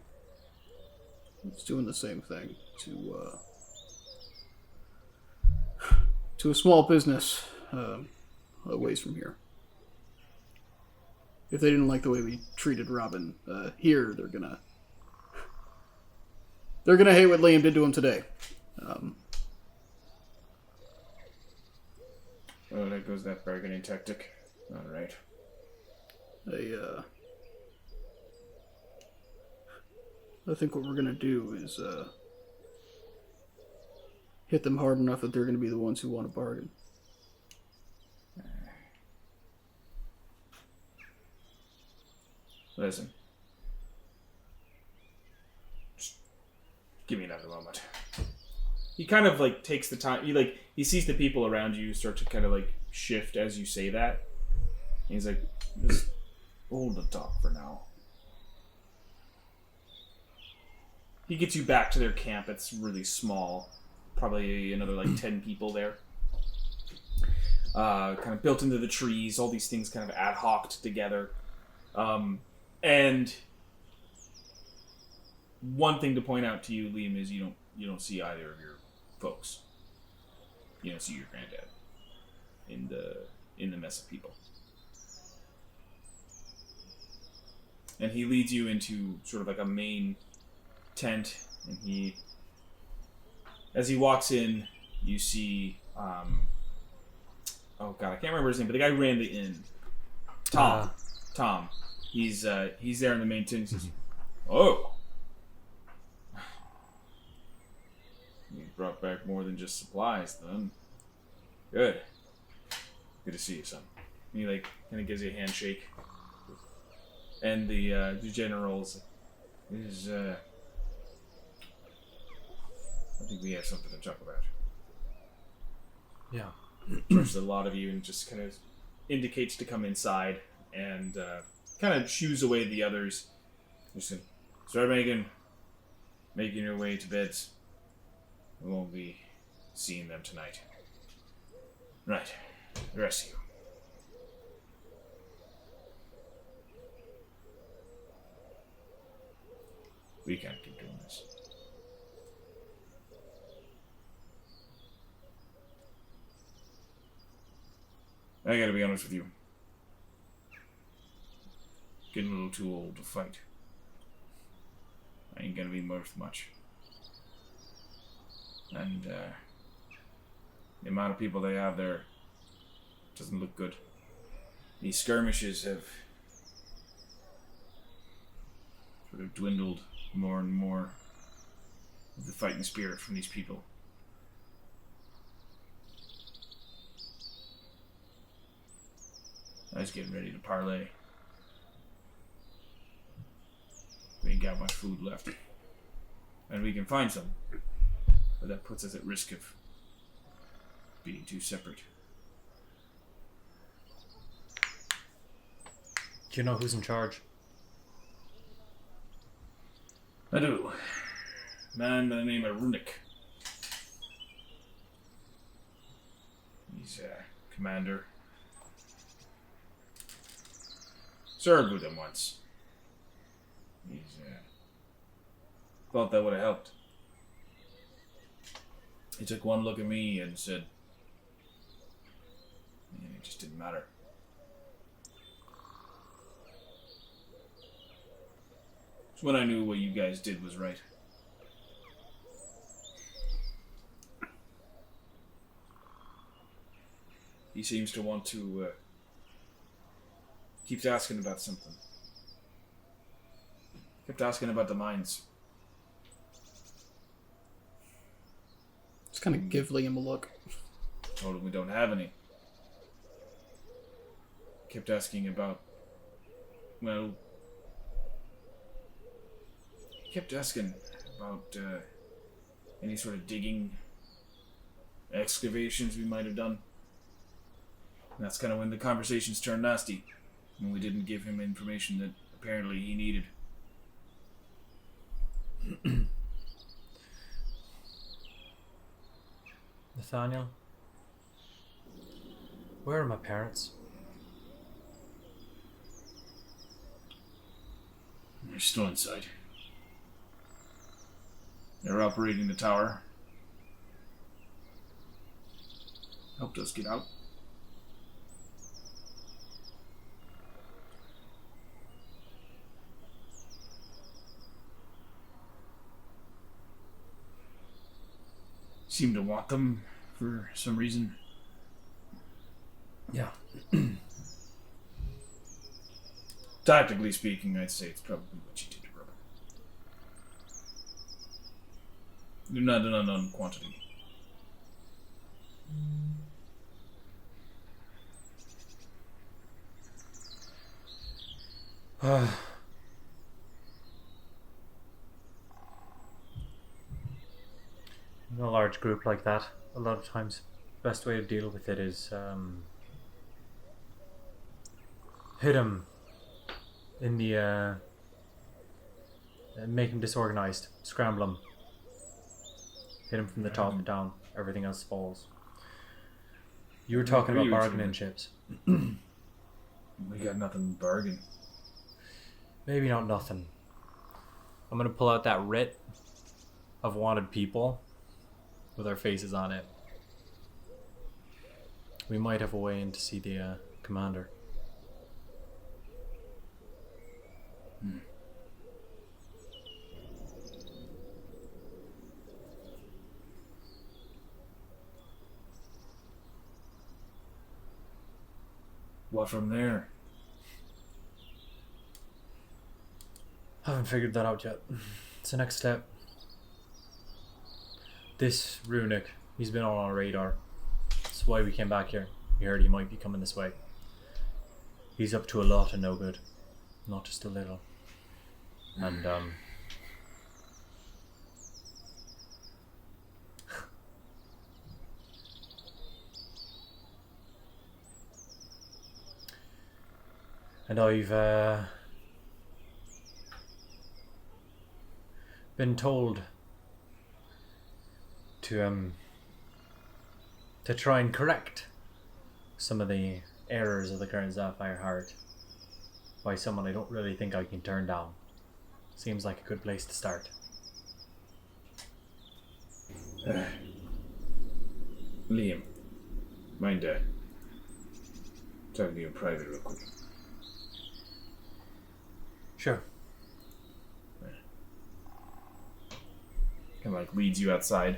He's doing the same thing to to a small business a ways from here. If they didn't like the way we treated Robin here, they're gonna hate what Liam did to him today. Oh, there goes that bargaining tactic. All right. I think what we're gonna do is hit them hard enough that they're gonna be the ones who want to bargain. Listen. Just give me another moment. He kind of like takes the time. He sees the people around you start to kind of like shift as you say that. And he's like, Just hold the talk for now. he gets you back to their camp. It's really small, probably another like 10 people there. Kind of built into the trees. All these things kind of ad hoced together. And one thing to point out to you, Liam, is you don't see either of your folks. You don't see your granddad in the mess of people. And he leads you into sort of like a main tent, and as he walks in, you see oh god, I can't remember his name, but the guy who ran the inn. Tom. He's there in the main tent. He says, "Oh, you brought back more than just supplies, then. Good to see you, son." And he like kind of gives you a handshake. And the general's is I think we have something to talk about. Yeah. Turns to a lot of you and just kind of indicates to come inside, and kind of shoos away the others. Just start making your way to beds. We won't be seeing them tonight. Right. The rest of you. We can't keep doing this. I gotta be honest with you. Getting a little too old to fight. I ain't gonna be worth much. And the amount of people they have there doesn't look good. These skirmishes have sort of dwindled more and more of the fighting spirit from these people. I was getting ready to parlay. We ain't got much food left. And we can find some. But that puts us at risk of being too separate. Do you know who's in charge? I do. Man by the name of Runic. He's a commander. Served with him once. He's thought that would have helped. He took one look at me and said, "Man, it just didn't matter." It's when I knew what you guys did was right. He seems to want to, keeps asking about something. Kept asking about the mines. Just kind of give Liam a look. Told him we don't have any. Kept asking about, well, kept asking about any sort of digging excavations we might have done. And that's kind of when the conversations turned nasty, when we didn't give him information that apparently he needed. Nathaniel? Where are my parents? They're still inside. They're operating the tower. helped us get out. Seem to want them for some reason. Yeah. Tactically speaking, I'd say it's probably what you did, brother. You're not an unknown quantity. In a large group like that, a lot of times, best way to deal with it is hit him in the make him disorganized, scramble him, hit him from the top down. Everything else falls. You were talking about bargaining chips. We got nothing to bargain. Maybe not nothing. I'm gonna pull out that writ of wanted people with our faces on it. We might have a way in to see the commander. What from there? Haven't figured that out yet. It's the next step. This Runic, he's been on our radar. That's why we came back here. We heard he might be coming this way. He's up to a lot of no good. Not just a little. And, and I've, been told to try and correct some of the errors of the current Sapphire Heart by someone I don't really think I can turn down. Seems like a good place to start. Liam, mind talking to you in private real quick. Sure. Kind of like leads you outside.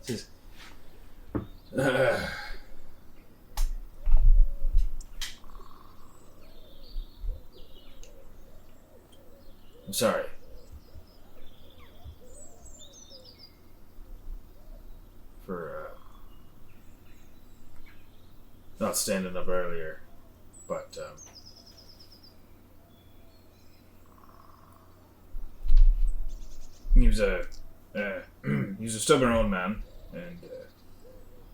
Says, I'm sorry. For not standing up earlier, but he was a stubborn old man, and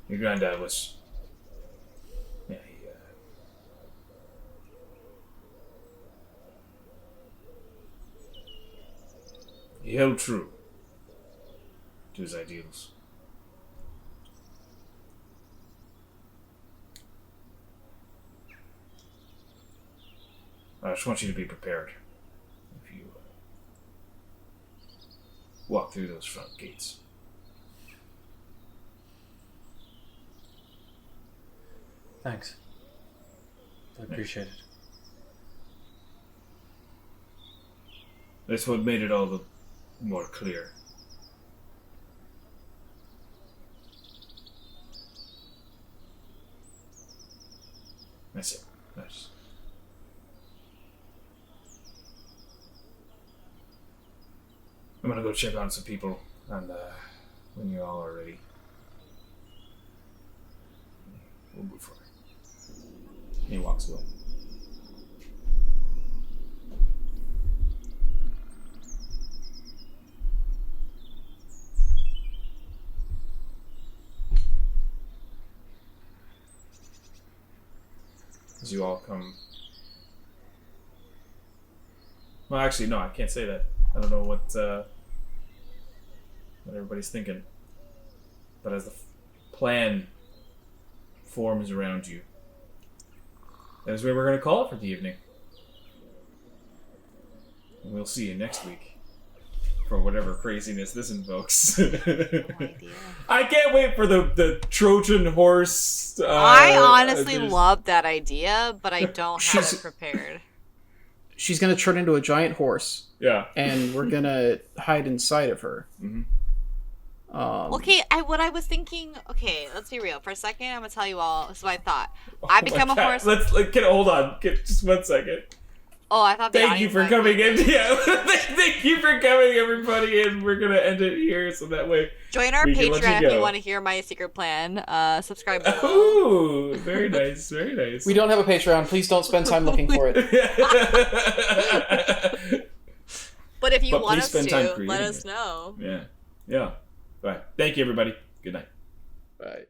your granddad was, yeah, he held true to his ideals. I just want you to be prepared if you walk through those front gates. Thanks. I appreciate it. That's what made it all the more clear. That's it. That's... I'm gonna go check on some people, and when you all are ready, we'll move forward. And he walks away. As you all come... Well, actually, no, I can't say that. I don't know what everybody's thinking. But as the plan forms around you, that is where we're going to call it for the evening. And we'll see you next week for for whatever craziness this invokes. No idea. I can't wait for the Trojan horse. I honestly love that idea, but I don't have it prepared. She's gonna turn into a giant horse. Yeah. And we're gonna hide inside of her. Mm-hmm. Okay, what I was thinking. Okay, let's be real. For a second, I'm gonna tell you all. This is what I thought. I become a horse. Hold on. Just 1 second. Oh, I thought. Thank you for coming in. Yeah, thank you for coming, everybody, and we're gonna end it here so that way. Join our Patreon if you want to hear my secret plan. Subscribe below. Ooh, very nice, very nice. We don't have a Patreon. Please don't spend time looking for it. But if you want us to, let us know. Yeah. Bye. Thank you, everybody. Good night. Bye.